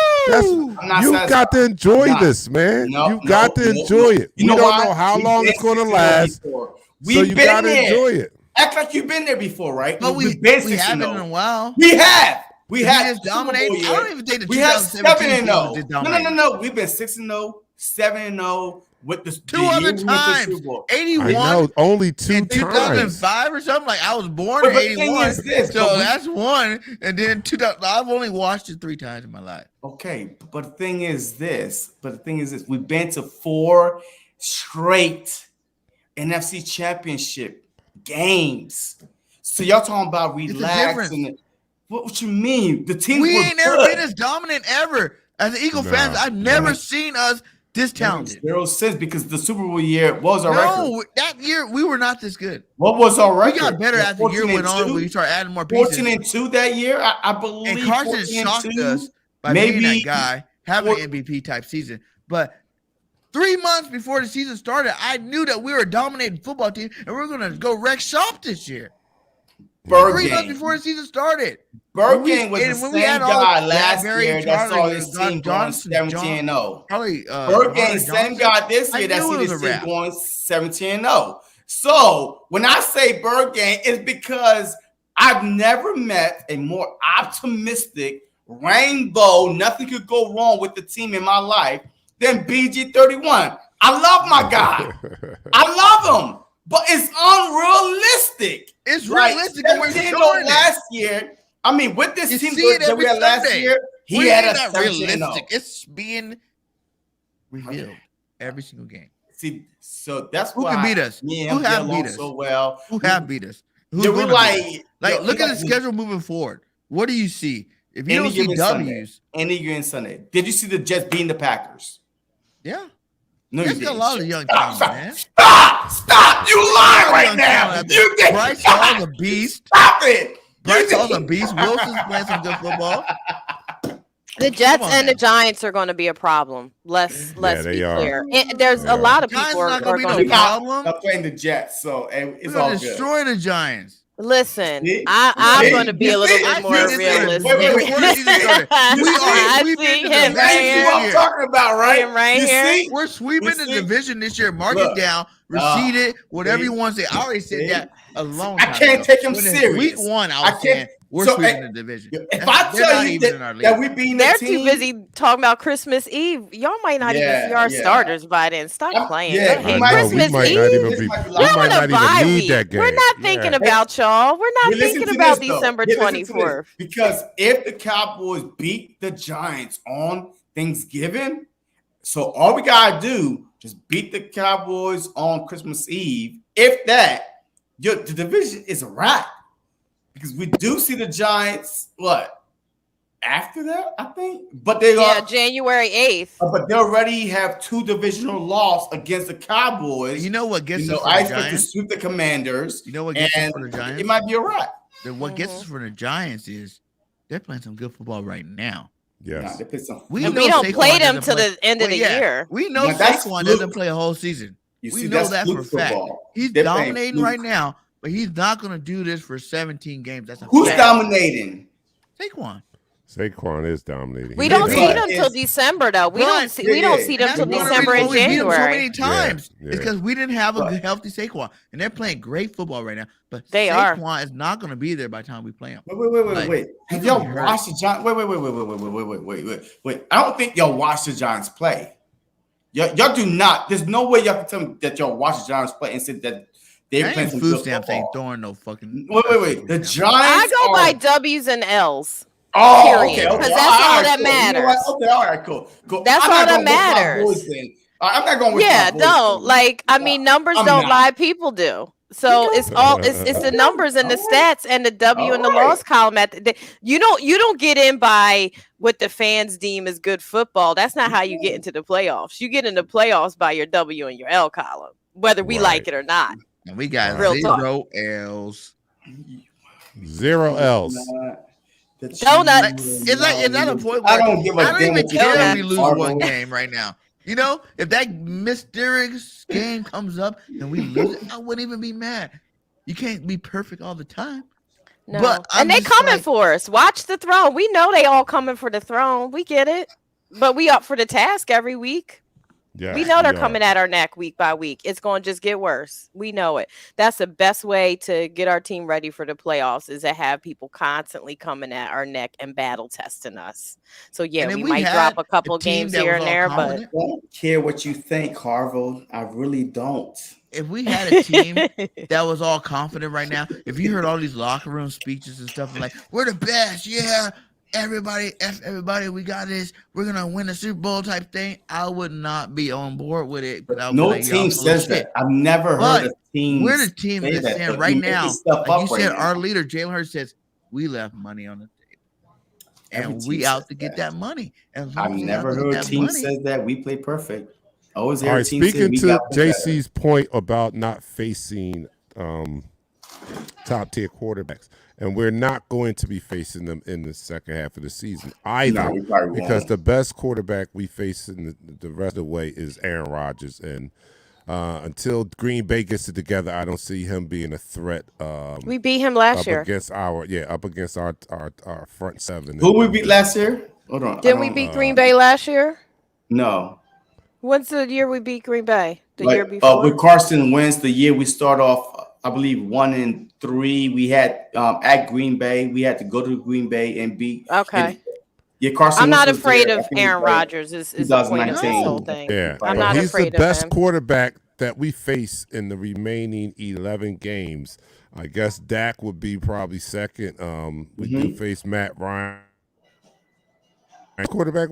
You've got to enjoy this, man. You've got to enjoy it. We don't know how long it's going to last, so you got to enjoy it.
Act like you've been there before, right?
But we haven't in a while.
We have. We have
dominated. I don't even think the
we have 7-0. No. We've been 6-0, 7-0 with the
2 other times. 81.
I know, only 2
in
times.
2005 or something. Like, I was born in 81. So that's one. And then 2000. I've only watched it 3 times in my life.
Okay, but the thing is this. We've been to 4 straight NFC Championship games. So y'all talking about relaxing? What you mean? The team
we ain't never been as dominant ever. As an Eagle fans, I've never seen us this talented.
0 sense, because the Super Bowl year, what was our record?
No, that year we were not this good.
What was our record?
We got better as the year went on when we started adding more pieces.
14-2 that year, I believe.
And Carson shocked us by being that guy, having an MVP type season. But 3 months before the season started, I knew that we were a dominating football team and we were going to go wreck shop this year. 3 months before the season started.
BIRDGANG was the same guy last year that saw his team going 17-0. BIRDGANG, same guy this year that see this team going 17-0. So when I say BIRDGANG, it's because I've never met a more optimistic rainbow, nothing could go wrong with the team in my life than BG31. I love my guy. I love him. But it's unrealistic.
It's realistic.
We're showing last year. I mean, with this team that we had last year, he had a realistic.
It's being revealed every single game.
See, so that's
who
why
can beat us.
Who have beat us so well?
Who have beat us?
Look at the schedule
moving forward. What do you see? If you don't see W's,
any given Sunday. Did you see the Jets beating the Packers?
Yeah.
No,
Jets
you
got
didn't.
a lot of young talent, man.
Stop! You lying right now. You did.
Bryce Hall's a beast.
Stop it.
Bryce Hall's a beast. Wilson's playing some good football.
The Jets and the Giants are going to be a problem. Let's be clear. There's a lot of people are going to be
problem.
I'm playing the Jets, so it's
We're
all
gonna
good.
destroy the Giants.
Listen, I'm going to be a little bit more realistic.
I
see him right here.
What I'm talking about, right?
Him right here.
We're sweeping the division this year. Mark it down, receipt it, whatever you want to say. I already said that a long time
I can't
ago.
take him
When it's
serious.
Week 1, I was saying we're sweeping the division.
If I tell you that we being
they're
the team,
too busy talking about Christmas Eve. Y'all might not even see our starters by then. Stop playing. Christmas Eve.
We might not even need that game.
We're not thinking about y'all. We're not thinking about December 24th.
Because if the Cowboys beat the Giants on Thanksgiving, so all we gotta do just beat the Cowboys on Christmas Eve. If that, the division is a wrap. Because we do see the Giants, after that, I think? But they are
January 8th.
But they already have 2 divisional losses against the Cowboys.
You know what gets us for
I
the
expect to
Giants?
sweep the Commanders.
You know what gets us for the Giants?
It might be a wrap.
What gets us for the Giants is they're playing some good football right now.
Yes.
We don't play them to the end of the year.
We know Saquon doesn't play a whole season. We know that for a fact. He's dominating right now, but he's not going to do this for 17 games. That's
who's dominating?
Saquon.
Saquon is dominating.
We don't see them till December, though. We don't see them till December and January.
So many times. It's because we didn't have a healthy Saquon, and they're playing great football right now. But Saquon is not going to be there by the time we play him.
Wait. Have y'all watched the Giants? Wait. I don't think y'all watched the Giants play. Y'all do not. There's no way y'all can tell me that y'all watched the Giants play and said that they're playing some good football.
Ain't throwing no fucking.
Wait. The Giants.
I go by W's and L's.
Oh, okay.
Because that's all that matters.
You know what? Okay, all right, cool.
That's all that matters.
I'm not going with
numbers don't lie, people do. So it's the numbers and the stats and the W and the loss column you don't get in by what the fans deem as good football. That's not how you get into the playoffs. You get into playoffs by your W and your L column, whether we like it or not.
And we got
Real
0 L's.
0 L's.
Donuts.
Is that a point where I don't even care if we lose one game right now? You know, if that mysterious game comes up and we lose it, I wouldn't even be mad. You can't be perfect all the time.
No. But they coming for us. Watch the throne. We know they all coming for the throne. We get it. But we up for the task every week. Yeah, we know they're coming at our neck week by week. It's going to just get worse. We know it. That's the best way to get our team ready for the playoffs is to have people constantly coming at our neck and battle testing us. So, we might drop a couple games here and there, but
I don't care what you think, Harville. I really don't.
If we had a team that was all confident right now, if you heard all these locker room speeches and stuff like, we're the best, everybody, we got this. We're gonna win the Super Bowl type thing. I would not be on board with it.
No team says that. I've never heard a team.
We're the team that's saying right now. Like you said, our leader Jalen Hurts says we left money on the table, and we out to get that money.
I've never heard a team says that we play perfect. Always
hear a team say we got. Speaking to JC's point about not facing top tier quarterbacks. And we're not going to be facing them in the second half of the season either, because the best quarterback we face in the rest of the way is Aaron Rodgers. And until Green Bay gets it together, I don't see him being a threat.
We beat him last year.
Up against our front seven.
Who we beat last year? Hold on.
Didn't we beat Green Bay last year?
No.
When's the year we beat Green Bay? The year before?
With Carson Wentz, the year we start off, I believe 1-3. We had at Green Bay. We had to go to Green Bay and beat.
Okay.
Carson.
I'm not afraid of Aaron Rodgers. Is the point of this whole thing.
Yeah,
I'm not
he's
afraid
the best
of him.
quarterback that we face in the remaining 11 games. I guess Dak would be probably second. We do face Matt Ryan. Quarterback.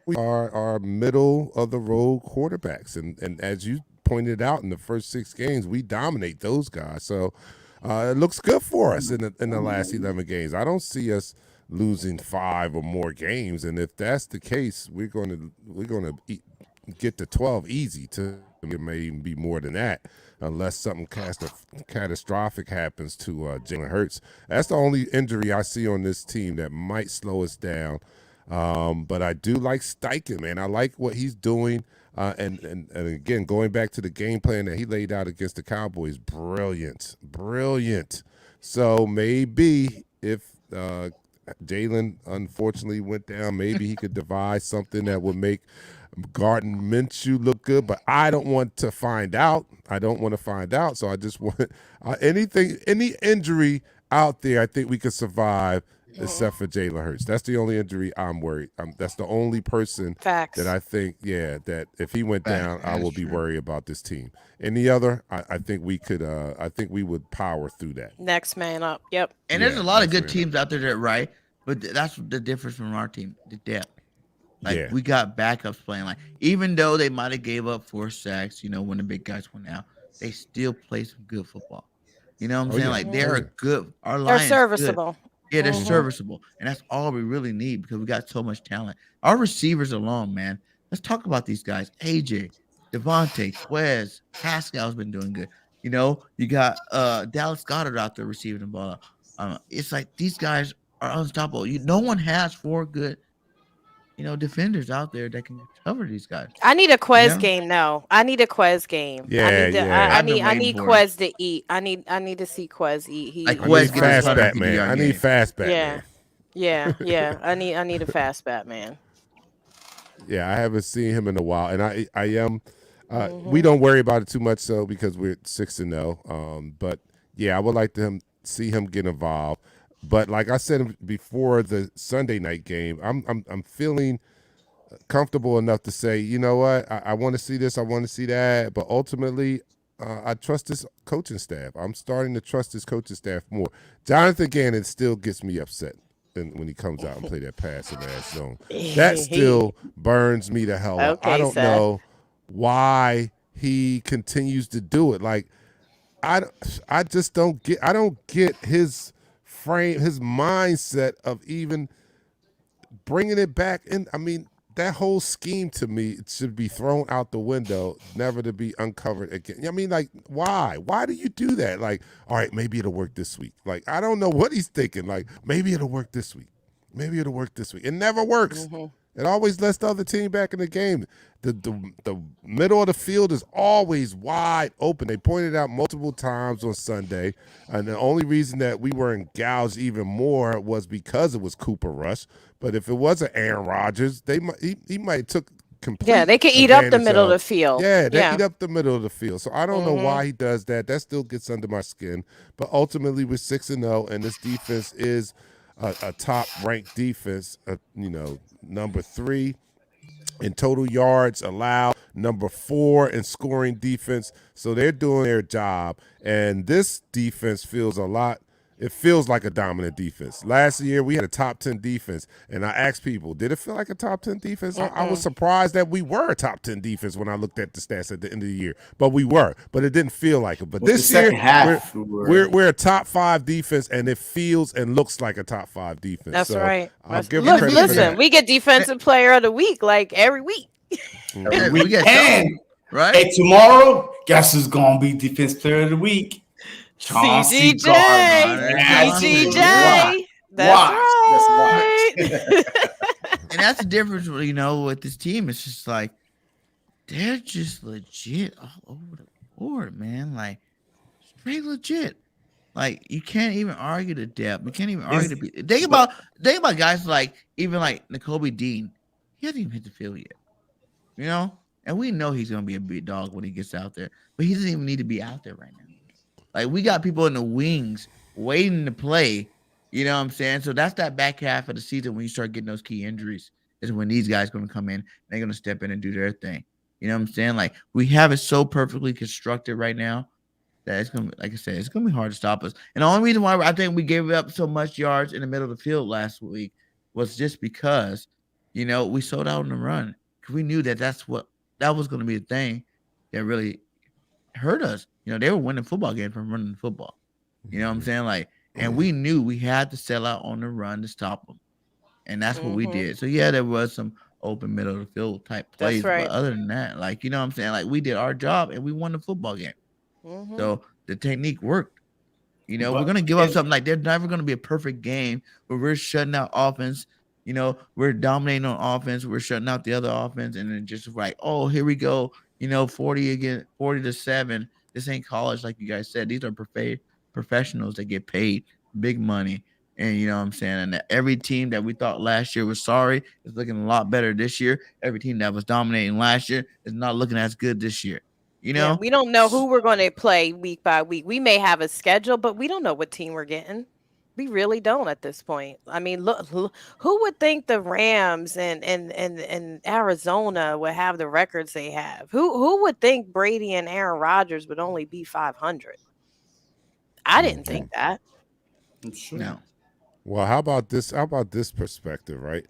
We are middle of the road quarterbacks, and as you pointed out in the first 6 games, we dominate those guys. So It looks good for us in the last 11 games. I don't see us losing 5 or more games, and if that's the case, we're going to get to 12 easy. To it may even be more than that, unless something catastrophic happens to Jalen Hurts. That's the only injury I see on this team that might slow us down. But I do like Steichen, man. I like what he's doing. And again, going back to the game plan that he laid out against the Cowboys, brilliant. So maybe if Jalen unfortunately went down, maybe he could devise something that would make Gardner Minshew look good. But I don't want to find out. So I just want any injury out there. I think we could survive. Except for Jalen Hurts. That's the only injury I'm worried. That's the only person that I think, that if he went down, I will be worried about this team. Any other, I think we could. I think we would power through that.
Next man up. Yep.
And there's a lot of good teams out there that right, but that's the difference from our team, the depth. Like we got backups playing. Like even though they might have gave up 4 sacks, when the big guys went out, they still play some good football. You know what I'm saying? Like they're good. Our Lions
they're serviceable.
Good. Yeah, they're serviceable, and that's all we really need because we got so much talent. Our receivers alone, man. Let's talk about these guys. AJ, Devontae, Quez, Pascal's been doing good. You got Dallas Goedert out there receiving the ball. It's like these guys are unstoppable. No one has 4 good, defenders out there that can cover these guys.
I need a Quez game now. I need a Quez game. I need Quez to eat. I need to see Quez eat.
Quez fast Batman. I need fast Batman.
Yeah. I need a fast Batman.
Yeah, I haven't seen him in a while, and I am. We don't worry about it too much, so because we're 6-0. But yeah, I would like to see him get involved. But like I said before the Sunday night game, I'm feeling comfortable enough to say, you know what, I want to see this, I want to see that. But ultimately, I trust this coaching staff. I'm starting to trust this coaching staff more. Jonathan Gannon still gets me upset when he comes out and play that pass in that zone. That still burns me to hell up. I don't know why he continues to do it. Like I just don't get his frame, his mindset of even bringing it back in. I mean, that whole scheme to me, it should be thrown out the window, never to be uncovered again. I mean, like, why? Why do you do that? Like, all right, maybe it'll work this week. Like, I don't know what he's thinking. Like, maybe it'll work this week. Maybe it'll work this week. It never works. It always lets the other team back in the game. The middle of the field is always wide open. They pointed out multiple times on Sunday, and the only reason that we weren't gouged even more was because it was Cooper Rush. But if it wasn't Aaron Rodgers, he might took complete.
Yeah, they could eat up the middle of the field.
Yeah, they eat up the middle of the field. So I don't know why he does that. That still gets under my skin. But ultimately, we're 6-0, and this defense is a top-ranked defense. Number 3 in total yards allowed, number 4 in scoring defense. So they're doing their job, and this defense feels like a dominant defense. Last year, we had a top 10 defense, and I asked people, did it feel like a top 10 defense? I was surprised that we were a top 10 defense when I looked at the stats at the end of the year, but we were. But it didn't feel like it. But this year, we're a top 5 defense, and it feels and looks like a top 5 defense.
That's right.
I'll give credit for that.
Listen, we get defensive player of the week like every week.
We get 10, right?
Hey, tomorrow, guess who's gonna be defense player of the week?
CGJ. That's right.
And that's the difference, with this team. It's just like they're just legit all over the board, man. Like straight legit. Like you can't even argue the depth. You can't even argue the. Think about guys like even like Nakobe Dean. He hasn't even hit the field yet. And we know he's gonna be a big dog when he gets out there, but he doesn't even need to be out there right now. Like we got people in the wings waiting to play, you know what I'm saying? So that's that back half of the season when you start getting those key injuries is when these guys going to come in and they're going to step in and do their thing. You know what I'm saying? Like we have it so perfectly constructed right now that it's going to, like I said, it's going to be hard to stop us. And the only reason why I think we gave up so much yards in the middle of the field last week was just because, we sold out on the run because we knew that that was going to be the thing that really hurt us. They were winning football games from running the football. You know what I'm saying? Like, and we knew we had to sell out on the run to stop them, and that's what we did. So yeah, there was some open middle of the field type
That's
plays, but
right.
other than that, like, you know what I'm saying? Like, we did our job and we won the football game. So the technique worked. You know, we're
But
gonna give up something like there's never gonna be a perfect game where we're shutting out offense. You know, we're dominating on offense, we're shutting out the other offense, and then just like, oh, here we go. You know, 40-7. This ain't college, like you guys said. These are professionals that get paid big money. And you know what I'm saying? And every team that we thought last year was sorry is looking a lot better this year. Every team that was dominating last year is not looking as good this year. You
Yeah,
know?
we don't know who we're going to play week by week. We may have a schedule, but we don't know what team we're getting. We really don't at this point. I mean, look, who would think the Rams and Arizona would have the records they have? Who would think Brady and Aaron Rodgers would only be 500? I didn't think that.
I'm sure.
No.
Well, how about this? How about this perspective, right?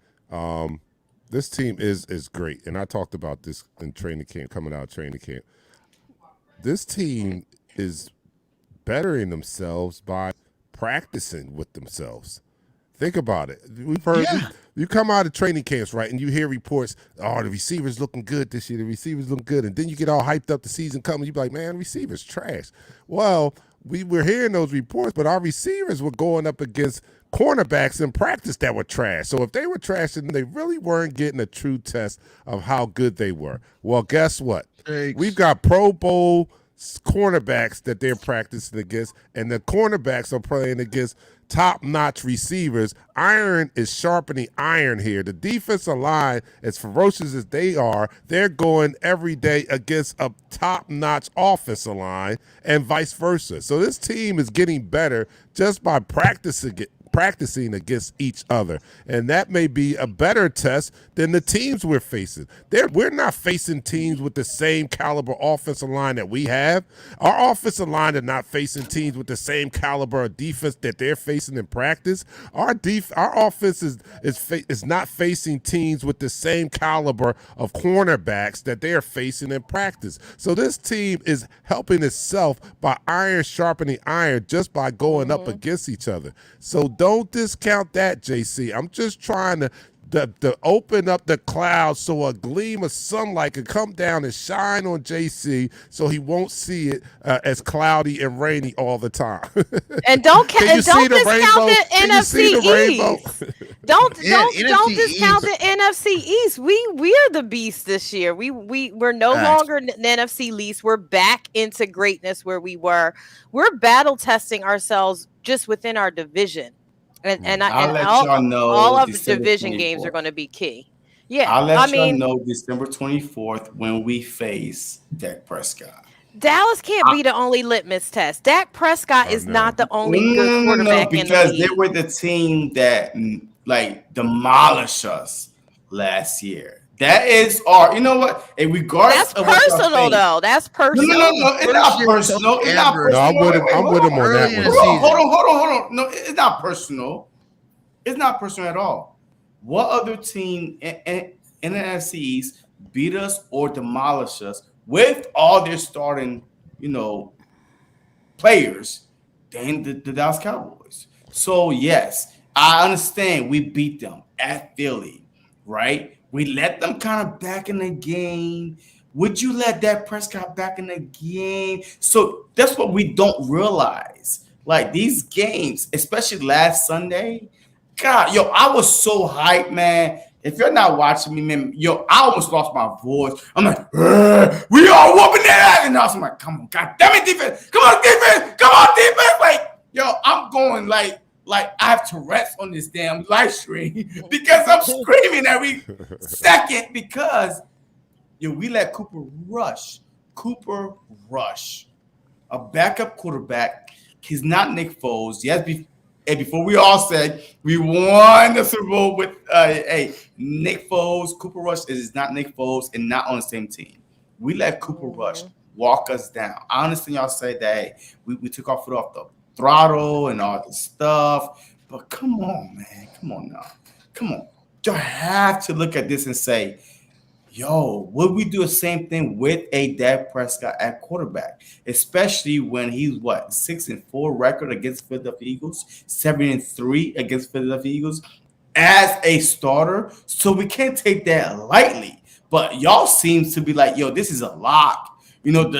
This team is great, and I talked about this in training camp, coming out of training camp. This team is bettering themselves by practicing with themselves. Think about it. We've heard you come out of training camps, right, and you hear reports, oh, the receivers looking good this year, the receivers looking good, and then you get all hyped up the season coming, you be like, man, receivers trash. Well, we were hearing those reports, but our receivers were going up against cornerbacks in practice that were trash. So if they were trash, then they really weren't getting a true test of how good they were. Well, guess what? We've got Pro Bowl cornerbacks that they're practicing against, and the cornerbacks are playing against top-notch receivers. Iron is sharpening iron here. The defensive line, as ferocious as they are, they're going every day against a top-notch offensive line and vice versa. So this team is getting better just by practicing against each other, and that may be a better test than the teams we're facing. We're not facing teams with the same caliber offensive line that we have. Our offensive line are not facing teams with the same caliber of defense that they're facing in practice. Our offense is not facing teams with the same caliber of cornerbacks that they are facing in practice. So this team is helping itself by iron sharpening iron just by going up against each other. So don't discount that, JC. I'm just trying to open up the clouds so a gleam of sunlight can come down and shine on JC so he won't see it as cloudy and rainy all the time.
And don't discount the NFC East. Don't discount the NFC East. We're the beast this year. We're no longer an NFC least. We're back into greatness where we were. We're battle testing ourselves just within our division. And all of the division 24th. Games are going to be key. Yeah,
I'll let y'all know December 24th when we face Dak Prescott.
Dallas can't be the only litmus test. Dak Prescott is not the only good quarterback in the league.
Because they were the team that like demolished us last year. That is our, you know what? And regardless
that's personal though. That's personal.
No, it's not personal. It's not personal.
No, I'm with him on that one.
Hold on. No, it's not personal. It's not personal at all. What other team in the NFC East beat us or demolished us with all their starting, players than the Dallas Cowboys? So yes, I understand we beat them at Philly, right? We let them kind of back in the game. Would you let Dak Prescott back in the game? So that's what we don't realize. Like these games, especially last Sunday, God, I was so hyped, man. If you're not watching me, man, I almost lost my voice. I'm like, we are whooping that ass. And I was like, come on, God damn it, defense. Come on, defense. Like, I'm going like I have Tourette's on this damn live stream because I'm screaming every second because we let Cooper rush. A backup quarterback. He's not Nick Foles. Yes, before we all said we won the Super Bowl with Nick Foles, Cooper Rush is not Nick Foles and not on the same team. We let Cooper Rush walk us down. I understand y'all say that we took our foot off the throttle and all this stuff, but come on, man. Come on now. Come on. You have to look at this and say, yo, would we do the same thing with a Dak Prescott at quarterback, especially when he's 6-4 record against Philadelphia Eagles, 7-3 against Philadelphia Eagles as a starter. So we can't take that lightly. But y'all seems to be like, yo, this is a lock. We are so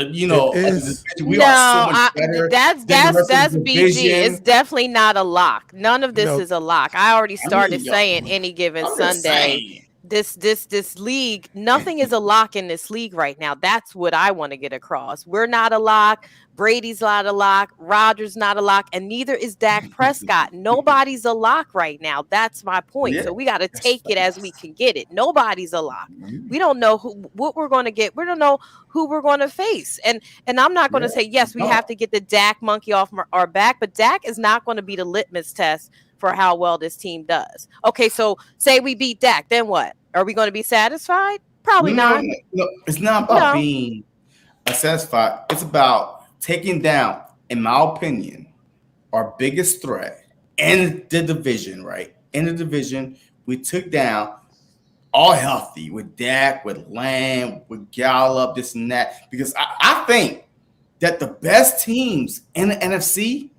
much better.
That's BG. It's definitely not a lock. None of this is a lock. I already started saying any given Sunday. This league, nothing is a lock in this league right now. That's what I want to get across. We're not a lock. Brady's not a lock. Rodgers not a lock, and neither is Dak Prescott. Nobody's a lock right now. That's my point. Yeah, so we got to take it as we can get it. Nobody's a lock. We don't know what we're going to get. We don't know who we're going to face. And I'm not going to say yes. We have to get the Dak monkey off our back, but Dak is not going to be the litmus test for how well this team does. Okay, so say we beat Dak, then what? Are we going to be satisfied? Probably not.
No, it's not about being satisfied. It's about taking down, in my opinion, our biggest threat in the division, right? In the division, we took down all healthy with Dak, with Lamb, with Gallup, this and that. Because I think that the best teams in the NFC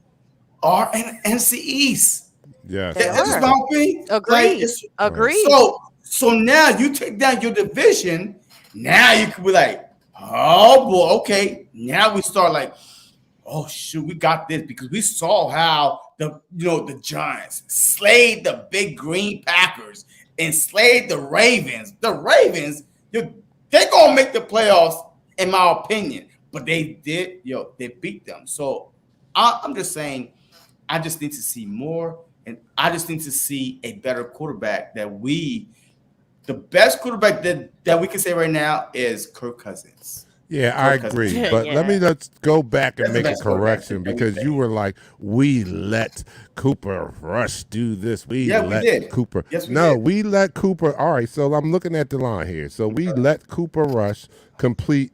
are in the NFC East.
Yes.
That's just my opinion.
Agreed.
So now you take down your division. Now you could be like, oh boy, okay. Now we start like, oh shoot, we got this because we saw how the Giants slayed the big green Packers and slayed the Ravens. The Ravens, they're gonna make the playoffs, in my opinion. But they beat them. So I'm just saying, I just need to see more, and I just need to see a better quarterback the best quarterback that we can say right now is Kirk Cousins.
Yeah, I agree. But let me just go back and make a correction because you were like, we let Cooper Rush do this. We did. Cooper.
Yes,
we let Cooper. All right, so I'm looking at the line here. So we let Cooper Rush complete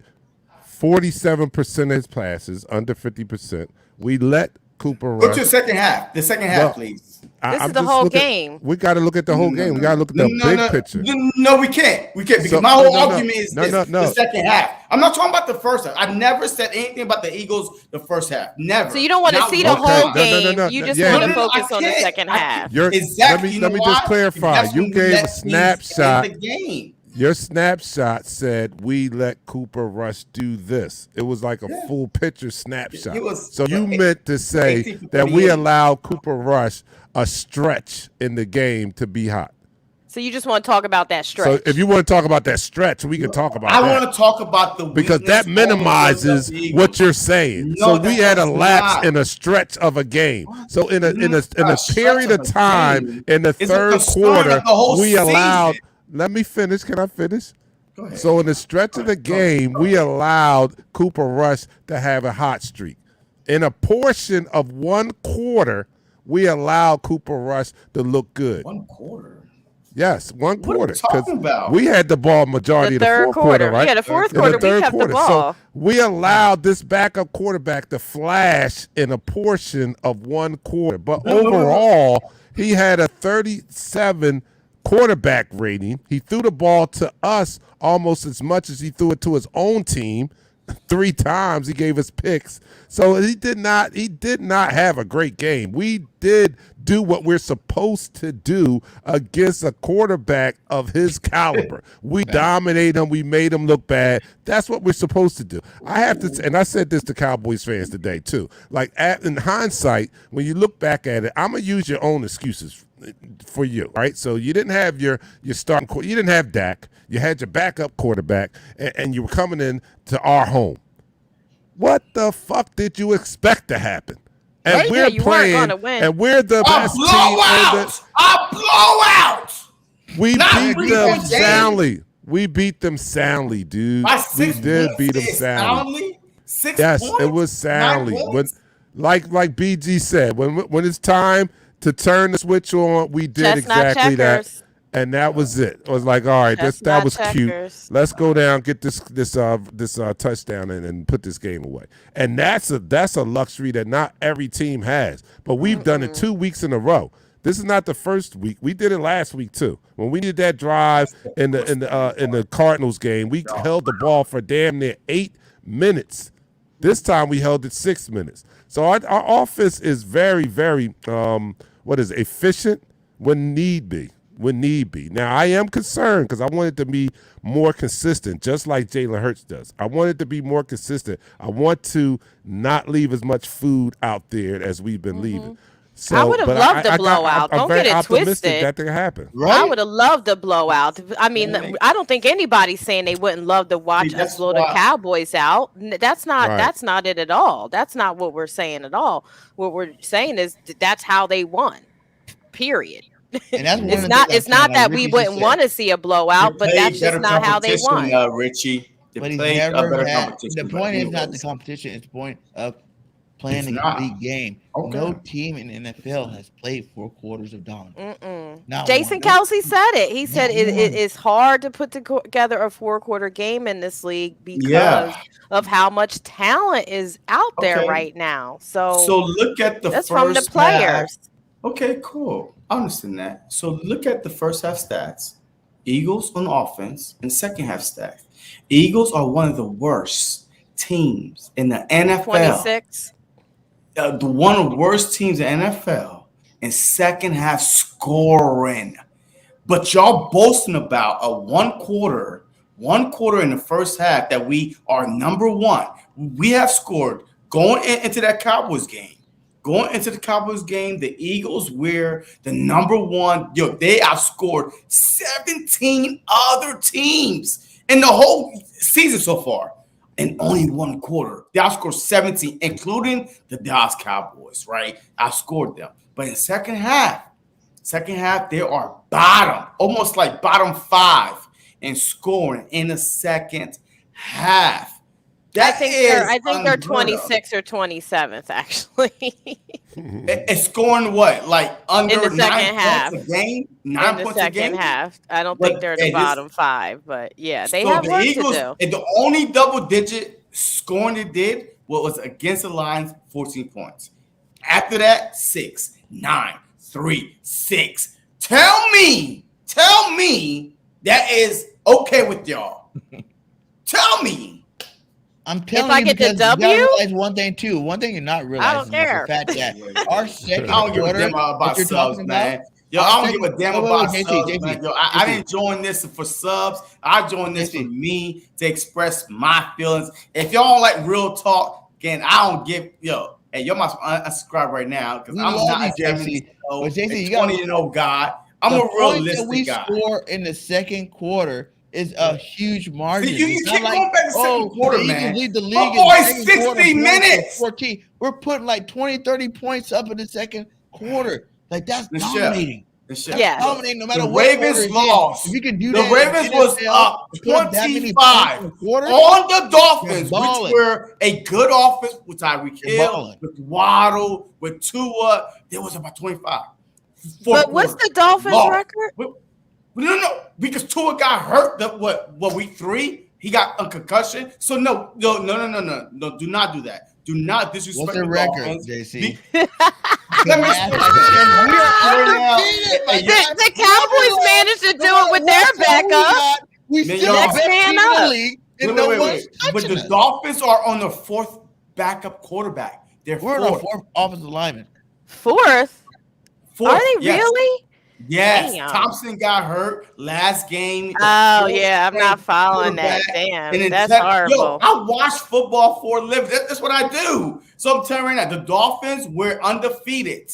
47% of his passes, under 50%. We let Cooper Rush.
Go to the second half. The second half, please.
This is the whole game.
We got to look at the whole game. We got to look at the big picture.
No, we can't. Because my whole argument is the second half. I'm not talking about the first half. I've never said anything about the Eagles the first half. Never.
So you don't want to see the whole game. You just want to focus on the second half.
Exactly.
Let me just clarify. You gave a snapshot.
The game.
Your snapshot said we let Cooper Rush do this. It was like a full picture snapshot. So you meant to say that we allow Cooper Rush a stretch in the game to be hot.
So you just want to talk about that stretch.
So if you want to talk about that stretch, we can talk about that.
I want to talk about the
because that minimizes what you're saying. So we had a lapse in a stretch of a game. So in a period of time in the third quarter, we allowed. Let me finish. Can I finish?
Go ahead.
So in the stretch of the game, we allowed Cooper Rush to have a hot streak. In a portion of one quarter, we allowed Cooper Rush to look good.
1 quarter?
Yes, 1 quarter.
What are you talking about?
We had the ball majority of the fourth quarter, right?
Yeah, the fourth quarter, we kept the ball.
So we allowed this backup quarterback to flash in a portion of 1 quarter. But overall, he had a 37 quarterback rating. He threw the ball to us almost as much as he threw it to his own team. 3 times he gave us picks. So he did not have a great game. We did do what we're supposed to do against a quarterback of his caliber. We dominated him. We made him look bad. That's what we're supposed to do. I have to, and I said this to Cowboys fans today too. Like in hindsight, when you look back at it, I'm gonna use your own excuses for you, right? So you didn't have your starting, you didn't have Dak. You had your backup quarterback, and you were coming in to our home. What the fuck did you expect to happen? And we're playing, and we're the best team.
A blowout!
We beat them soundly. We beat them soundly, dude. We did beat them soundly.
6
yes,
points?
it was soundly. When, like BG said, when it's time to turn the switch on, we did exactly that. And that was it. It was like, all right, that was cute. Let's go down, get this touchdown, and put this game away. And that's a luxury that not every team has. But we've done it 2 weeks in a row. This is not the first week. We did it last week too. When we did that drive in the Cardinals game, we held the ball for damn near 8 minutes. This time we held it 6 minutes. So our offense is very, very efficient when need be. Now, I am concerned because I want it to be more consistent, just like Jalen Hurts does. I want it to be more consistent. I want to not leave as much food out there as we've been leaving. So,
I would have loved a blowout.
I'm
Don't
very
get it
optimistic
twisted.
that can happen.
Right?
I would have loved a blowout. I mean, I don't think anybody's saying they wouldn't love to watch us blow the Cowboys out. That's not it at all. That's not what we're saying at all. What we're saying is that's how they won. Period.
And that's
it's not that we wouldn't want to see a blowout, but that's just not how they won.
Richie,
but he's never had. The point is not the competition; it's the point of playing a complete game. Okay. No team in the NFL has played 4 quarters of dominance.
Jason Kelsey said it. He said it is hard to put together a 4-quarter game in this league because of how much talent is out there right now. So
look at that's
from the players.
Okay, cool. I understand that. So look at the first half stats. Eagles on offense and second half stats. Eagles are one of the worst teams in the NFL.
26.
One of the worst teams in the NFL in second half scoring. But y'all boasting about a one quarter in the first half that we are number one. We have scored going into that Cowboys game. Going into the Cowboys game, the Eagles were the number one. They outscored 17 other teams in the whole season so far. In only one quarter, they outscored 17, including the Dallas Cowboys, right? Outscored them. But in second half, they are bottom, almost like bottom 5 in scoring in the second half.
I think they're 26 or 27th, actually.
It's scoring what? Like under
in the second
9
half.
points a game? 9
in the
points a game?
second half. I don't think they're in the bottom 5, but yeah, they have work
Eagles,
to do.
And the only double-digit scoring they did was against the Lions, 14 points. After that, 6, 9, 3, 6. Tell me that is okay with y'all. Tell me.
I'm telling
if I get the W,
you realize one thing too. One thing you're not realizing
I don't care.
is the fact that our second
I don't give a
quarter,
damn about subs, man. Yo, I don't give a damn about subs, man. Yo, I didn't join this for subs. I joined this for me to express my feelings. If y'all don't like real talk, again, I don't give hey, y'all must unsubscribe right now because I'm not a
JC. But JC, you
got 20 guy. I'm a realistic guy.
We score in the second quarter is a huge margin.
You keep going back to second quarter, man.
You can lead the league
in 60 minutes.
14. We're putting like 20, 30 points up in the second quarter. Like that's dominating.
Yeah,
dominating no matter
the
what.
Ravens lost.
If you can do
the
that,
Ravens was up 25 on the Dolphins, which were a good offense with Tyreek Hill, with Waddle, with Tua. There was about 25.
But what's the Dolphins record?
No, because Tua got hurt. Week 3? He got a concussion. So no, do not do that. Do not disrespect
the record, JC.
Let me
the Cowboys managed to do it with their backup.
We still next man up.
Wait. But the Dolphins are on the 4th backup quarterback.
We're on our 4th offensive lineman.
4th? Are they
yes.
really?
Yes,
Damn.
Thompson got hurt last game.
Oh yeah, I'm not following that. Damn, that's horrible.
Yo, I watch football for a living. That's what I do. So I'm telling you right now, the Dolphins were undefeated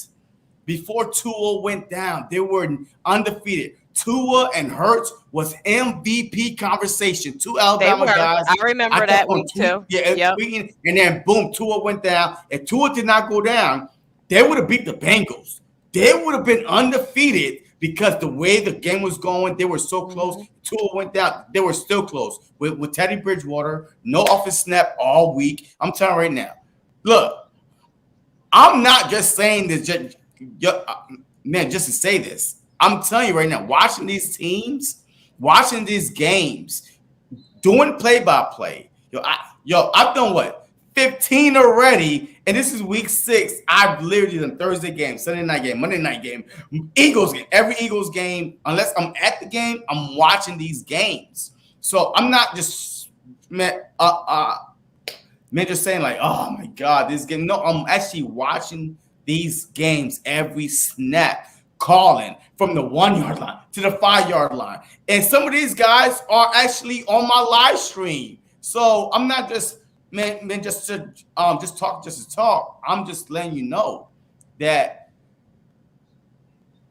before Tua went down. They were undefeated. Tua and Hurts was MVP conversation. 2 Alabama guys.
I remember that week too.
Yeah, and then boom, Tua went down. If Tua did not go down, they would have beat the Bengals. They would have been undefeated because the way the game was going, they were so close. Tua went down. They were still close. With Teddy Bridgewater, no offense snap all week. I'm telling you right now. Look, I'm not just saying this, just to say this. I'm telling you right now, watching these teams, watching these games, doing play-by-play. I've done what? 15 already, and this is week 6. I've literally done Thursday game, Sunday night game, Monday night game, Eagles game. Every Eagles game, unless I'm at the game, I'm watching these games. So I'm not just just saying like, oh my God, this game. No, I'm actually watching these games every snap, calling from the 1 yard line to the 5 yard line. And some of these guys are actually on my live stream. So I'm not just just to talk. I'm just letting you know that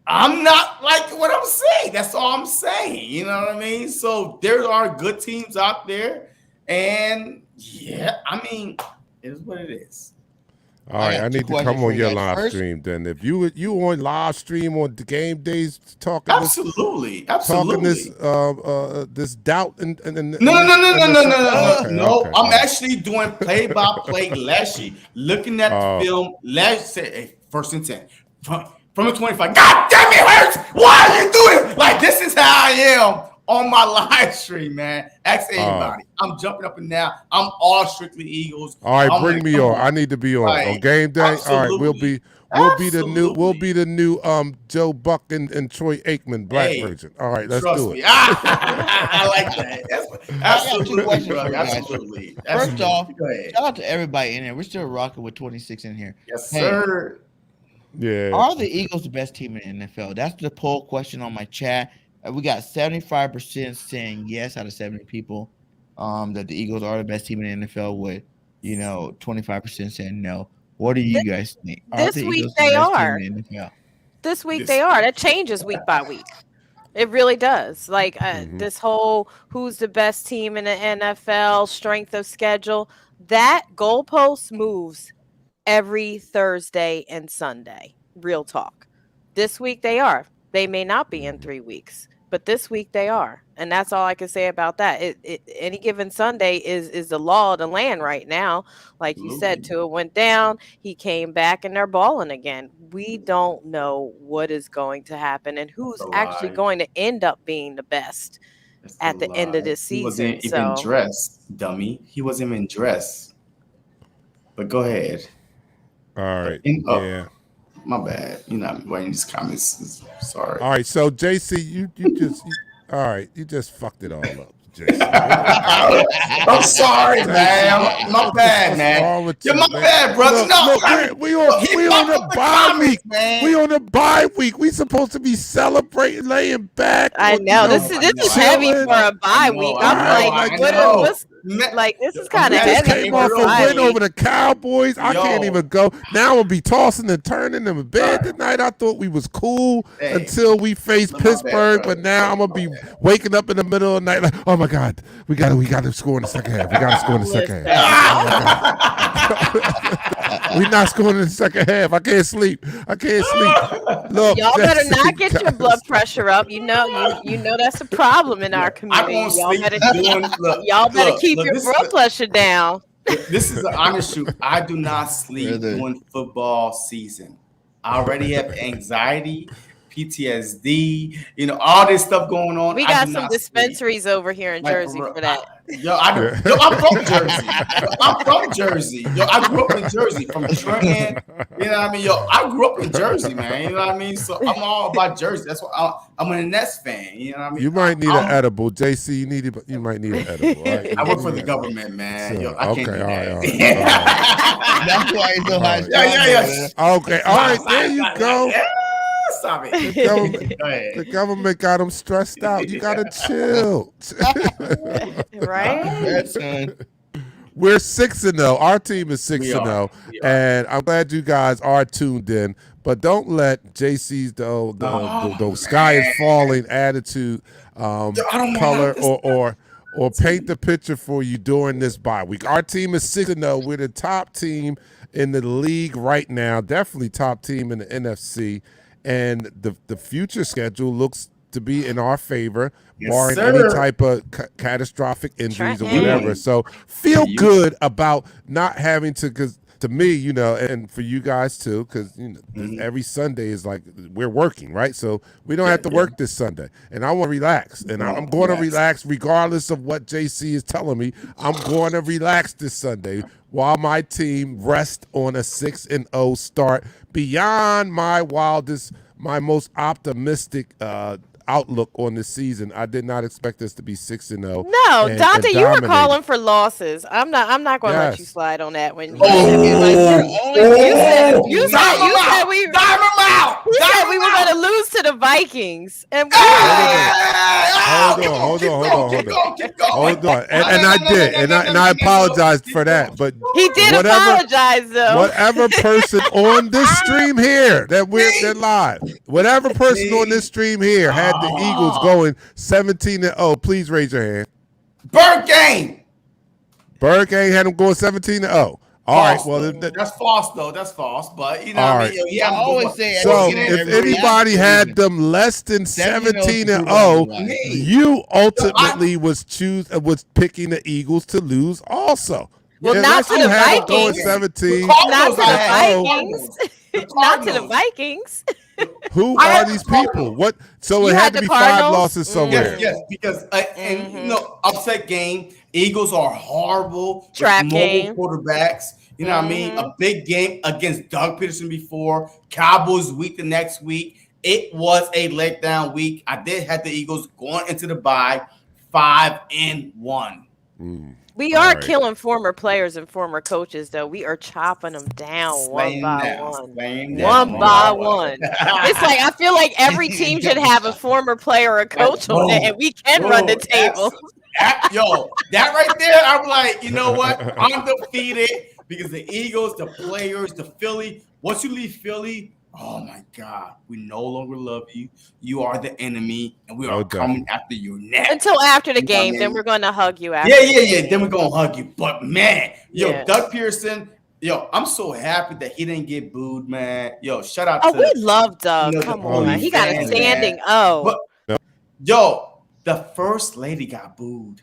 I'm not like what I'm saying. That's all I'm saying. You know what I mean? So there are good teams out there, and yeah, I mean, it is what it is.
All right, I need to come on your live stream then. If you on live stream on the game days talking
absolutely
talking this doubt and
no. I'm actually doing play-by-play Lashy, looking at the film. Lashy, first and 10 from the 25. God damn it, Hurts! Why are you doing it? Like, this is how I am on my live stream, man. Ask anybody. I'm jumping up and down. I'm all strictly Eagles.
All right, bring me on. I need to be on game day. Absolutely. All right, we'll be the new Joe Buck and Troy Aikman black version. All right, let's do it.
I like that. Absolutely.
First off, shout out to everybody in here. We're still rocking with 26 in here.
Yes, sir.
Yeah.
Are the Eagles the best team in the NFL? That's the poll question on my chat. We got 75% saying yes out of 70 people that the Eagles are the best team in the NFL, with 25% saying no. What do you guys think?
This week they are. This week they are. That changes week by week. It really does. Like this whole who's the best team in the NFL, strength of schedule, that goalpost moves every Thursday and Sunday. Real talk. This week they are. They may not be in 3 weeks, but this week they are. And that's all I can say about that. Any given Sunday is the law of the land right now. Like you said, Tua went down. He came back and they're balling again. We don't know what is going to happen and who's actually going to end up being the best at the end of this season.
He wasn't even dressed, dummy. He wasn't even dressed. But go ahead.
All right. Yeah.
My bad. You're not writing these comments. Sorry.
All right. So JC, you just fucked it all up.
I'm sorry, man. My bad, man. You're my bad, brother.
Look, we on the bye week. Man. We on the bye week. We supposed to be celebrating, laying back.
I know. This is heavy for a bye week. I'm like, what's like, this is kind of heavy.
Came off a win over the Cowboys. I can't even go. Now I'm gonna be tossing and turning in bed tonight. I thought we was cool until we faced Pittsburgh, but now I'm gonna be waking up in the middle of the night like, oh my God, we gotta score in the second half. We gotta score in the second half. We're not scoring in the second half. I can't sleep. Look,
y'all better not get your blood pressure up. You know that's a problem in our community. Y'all better keep your blood pressure down.
This is an honest truth. I do not sleep during football season. I already have anxiety, PTSD, all this stuff going on.
We got some dispensaries over here in Jersey for that.
I'm from Jersey. I grew up in Jersey from Trenton. You know what I mean? I grew up in Jersey, man. You know what I mean? So I'm all about Jersey. That's why I'm a Nets fan. You know what I mean?
You might need an edible, JC. You might need an edible. Right?
I work for the government, man.
So,
I can't do that.
All right.
That's why he's so high.
Yeah.
Okay. All right. There you go.
Stop it.
The government got them stressed out. You gotta chill.
Right?
We're 6-0. Our team is 6-0, and I'm glad you guys are tuned in. But don't let JC's the sky is falling attitude, color, or paint the picture for you during this bye week. Our team is 6-0. We're the top team in the league right now. Definitely top team in the NFC. And the future schedule looks to be in our favor, barring any type of catastrophic injuries or whatever. So feel good about not having to, because to me, you know, and for you guys too, because you know, every Sunday is like we're working, right? So we don't have to work this Sunday, and I want to relax, and I'm going to relax regardless of what JC is telling me. I'm going to relax this Sunday while my team rests on a 6-0 start, beyond my most optimistic outlook on the season. I did not expect us to be 6-0.
No, Dante, you were calling for losses. I'm not going to let you slide on that one. You said we were going to lose to the Vikings. And
hold on. And I did, and I apologized for that. But
he did apologize, though.
Whatever person on this stream here that they're live, whatever person on this stream here had the Eagles going 17-0, please raise your hand.
BIRDGANG
had them going 17-0. All right, well,
that's false, though. That's false. But you know,
I always say.
So if anybody had them less than 17-0, you ultimately was picking the Eagles to lose also.
Well, not to the Vikings.
17.
Not to the Vikings. Not to the Vikings.
Who are these people? What? So it had to be Cardinals? 5 losses somewhere.
Yes, because and you know, upset game. Eagles are horrible.
Trap game.
Quarterbacks. You know what I mean? A big game against Doug Peterson before. Cowboys week the next week. It was a letdown week. I did have the Eagles going into the bye 5-1.
We are killing former players and former coaches, though. We are chopping them down one by one. It's like I feel like every team should have a former player or coach on it, and we can run the table.
Yo, that right there, I'm like, you know what? I'm defeated because the Eagles, the players, the Philly. Once you leave Philly, oh my God, we no longer love you. You are the enemy, and we are coming after you next.
Until after the game, then we're going to hug you after.
Yeah. Then we're going to hug you. But man, Doug Pearson, I'm so happy that he didn't get booed, man. Yo, shout out to
we love Doug. Come on, man. He got a standing
the first lady got booed.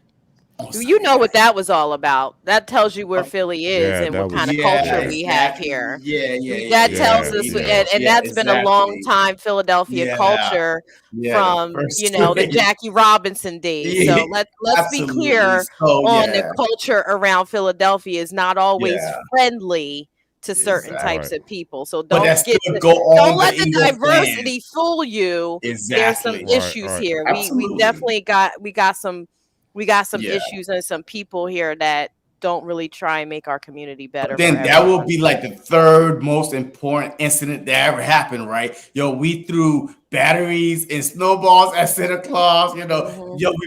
You know what that was all about. That tells you where Philly is and what kind of culture we have here. That tells us, and that's been a long time Philadelphia culture from the Jackie Robinson days. So let's be clear on the culture around Philadelphia is not always friendly to certain types of people. So don't let the diversity fool you. There's some issues here. We definitely got some issues and some people here that don't really try and make our community better.
But then that will be like the third most important incident that ever happened, right? We threw batteries and snowballs at Santa Claus. We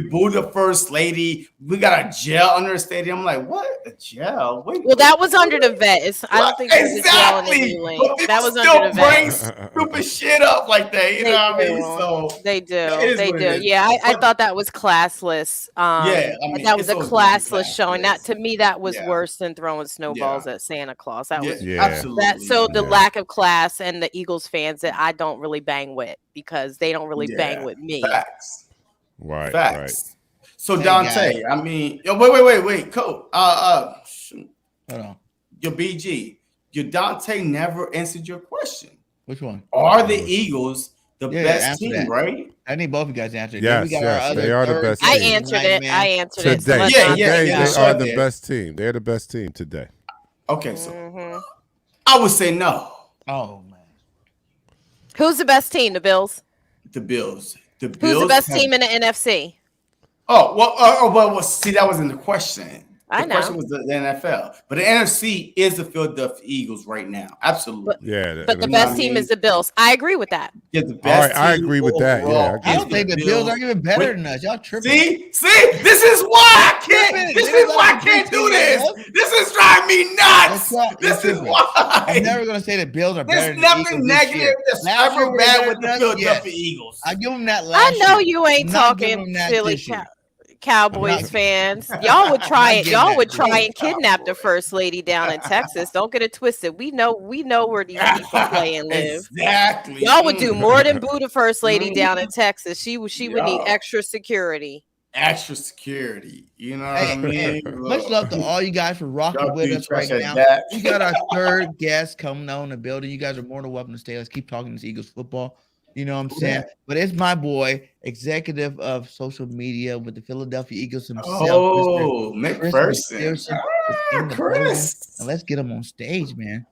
booed the first lady. We got a jail under the stadium. I'm like, what? A jail?
Well, that was under the vet. I don't think there's a jail in the new lane. That was under the vet.
Stupid shit up like that. You know what I mean? So
they do. Yeah, I thought that was classless. That was a classless showing. That to me, that was worse than throwing snowballs at Santa Claus. That was
absolutely
that. So the lack of class and the Eagles fans that I don't really bang with. Because they don't really bang with me.
Facts.
Right.
So Dante, I mean, wait, Coach.
Hold on.
Your BG, your Dante never answered your question.
Which one?
Are the Eagles the best team, right?
I need both of you guys to answer it.
Yes, they are the best team.
I answered it.
Today. They are the best team. They're the best team today.
Okay, so I would say no.
Oh, man.
Who's the best team? The Bills?
The Bills.
Who's the best team in the NFC?
Oh, well, see, that was in the question.
I know.
The question was the NFL. But the NFC is the Philadelphia Eagles right now. Absolutely.
But the best team is the Bills. I agree with that.
Yeah, the best
I agree with that. Yeah,
I don't think the Bills are even better than us. Y'all tripping.
See, this is why I can't. This is why I can't do this. This is driving me nuts. This is why.
I'm never gonna say the Bills are better.
There's nothing negative that's ever bad with the Philadelphia Eagles.
I give them that
I know you ain't talking Philly Cowboys fans. Y'all would try and kidnap the first lady down in Texas. Don't get it twisted. We know where these people play and live.
Exactly.
Y'all would do more than boo the first lady down in Texas. She would need extra security.
extra security. You know what I
Hey,
mean?
much love to all you guys for rocking
Y'all
with
do
us right
trash at
now.
that.
We got our third guest coming on the building. You guys are more than welcome to stay. Let's keep talking this Eagles football. You know what I'm saying? But it's my boy, executive of social media with the Philadelphia Eagles himself,
Oh,
Mr. Chris
McPHERSON.
McPherson is in the building.
Chris.
And let's get him on stage, man.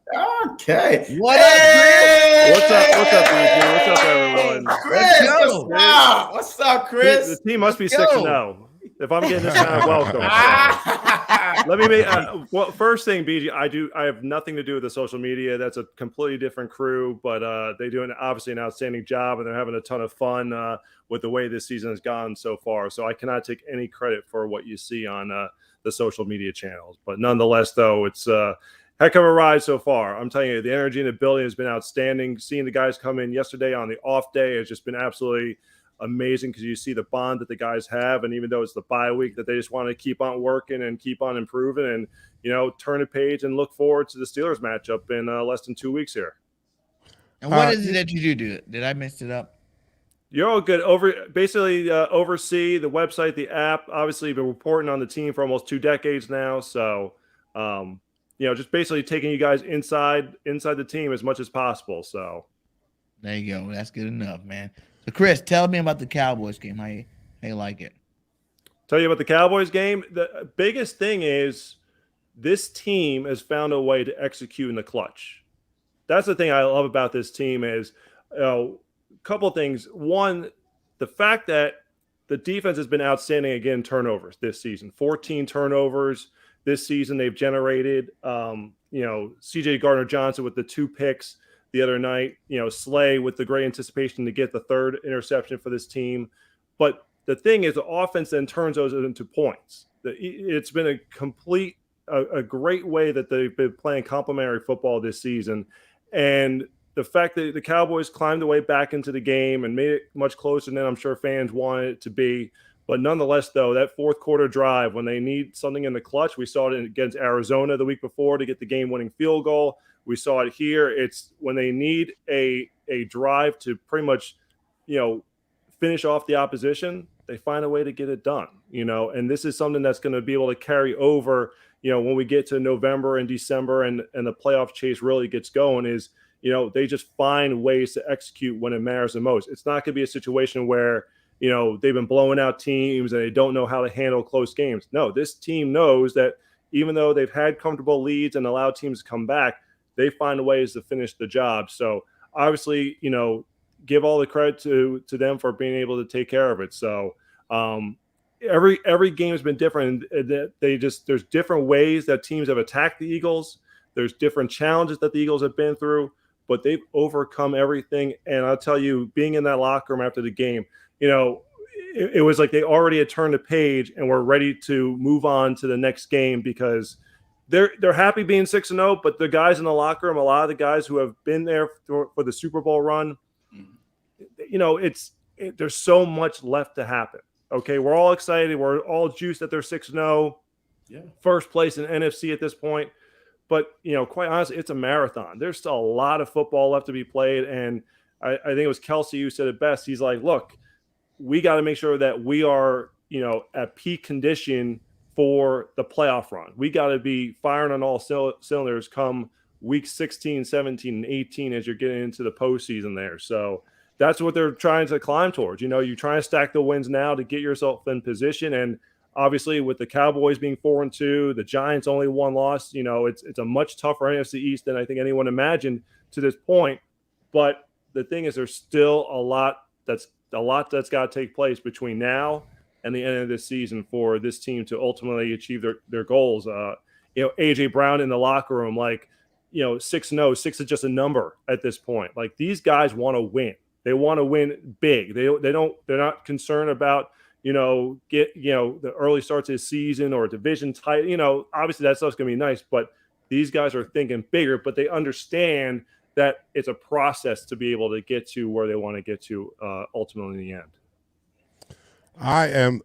Okay.
What up, Chris?
What's up? What's up, BG? What's up, everyone?
Chris,
Let's go.
what's up? What's up, Chris?
The team must be
Let's
6-0. If I'm getting this kind of welcome. So. Let me make well. First thing, BG, I have nothing to do with the social media. That's a completely different crew, but they do obviously an outstanding job, and they're having a ton of fun with the way this season has gone so far. So I cannot take any credit for what you see on the social media channels. But nonetheless, though, it's heck of a ride so far. I'm telling you, the energy in the building has been outstanding. Seeing the guys come in yesterday on the off day has just been absolutely amazing because you see the bond that the guys have, and even though it's the bye week, that they just want to keep on working and keep on improving, and turn a page and look forward to the Steelers matchup in less than 2 weeks here.
And what is it that you do? Did I mess it up?
You're all good. Oversee the website, the app. Obviously, you've been reporting on the team for almost 2 decades now, so just basically taking you guys inside the team as much as possible. So
there you go. That's good enough, man. So, Chris, tell me about the Cowboys game. How you like it?
Tell you about the Cowboys game. The biggest thing is this team has found a way to execute in the clutch. That's the thing I love about this team is a couple of things. One, the fact that the defense has been outstanding again, turnovers this season. 14 turnovers this season they've generated. CJ Gardner-Johnson with the 2 picks the other night, Slay with the great anticipation to get the 3rd interception for this team. But the thing is, the offense then turns those into points. It's been a great way that they've been playing complementary football this season. And the fact that the Cowboys climbed their way back into the game and made it much closer than I'm sure fans wanted it to be. But nonetheless, though, that 4th quarter drive, when they need something in the clutch, we saw it against Arizona the week before to get the game-winning field goal. We saw it here. It's when they need a drive to pretty much, finish off the opposition, they find a way to get it done, and this is something that's going to be able to carry over, when we get to November and December and the playoff chase really gets going is, they just find ways to execute when it matters the most. It's not going to be a situation where, they've been blowing out teams and they don't know how to handle close games. No, this team knows that even though they've had comfortable leads and allowed teams to come back, they find ways to finish the job. So obviously, give all the credit to them for being able to take care of it. So every game has been different. There's different ways that teams have attacked the Eagles. There's different challenges that the Eagles have been through, but they've overcome everything. And I'll tell you, being in that locker room after the game, it was like they already had turned a page and were ready to move on to the next game because they're happy being 6-0, but the guys in the locker room, a lot of the guys who have been there for the Super Bowl run, there's so much left to happen. Okay, we're all excited. We're all juiced that they're 6-0, first place in NFC at this point. But, quite honestly, it's a marathon. There's still a lot of football left to be played. And I think it was Kelsey who said it best. He's like, look, we got to make sure that we are, at peak condition for the playoff run. We got to be firing on all cylinders come week 16, 17, and 18 as you're getting into the postseason there. So that's what they're trying to climb towards. You're trying to stack the wins now to get yourself in position. And obviously with the Cowboys being 4-2, the Giants only 1 loss, it's a much tougher NFC East than I think anyone imagined to this point. But the thing is, there's still a lot that's got to take place between now and the end of this season for this team to ultimately achieve their goals. AJ Brown in the locker room, 6-0, 6 is just a number at this point. Like, these guys want to win. They want to win big. They're not concerned about, the early starts of the season or a division title. Obviously that stuff's going to be nice, but these guys are thinking bigger, but they understand that it's a process to be able to get to where they want to get to ultimately in the end.
I am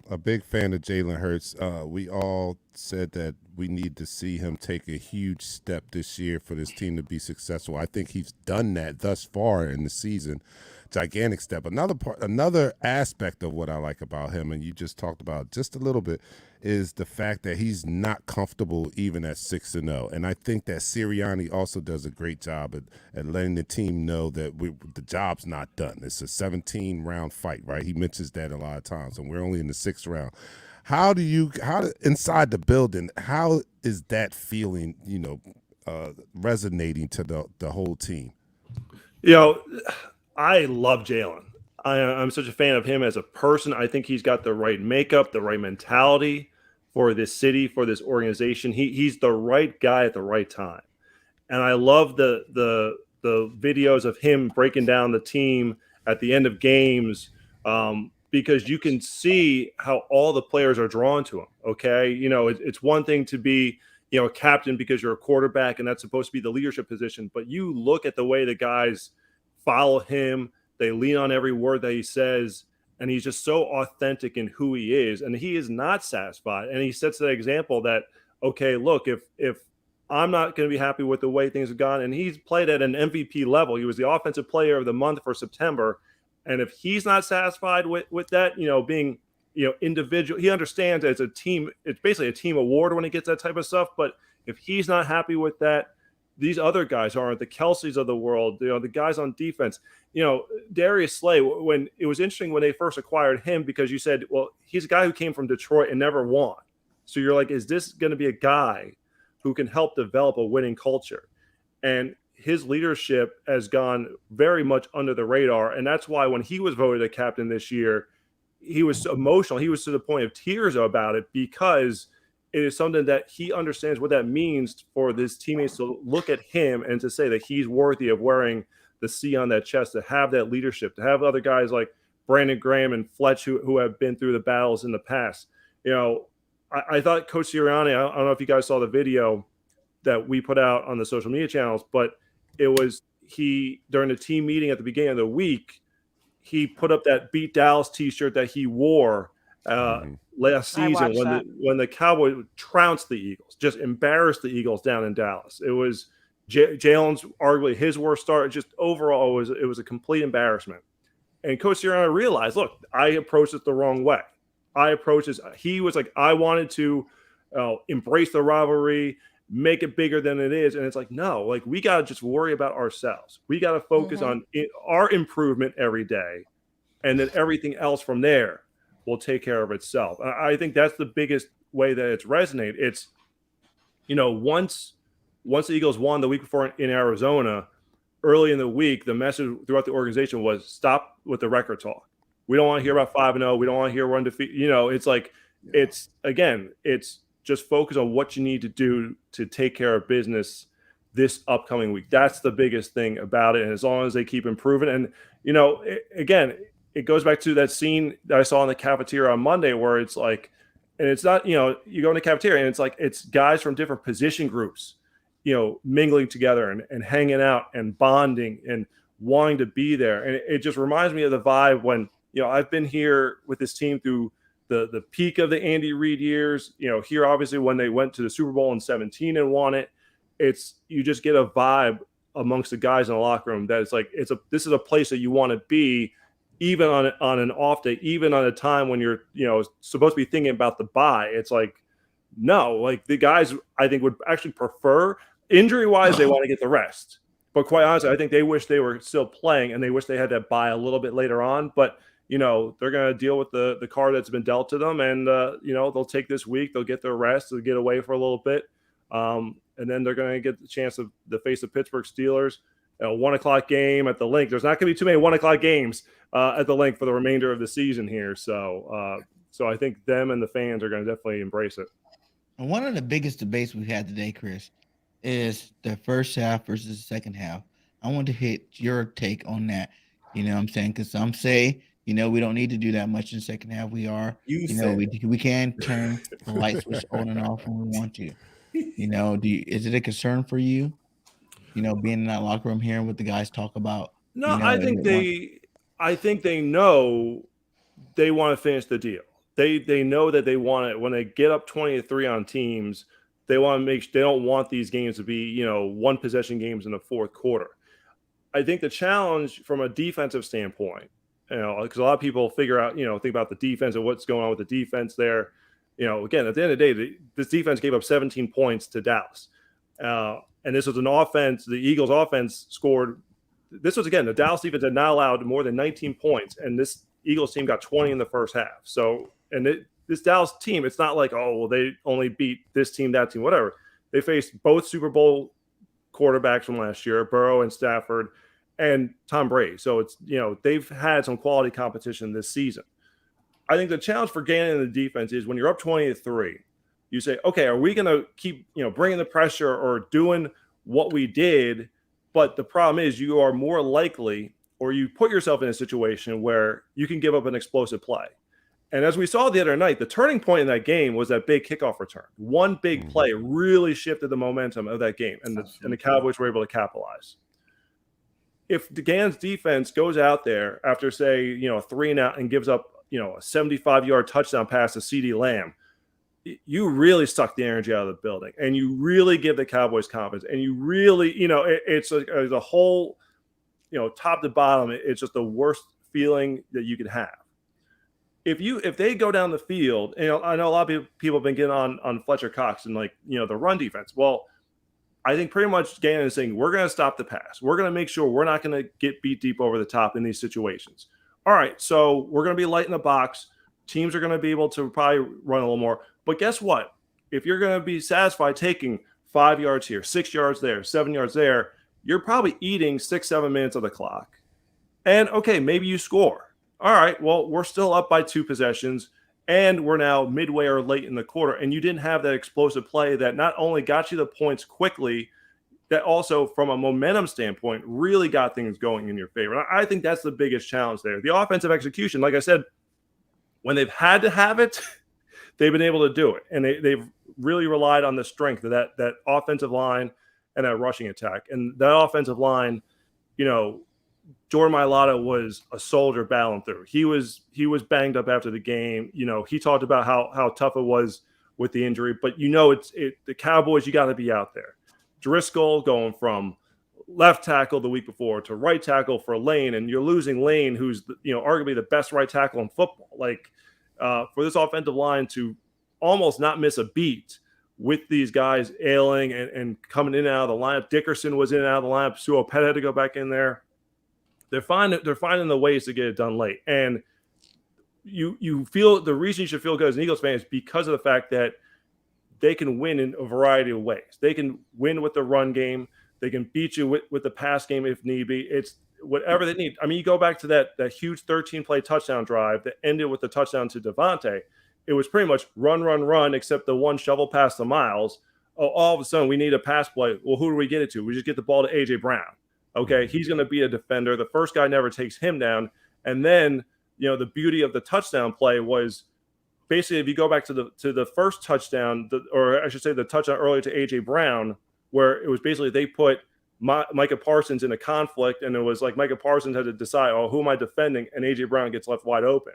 a big fan of Jalen Hurts. We all said that we need to see him take a huge step this year for this team to be successful. I think he's done that thus far in the season. gigantic step. Another aspect of what I like about him, and you just talked about just a little bit, is the fact that he's not comfortable even at 6-0. And I think that Sirianni also does a great job at letting the team know that the job's not done. It's a 17-round fight, right? He mentions that a lot of times, and we're only in the 6th round. Inside the building, how is that feeling, resonating to the whole team?
I love Jalen. I'm such a fan of him as a person. I think he's got the right makeup, the right mentality for this city, for this organization. He's the right guy at the right time. And I love the videos of him breaking down the team at the end of games, because you can see how all the players are drawn to him. Okay. It's one thing to be, a captain because you're a quarterback and that's supposed to be the leadership position. But you look at the way the guys follow him, they lean on every word that he says, and he's just so authentic in who he is. And he is not satisfied. And he sets that example that, okay, look, if I'm not going to be happy with the way things have gone, and he's played at an MVP level, he was the offensive player of the month for September. And if he's not satisfied with that, being, individual, he understands as a team, it's basically a team award when he gets that type of stuff. But if he's not happy with that, these other guys aren't, the Kelseys of the world, the guys on defense, Darius Slay, when it was interesting when they first acquired him, because you said, well, he's a guy who came from Detroit and never won. So you're like, is this going to be a guy who can help develop a winning culture? And his leadership has gone very much under the radar. And that's why when he was voted a captain this year, he was emotional. He was to the point of tears about it, because it is something that he understands what that means for his teammates to look at him and to say that he's worthy of wearing the C on that chest, to have that leadership, to have other guys like Brandon Graham and Fletch who have been through the battles in the past. I thought Coach Sirianni, I don't know if you guys saw the video that we put out on the social media channels, but it was during the team meeting at the beginning of the week, he put up that Beat Dallas t-shirt that he wore last season when the Cowboys trounced the Eagles, just embarrassed the Eagles down in Dallas. It was Jalen's arguably his worst start. Just overall, it was a complete embarrassment. And Coach Sirianni realized, look, I approached it the wrong way. He was like, I wanted to embrace the rivalry, make it bigger than it is. And it's like, no, like, we got to just worry about ourselves. We got to focus on our improvement every day. And then everything else from there will take care of itself. I think that's the biggest way that it's resonated. It's, once the Eagles won the week before in Arizona, early in the week, the message throughout the organization was stop with the record talk. We don't want to hear about 5-0. We don't want to hear we're undefeated. It's like, it's just focus on what you need to do to take care of business this upcoming week. That's the biggest thing about it. And as long as they keep improving, and, it goes back to that scene that I saw in the cafeteria on Monday where it's like, and it's not, you go in the cafeteria and it's like, it's guys from different position groups, mingling together and hanging out and bonding and wanting to be there. And it just reminds me of the vibe when, I've been here with this team through the peak of the Andy Reid years, here, obviously, when they went to the Super Bowl in 2017 and won it. You just get a vibe amongst the guys in the locker room that it's like, this is a place that you want to be, even on an off day, even on a time when you're, supposed to be thinking about the bye. It's like, no, like, the guys, I think, would actually prefer, injury wise, they want to get the rest. But quite honestly, I think they wish they were still playing and they wish they had that bye a little bit later on. But, they're going to deal with the card that's been dealt to them. And, they'll take this week, they'll get their rest, they'll get away for a little bit. And then they're going to get the chance to face the Pittsburgh Steelers. A 1:00 game at the Link. There's not going to be too many 1:00 games at the Link for the remainder of the season here. So I think them and the fans are going to definitely embrace it.
And one of the biggest debates we've had today, Chris, is the first half versus the second half. I want to hit your take on that. You know what I'm saying? Because some say, we don't need to do that much in the second half. We can turn the light switch on and off when we want to. Is it a concern for you? Being in that locker room, hearing what the guys talk about.
No, I think they know they want to finish the deal. They know that they want it when they get up 20-3 on teams. They want to they don't want these games to be, one possession games in the fourth quarter. I think the challenge from a defensive standpoint, because a lot of people figure out, think about the defense and what's going on with the defense there. Again, at the end of the day, this defense gave up 17 points to Dallas. And this was an offense, the Eagles offense scored. This was, again, the Dallas defense had not allowed more than 19 points, and this Eagles team got 20 in the first half. So, this Dallas team, it's not like, oh, well, they only beat this team, that team, whatever. They faced both Super Bowl quarterbacks from last year, Burrow and Stafford, and Tom Brady. So it's, they've had some quality competition this season. I think the challenge for Gannon and the defense is when you're up 20-3, you say, okay, are we going to keep, bringing the pressure or doing what we did? But the problem is you are more likely, or you put yourself in a situation where you can give up an explosive play. And as we saw the other night, the turning point in that game was that big kickoff return. One big play really shifted the momentum of that game, and the Cowboys were able to capitalize. If Gannon's defense goes out there after, say, a 3-and-out and gives up, a 75-yard touchdown pass to CeeDee Lamb, you really suck the energy out of the building, and you really give the Cowboys confidence, and you really, it's a whole, top to bottom, it's just the worst feeling that you could have. If they go down the field, and I know a lot of people have been getting on Fletcher Cox and the run defense. Well, I think pretty much Gannon is saying we're going to stop the pass. We're going to make sure we're not going to get beat deep over the top in these situations. All right, so we're going to be light in the box. Teams are going to be able to probably run a little more. But guess what? If you're going to be satisfied taking 5 yards here, 6 yards there, 7 yards there, you're probably eating 6-7 minutes of the clock. And, okay, maybe you score. All right, well, we're still up by 2 possessions, and we're now midway or late in the quarter, and you didn't have that explosive play that not only got you the points quickly, that also, from a momentum standpoint, really got things going in your favor. And I think that's the biggest challenge there. The offensive execution, like I said, when they've had to have it, they've been able to do it, and they've really relied on the strength of that offensive line and that rushing attack. And that offensive line, Jordan Mailata was a soldier battling through. He was banged up after the game. He talked about how tough it was with the injury, but the Cowboys, you got to be out there. Driscoll going from left tackle the week before to right tackle for Lane, and you're losing Lane, who's arguably the best right tackle in football. For this offensive line to almost not miss a beat with these guys ailing and coming in and out of the lineup. Dickerson was in and out of the lineup. Suopet had to go back in there. They're finding the ways to get it done late. And you feel the reason you should feel good as an Eagles fan is because of the fact that they can win in a variety of ways. They can win with the run game. They can beat you with the pass game if need be. It's whatever they need. I mean, you go back to that huge 13-play touchdown drive that ended with the touchdown to Devontae. It was pretty much run, except the one shovel pass to Miles. Oh, all of a sudden, we need a pass play. Well, who do we get it to? We just get the ball to A.J. Brown. Okay, he's going to be a defender. The first guy never takes him down. And then, the beauty of the touchdown play was basically if you go back to the first touchdown, or I should say the touchdown earlier to A.J. Brown, where it was basically they put Micah Parsons in a conflict, and it was like Micah Parsons had to decide, who am I defending? And A.J. Brown gets left wide open.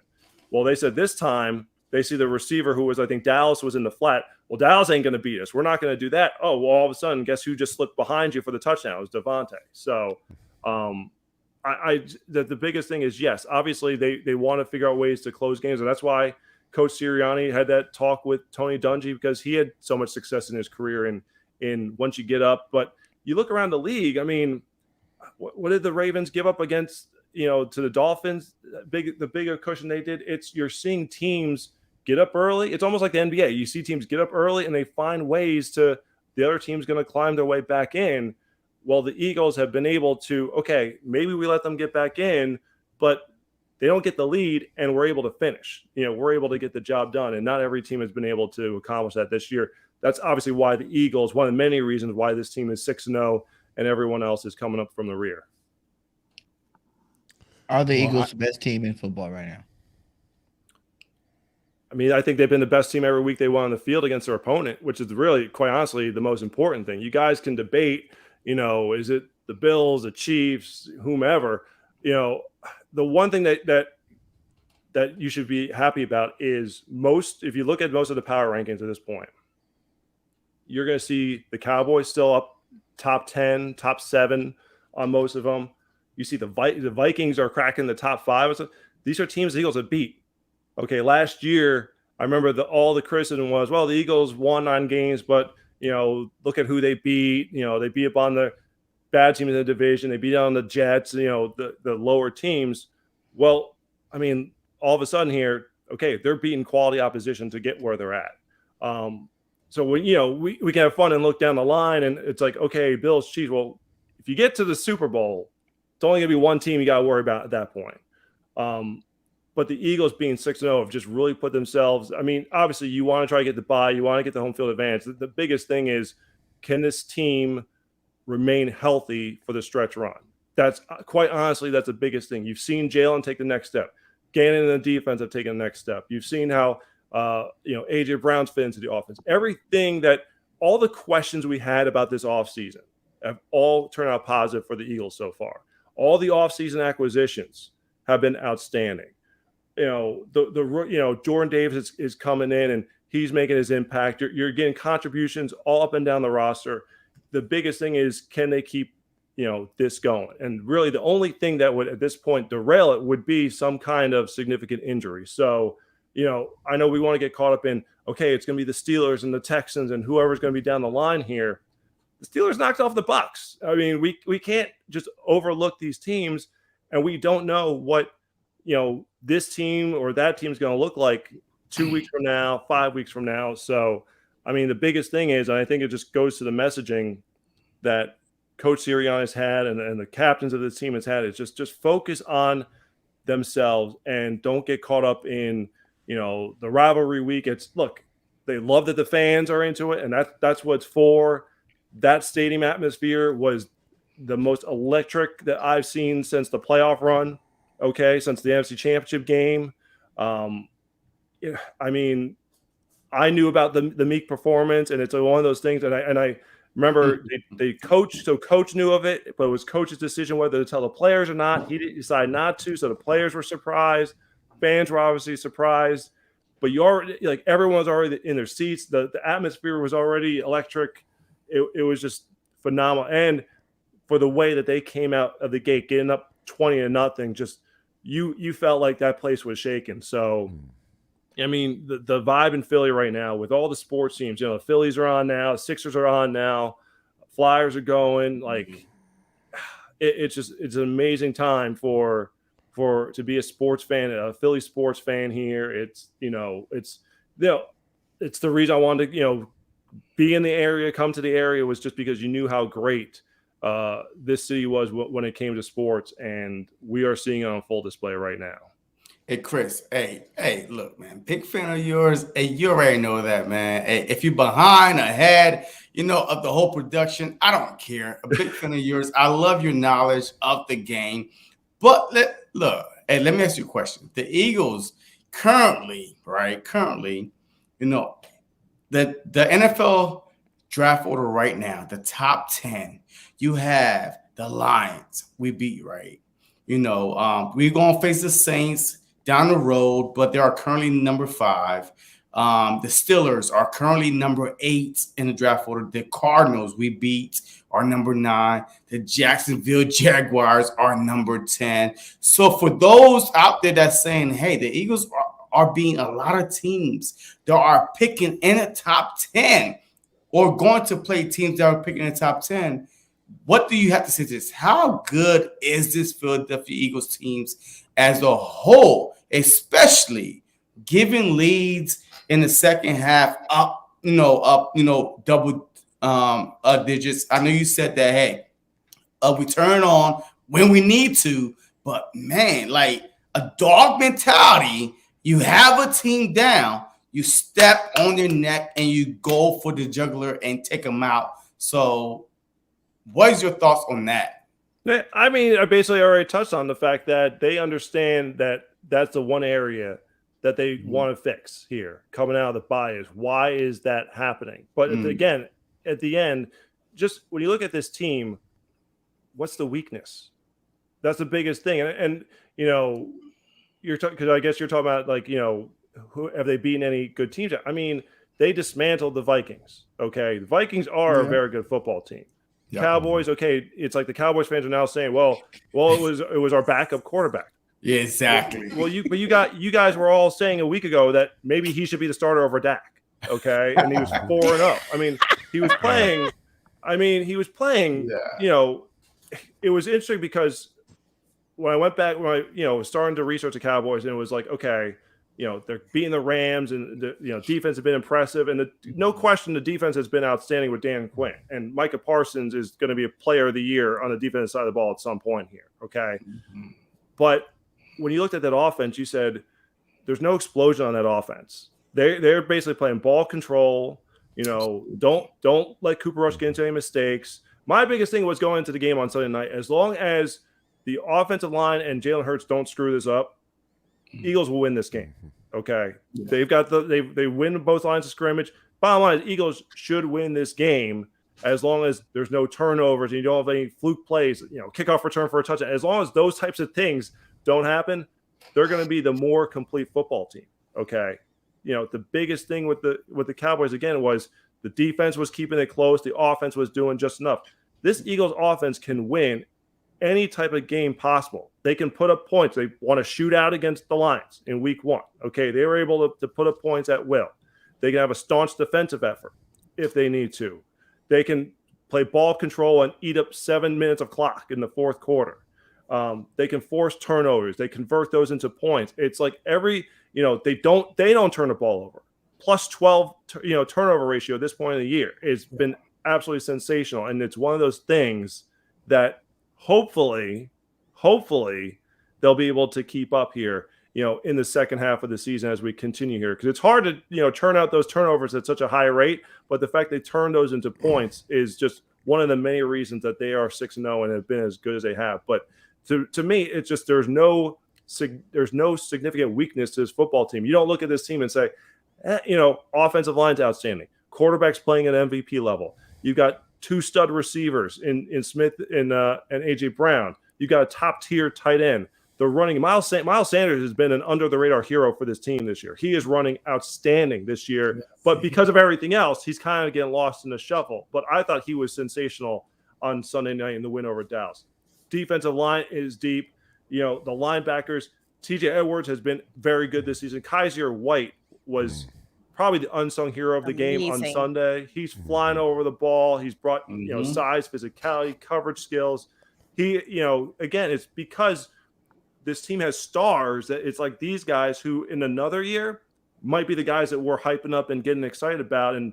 Well, they said this time they see the receiver who was, I think Dallas was in the flat. Well, Dallas ain't going to beat us. We're not going to do that. Oh, well, all of a sudden, guess who just slipped behind you for the touchdown? It was Devontae. So the biggest thing is, yes, obviously they want to figure out ways to close games. And that's why Coach Sirianni had that talk with Tony Dungy, because he had so much success in his career in once you get up. But you look around the league, I mean, what did the Ravens give up against, to the Dolphins? The bigger cushion they did. You're seeing teams get up early. It's almost like the NBA. You see teams get up early and they find ways the other team's going to climb their way back in. Well, the Eagles have been able to, okay, maybe we let them get back in, but they don't get the lead and we're able to finish. We're able to get the job done. And not every team has been able to accomplish that this year. That's obviously why the Eagles, one of the many reasons why this team is 6-0 and everyone else is coming up from the rear.
Are the Eagles the best team in football right now?
I mean, I think they've been the best team every week they won on the field against their opponent, which is really, quite honestly, the most important thing. You guys can debate, is it the Bills, the Chiefs, whomever? The one thing that you should be happy about is if you look at most of the power rankings at this point, you're going to see the Cowboys still up top 10, top 7 on most of them. You see the Vikings are cracking the top 5. So these are teams the Eagles have beat. Okay, last year I remember all the criticism was, well, the Eagles won 9 games, but look at who they beat. They beat up on the bad teams in the division. They beat on the Jets. The lower teams. Well, I mean, all of a sudden here, okay, they're beating quality opposition to get where they're at. So we can have fun and look down the line, and it's like, okay, Bills, Chiefs. Well, if you get to the Super Bowl, it's only going to be one team you got to worry about at that point. But the Eagles being 6-0 have just really put themselves. I mean, obviously, you want to try to get the bye, you want to get the home field advantage. The biggest thing is, can this team remain healthy for the stretch run? That's quite honestly, that's the biggest thing. You've seen Jalen take the next step. Gannon and the defense have taken the next step. You've seen how AJ Brown's fit into the offense. Everything that all the questions we had about this offseason have all turned out positive for the Eagles so far. All the offseason acquisitions have been outstanding. Jordan Davis is coming in and he's making his impact. You're getting contributions all up and down the roster. The biggest thing is, can they keep this going? And really the only thing that would at this point derail it would be some kind of significant injury. So I know we want to get caught up in, okay, it's going to be the Steelers and the Texans and whoever's going to be down the line here. The Steelers knocked off the Bucs. I mean, we can't just overlook these teams, and we don't know what this team or that team is going to look like 2 weeks from now, 5 weeks from now. So, I mean, the biggest thing is, and I think it just goes to the messaging that Coach Sirianni has had and the captains of this team has had, is just focus on themselves and don't get caught up in the rivalry week. Look, they love that the fans are into it, and that's what it's for. That stadium atmosphere was the most electric that I've seen since the playoff run. Okay, since the NFC Championship game. I mean, I knew about the Meek performance, and it's one of those things. And I remember the coach. So coach knew of it, but it was coach's decision whether to tell the players or not. He decided not to, so the players were surprised. Fans were obviously surprised, but everyone was already in their seats. The atmosphere was already electric. It was just phenomenal, and for the way that they came out of the gate, getting up 20-0, just you felt like that place was shaking. So, I mean, the vibe in Philly right now with all the sports teams, the Phillies are on now, Sixers are on now, Flyers are going. Like, it's an amazing time to be a sports fan, a Philly sports fan here. It's it's the reason I wanted to be in the area, come to the area, was just because you knew how great this city was when it came to sports, and we are seeing it on full display right now.
Hey, Chris. Hey, look, man. Big fan of yours. Hey, you already know that, man. Hey, if you're behind, ahead, of the whole production, I don't care. A big fan of yours. I love your knowledge of the game. But let me ask you a question. The Eagles currently, the NFL draft order right now, the top 10, you have the Lions. We beat, right? We're going to face the Saints down the road, but they are currently number 5. The Steelers are currently number 8 in the draft order. The Cardinals we beat are number 9. The Jacksonville Jaguars are number 10. So for those out there that's saying, hey, the Eagles are beating a lot of teams that are picking in the top 10 or going to play teams that are picking in the top 10, what do you have to say to this? How good is this Philadelphia Eagles teams as a whole, especially giving leads in the second half up double digits? I know you said that, hey, we turn on when we need to, but man, like a dog mentality, you have a team down, you step on their neck and you go for the jugular and take them out. So what is your thoughts on that?
I mean, I basically already touched on the fact that they understand that that's the one area that they want to fix here coming out of the bye. Is why is that happening? But again, at the end, just when you look at this team, what's the weakness? That's the biggest thing. And you're talking, because I guess you're talking about, like, who have they beaten any good teams? I mean, they dismantled the Vikings. Okay, the Vikings are a very good football team. Cowboys, okay, it's like the Cowboys fans are now saying, well, it was our backup quarterback.
Yeah, exactly.
Well, you guys were all saying a week ago that maybe he should be the starter over Dak. Okay, and he was 4-0. I mean, he was playing. You know, it was interesting because when I went back, when I was starting to research the Cowboys, and it was like, okay, they're beating the Rams, and the defense has been impressive, and no question the defense has been outstanding with Dan Quinn, and Micah Parsons is going to be a player of the year on the defensive side of the ball at some point here. Okay, but when you looked at that offense, you said there's no explosion on that offense. They're basically playing ball control. Don't let Cooper Rush get into any mistakes. My biggest thing was going into the game on Sunday night, as long as the offensive line and Jalen Hurts don't screw this up, Eagles will win this game. Okay. Yeah. They've got they win both lines of scrimmage. Bottom line is Eagles should win this game as long as there's no turnovers and you don't have any fluke plays, kickoff return for a touchdown. As long as those types of things don't happen, they're going to be the more complete football team. Okay. The biggest thing with the Cowboys again was the defense was keeping it close. The offense was doing just enough. This Eagles offense can win any type of game possible. They can put up points. They want to shoot out against the Lions in week 1. Okay. They were able to put up points at will. They can have a staunch defensive effort if they need to. They can play ball control and eat up 7 minutes of clock in the fourth quarter. They can force turnovers. They convert those into points. It's like they don't turn the ball over. Plus 12, turnover ratio at this point of the year. It's been absolutely sensational. And it's one of those things that hopefully they'll be able to keep up here, in the second half of the season as we continue here. Because it's hard to, turn out those turnovers at such a high rate. But the fact they turn those into points is just one of the many reasons that they are 6-0 and have been as good as they have. But to me, it's just there's no significant weakness to this football team. You don't look at this team and say, offensive line's outstanding. Quarterback's playing at MVP level. You've got 2 stud receivers in Smith and AJ Brown. You got a top tier tight end. The running Miles Sanders has been an under the radar hero for this team this year. He is running outstanding this year, but because of everything else, he's kind of getting lost in the shuffle. But I thought he was sensational on Sunday night in the win over Dallas. Defensive line is deep. The linebackers. TJ Edwards has been very good this season. Kaiser White was probably the unsung hero of the game on Sunday. He's flying over the ball. He's brought, size, physicality, coverage skills. He, again, it's because this team has stars that it's like these guys who in another year might be the guys that we're hyping up and getting excited about and,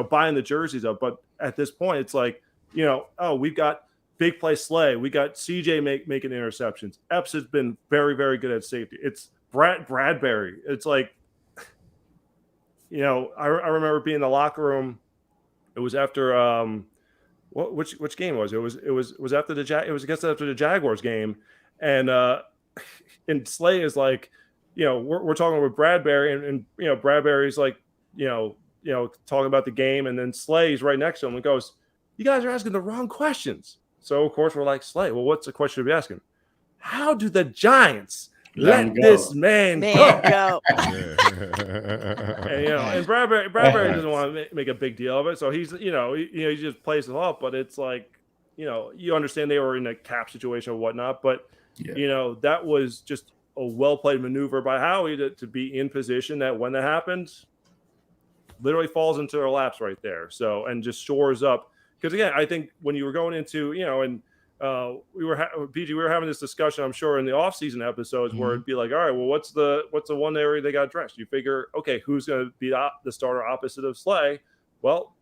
buying the jerseys up. But at this point, it's like, we've got big play Slay. We got CJ making interceptions. Epps has been very, very good at safety. It's Bradbury. It's like, I remember being in the locker room. It was after which game was it? It was after the Jaguars game, and Slay is like, we're talking with Bradbury, and Bradbury's like, talking about the game, and then Slay's right next to him and goes, "You guys are asking the wrong questions." So of course we're like, Slay, well, what's the question to be asking? How do the Giants let this man go? And Bradbury doesn't want to make a big deal of it, so he's he just plays it off. But it's like, you understand they were in a cap situation or whatnot, but that was just a well played maneuver by Howie to be in position that when that happens, literally falls into their laps right there. So and just shores up. Because again, I think when you were going into, we were having this discussion, I'm sure, in the offseason episodes where it'd be like, all right, well, what's the one area they got dressed? You figure, okay, who's going to be the starter opposite of Slay? Well,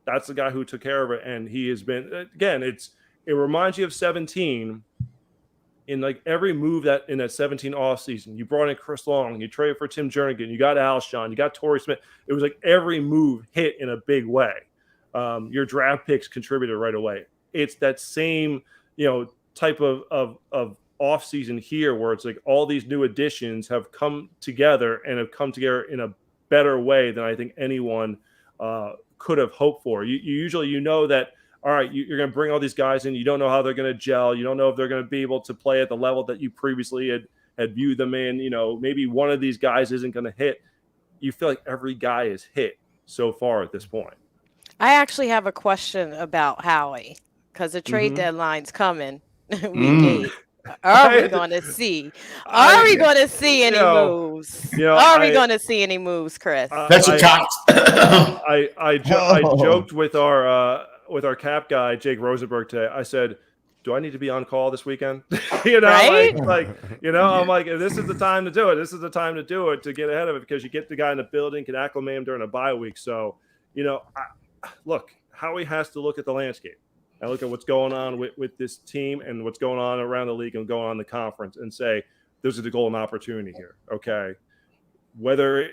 that's the guy who took care of it, and he has been, again, it reminds you of 17. In like every move that in that 17 offseason, you brought in Chris Long, you traded for Tim Jernigan, you got Alshon, you got Torrey Smith. It was like every move hit in a big way. Your draft picks contributed right away. It's that same, type of offseason here where it's like all these new additions have come together and have come together in a better way than I think anyone could have hoped for. You usually, that, all right, you're going to bring all these guys in. You don't know how they're going to gel. You don't know if they're going to be able to play at the level that you previously had viewed them in. Maybe one of these guys isn't going to hit. You feel like every guy is hit so far at this point.
I actually have a question about Howie. because the trade deadline's coming.
Mm.
Week 8. Are we going to see? Are we going to see any moves? Are we going to see any moves, Chris?
Fletcher Cox.
I joked with our cap guy Jake Rosenberg today. I said, do I need to be on call this weekend?
Right?
I'm like, this is the time to do it. This is the time to do it, to get ahead of it, because you get the guy in the building, can acclimate him during a bye week. So, look, Howie has to look at the landscape and look at what's going on with this team and what's going on around the league and going on in the conference and say, there's a golden opportunity here. Okay. Whether,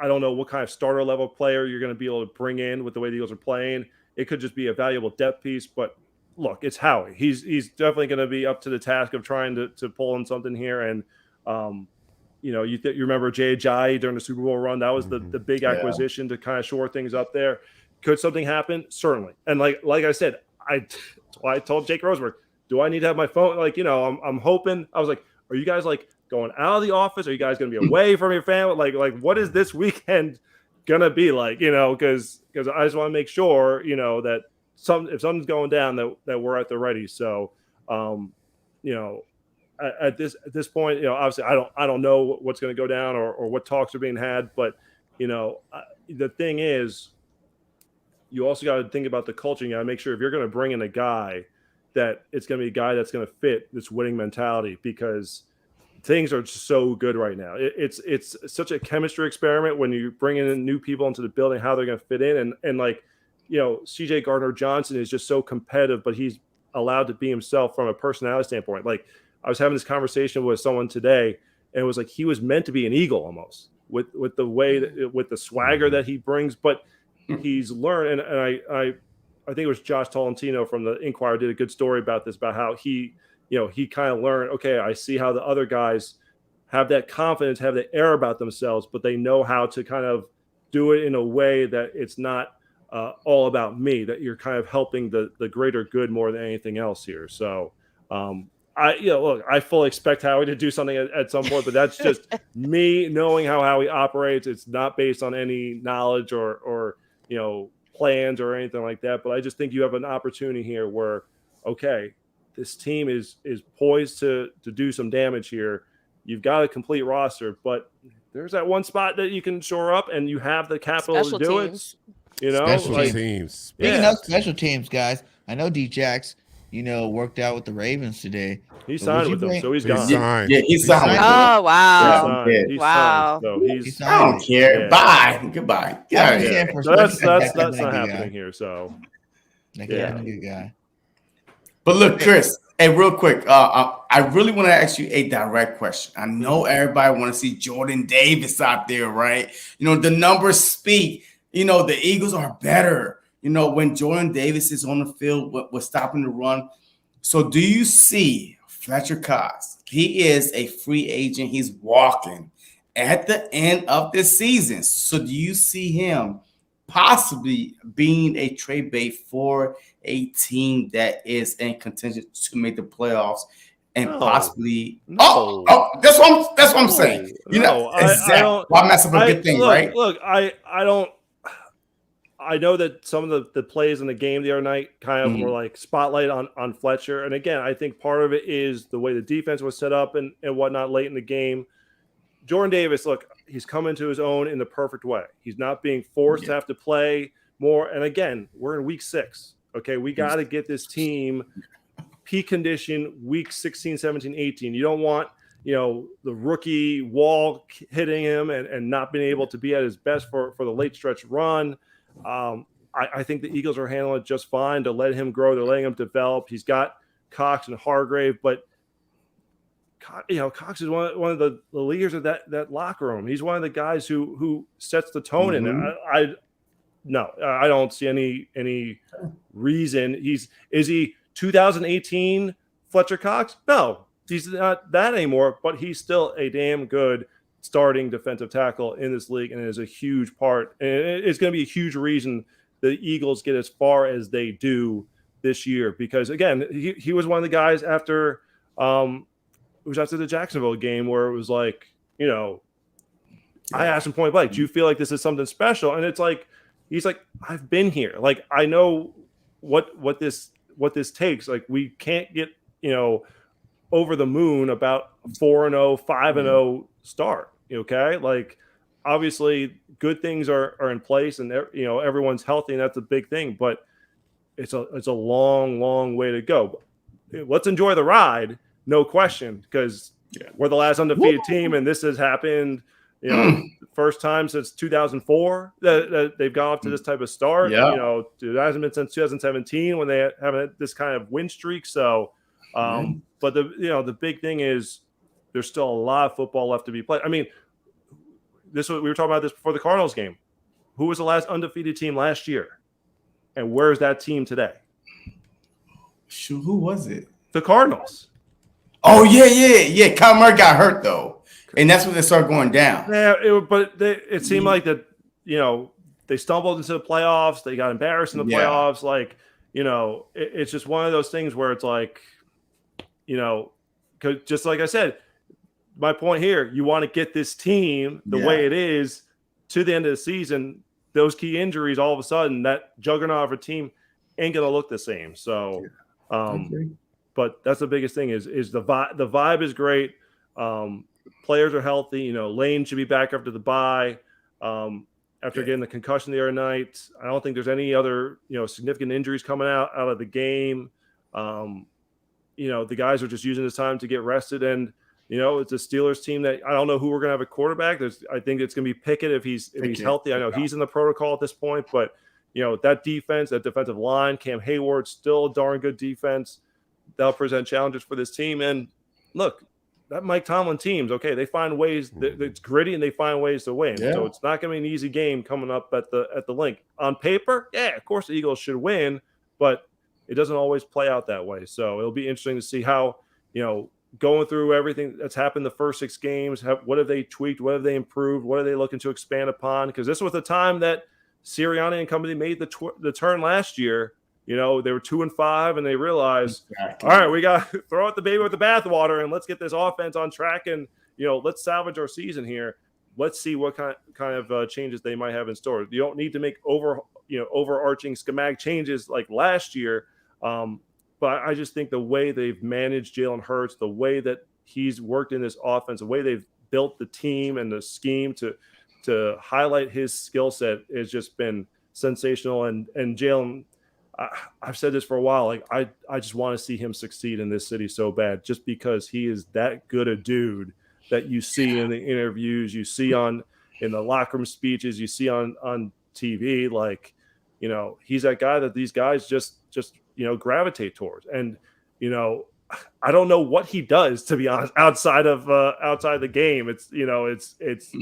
I don't know what kind of starter level player you're going to be able to bring in with the way the Eagles are playing. It could just be a valuable depth piece, but look, it's Howie. He's definitely going to be up to the task of trying to pull in something here. And, you remember Jay Ajayi during the Super Bowl run. That was the big acquisition to kind of shore things up there. Could something happen? Certainly. And like I said, I told Jake Rosenberg, do I need to have my phone? I'm hoping. I was like, are you guys going out of the office? Are you guys going to be away from your family? Like what is this weekend going to be like? Because I just want to make sure, that if something's going down, that we're at the ready. So, at this point, obviously I don't know what's going to go down or what talks are being had, but the thing is, you also got to think about the culture. You got to make sure if you're going to bring in a guy, that it's going to be a guy that's going to fit this winning mentality, because things are so good right now. It's such a chemistry experiment when you bring in new people into the building, how they're going to fit in. And CJ Gardner-Johnson is just so competitive, but he's allowed to be himself from a personality standpoint. Like, I was having this conversation with someone today, and it was like he was meant to be an Eagle almost with the way with the swagger that he brings, but he's learned. And I think it was Josh Tolentino from the Inquirer did a good story about this, about how he kind of learned, okay, I see how the other guys have that confidence, have the air about themselves, but they know how to kind of do it in a way that it's not all about me, that you're kind of helping the greater good more than anything else here. So, I fully expect Howie to do something at some point, but that's just me knowing how Howie operates. It's not based on any knowledge or plans or anything like that. But I just think you have an opportunity here where, okay, this team is poised to do some damage here. You've got a complete roster, but there's that one spot that you can shore up, and you have the capital to do it.
Special teams.
Speaking of special teams, guys, I know D-Jax, worked out with the Ravens today.
He signed with them, so he's gone.
Yeah, he signed.
Oh, wow.
Wow.
I don't care.
Yeah.
Bye. Goodbye.
Yeah. So that's not happening here. So,
Good guy.
But look, Chris, hey, real quick, I really want to ask you a direct question. I know everybody want to see Jordan Davis out there, right? The numbers speak. The Eagles are better, when Jordan Davis is on the field, with stopping the run. So do you see Fletcher Cox? He is a free agent. He's walking at the end of this season. So do you see him possibly being a trade bait for a team that is in contention to make the playoffs and possibly?
No.
Oh, that's what I'm saying. Exactly. Why mess up a good thing, right?
Look, I don't. I know that some of the plays in the game the other night kind of were like spotlight on Fletcher. And again, I think part of it is the way the defense was set up and whatnot late in the game. Jordan Davis, look, he's come into his own in the perfect way. He's not being forced to have to play more. And again, we're in week 6. Okay, we got to get this team peak condition week 16, 17, 18. You don't want, the rookie Wall hitting him and not being able to be at his best for the late stretch run. I think the Eagles are handling it just fine to let him grow. They're letting him develop. He's got Cox and Hargrave, but Cox is one of the leaders of that locker room. He's one of the guys who sets the tone in there. I don't see any reason. Is he 2018 Fletcher Cox? No, he's not that anymore, but he's still a damn good starting defensive tackle in this league, and it is a huge part. And it's going to be a huge reason the Eagles get as far as they do this year, because again, he was one of the guys after it was after the Jacksonville game where it was like, I asked him point blank, do you feel like this is something special? And it's like, he's like, I've been here. Like, I know what what this takes. Like, we can't get, over the moon about 4-0, 5-0 start. Okay. Like, obviously good things are in place, and everyone's healthy, and that's a big thing, but it's a long way to go. Let's enjoy the ride. No question. Because we're the last undefeated team, and this has happened, first time since 2004 that they've gone up to this type of start.
Yeah.
It hasn't been since 2017 when they haven't this kind of win streak. So, but the big thing is there's still a lot of football left to be played. I mean, we were talking about this before the Cardinals game. Who was the last undefeated team last year? And where's that team today?
Shoot, who was it?
The Cardinals.
Oh, yeah. Kyle Murray got hurt, though. And that's when they started going down.
Yeah, it seemed like that, they stumbled into the playoffs. They got embarrassed in the playoffs. Like, it's just one of those things where it's like, 'cause just like I said, my point here, you want to get this team the way it is to the end of the season. Those key injuries, all of a sudden, that juggernaut of a team ain't going to look the same. So, but that's the biggest thing is the vibe. The vibe is great. Players are healthy. Lane should be back after the bye. After getting the concussion the other night, I don't think there's any other, significant injuries coming out of the game. The guys are just using this time to get rested, and it's a Steelers team that I don't know who we're going to have a quarterback. I think it's going to be Pickett if he's healthy. I know he's in the protocol at this point, but that defense, that defensive line, Cam Hayward, still a darn good defense. They'll present challenges for this team. And look, that Mike Tomlin teams, okay, they find ways. It's gritty, and they find ways to win. Yeah. So it's not going to be an easy game coming up at the link. On paper, of course the Eagles should win, but it doesn't always play out that way. So it'll be interesting to see how, going through everything that's happened the first 6 games, what have they tweaked? What have they improved? What are they looking to expand upon? Because this was the time that Sirianni and company made the turn last year. They were 2-5, and they realized, all right, we got to throw out the baby with the bathwater, and let's get this offense on track, and let's salvage our season here. Let's see what kind of changes they might have in store. You don't need to make overarching schematic changes like last year. But I just think the way they've managed Jalen Hurts, the way that he's worked in this offense, the way they've built the team and the scheme to highlight his skill set has just been sensational. And Jalen, I've said this for a while, like I just want to see him succeed in this city so bad, just because he is that good a dude that you see in the interviews, you see in the locker room speeches, you see on TV. Like, he's that guy that these guys just gravitate towards. And I don't know what he does, to be honest, outside the game. It's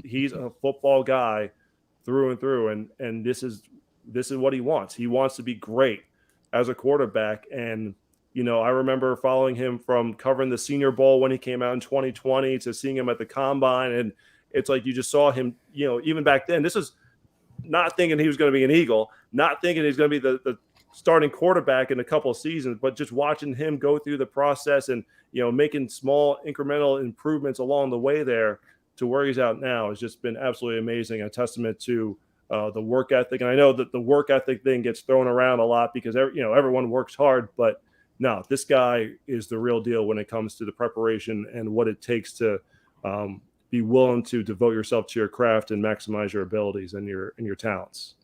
he's a football guy through and through, and this is what he wants. He wants to be great as a quarterback. And I remember following him from covering the Senior Bowl when he came out in 2020 to seeing him at the Combine, and it's like you just saw him, even back then. This is not thinking he was going to be an Eagle, not thinking he's going to be the starting quarterback in a couple of seasons, but just watching him go through the process and, making small incremental improvements along the way there to where he's at now has just been absolutely amazing. A testament to the work ethic. And I know that the work ethic thing gets thrown around a lot because, everyone works hard, but no, this guy is the real deal when it comes to the preparation and what it takes to be willing to devote yourself to your craft and maximize your abilities and your talents.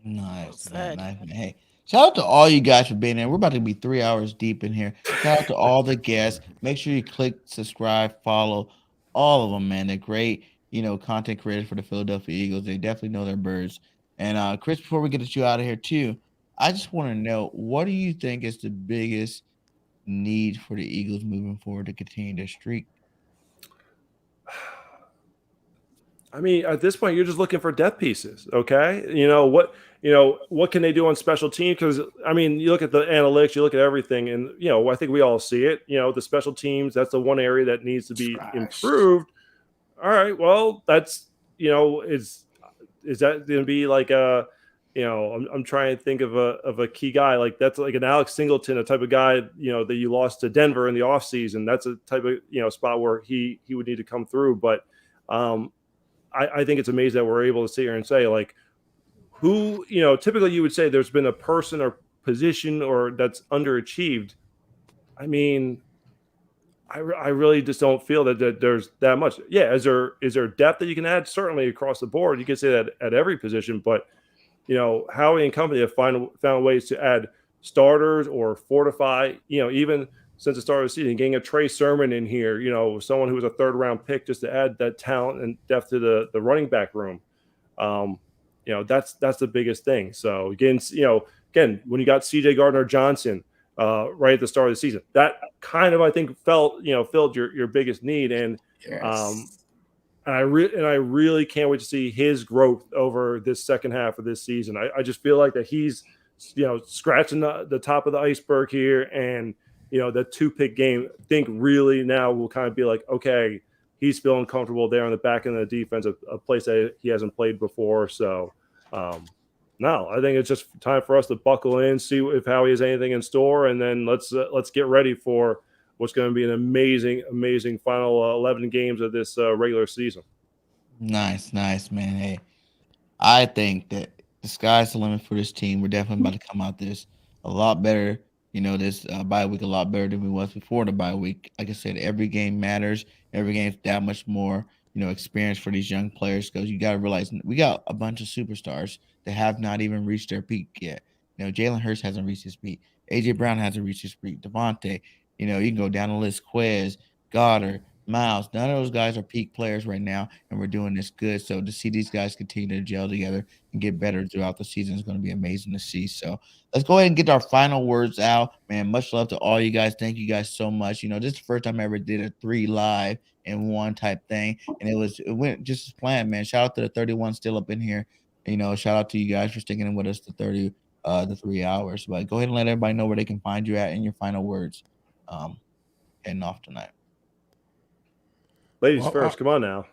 Nice. Hey, shout out to all you guys for being there. We're about to be 3 hours deep in here. Shout out to all the guests. Make sure you click subscribe, follow all of them, man. They're great, content creators for the Philadelphia Eagles. They definitely know their birds. And Chris, before we get you out of here too, I just want to know, what do you think is the biggest need for the Eagles moving forward to continue their streak?
I mean, at this point, you're just looking for depth pieces. Okay. What can they do on special teams? Because, I mean, you look at the analytics, you look at everything, and, I think we all see it. The special teams, that's the one area that needs to be improved. All right. Well, that's, is that going to be like I'm trying to think of a key guy. Like, that's like an Alex Singleton, a type of guy, that you lost to Denver in the offseason. That's a type of, spot where he would need to come through. But I think it's amazing that we're able to sit here and say, like, who, typically you would say there's been a person or position or that's underachieved, I mean, I really just don't feel that there's that much. Yeah, is there depth that you can add? Certainly across the board, you can say that at every position. But Howie and company have found ways to add starters or fortify. Even since the start of the season, getting a Trey Sermon in here. Someone who was a 3rd-round pick just to add that talent and depth to the running back room. That's the biggest thing. So again, when you got C.J. Gardner-Johnson. Right at the start of the season, that kind of I think filled your biggest need, and
Yes.
I really can't wait to see his growth over this second half of this season. I just feel like that he's scratching the top of the iceberg here, and the 2-pick game I think really now will kind of be like, okay, he's feeling comfortable there on the back end of the defense, a place that he hasn't played before. So no, I think it's just time for us to buckle in, see if Howie has anything in store, and then let's get ready for what's going to be an amazing final 11 games of this regular season.
Nice, man. Hey, I think that the sky's the limit for this team. We're definitely about to come out this a lot better. This bye week a lot better than we was before the bye week. Like I said, every game matters. Every game's that much more, experience for these young players, because you got to realize we got a bunch of superstars that have not even reached their peak yet. Jalen Hurts hasn't reached his peak. A.J. Brown hasn't reached his peak. Devontae, you can go down the list. Quez, Goddard, Miles. None of those guys are peak players right now, and we're doing this good. So to see these guys continue to gel together and get better throughout the season is going to be amazing to see. So let's go ahead and get our final words out. Man, much love to all you guys. Thank you guys so much. This is the first time I ever did a 3 live in one type thing, and it went just as planned, man. Shout out to the 31 still up in here. Shout out to you guys for sticking in with us the 3 hours. But go ahead and let everybody know where they can find you at and your final words heading off tonight.
Ladies first, come on now.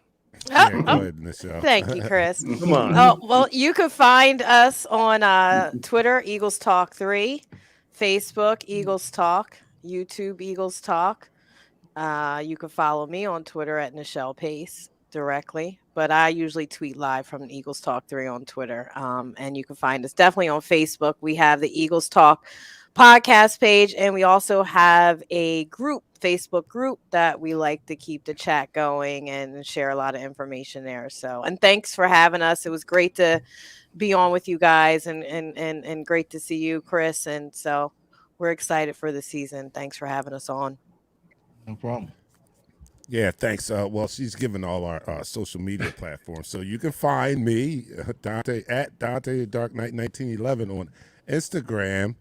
Yeah, go ahead, Michelle.
Thank you, Chris.
Come on.
Oh, well, you can find us on Twitter, Eagles Talk 3, Facebook, Eagles Talk, YouTube, Eagles Talk. You can follow me on Twitter at Nichelle Pace directly, but I usually tweet live from Eagles Talk 3 on Twitter. And you can find us definitely on Facebook. We have the Eagles Talk podcast page, and we also have a Facebook group that we like to keep the chat going and share a lot of information there. So, and thanks for having us. It was great to be on with you guys, and great to see you, Chris. And so we're excited for the season. Thanks for having us on.
No problem.
Yeah, thanks. Well, she's given all our social media platforms. So you can find me, Dante, at Dante Dark Knight 1911 on Instagram.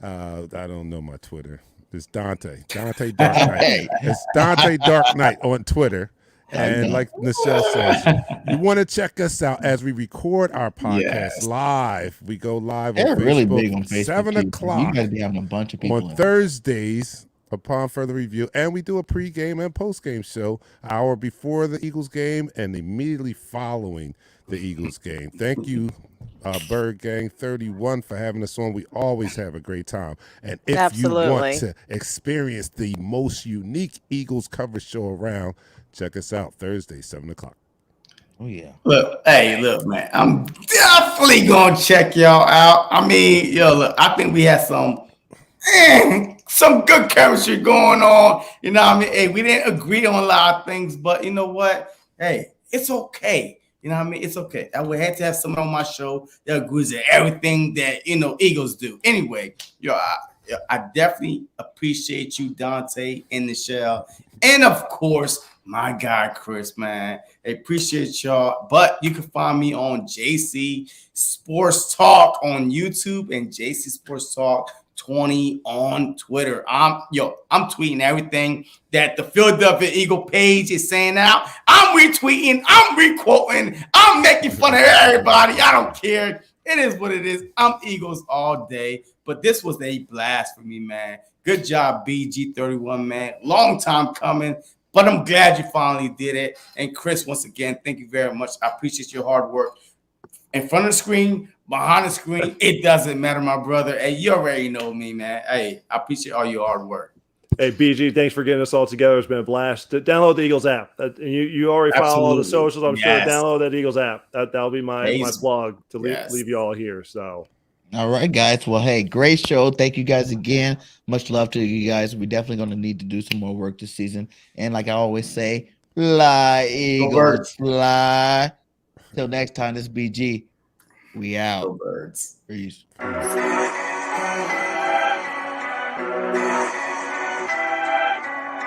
I don't know my Twitter. It's Dante Dark Knight. It's Dante Dark Knight on Twitter. And like Nichelle says, you want to check us out as we record our podcast live. We go live on Facebook,
really big on Facebook.
7 o'clock.
You guys be having a bunch of people
on Thursdays upon further review. And we do a pregame and postgame show an hour before the Eagles game and immediately following the Eagles game. Thank you, Bird Gang 31, for having us on. We always have a great time. And if you want to experience the most unique Eagles coverage show around, check us out Thursday, 7 o'clock.
Oh, yeah.
Look, man, I'm definitely going to check y'all out. I mean, look, I think we had some good chemistry going on. You know what I mean? Hey, we didn't agree on a lot of things, but you know what? Hey, it's okay. You know what I mean? It's okay. I would have to have someone on my show that agrees with everything that, Eagles do. Anyway, I definitely appreciate you, Dante and Nichelle. And, of course, my guy, Chris, man. I appreciate y'all. But you can find me on JC Sports Talk on YouTube and JC Sports Talk 20 on Twitter. I'm tweeting everything that the Philadelphia Eagle page is saying out. I'm retweeting, I'm requoting, I'm making fun of everybody. I don't care. It is what it is. I'm Eagles all day. But this was a blast for me, man. Good job, BG31, man. Long time coming, but I'm glad you finally did it. And Chris, once again, thank you very much. I appreciate your hard work. In front of the screen, behind the screen, it doesn't matter, my brother. Hey, you already know me, man. Hey, I appreciate all your hard work.
Hey, BG, thanks for getting us all together. It's been a blast. Download the Eagles app. You already follow all the socials. I'm sure. Download that Eagles app. That'll be my plug to leave you all here. So
All right, guys. Well, hey, great show. Thank you guys again. Much love to you guys. We're definitely going to need to do some more work this season. And like I always say, fly, Eagles,
Birds.
fly. Till next time, this is BG. We out.
Go Birds.
Peace.
Peace.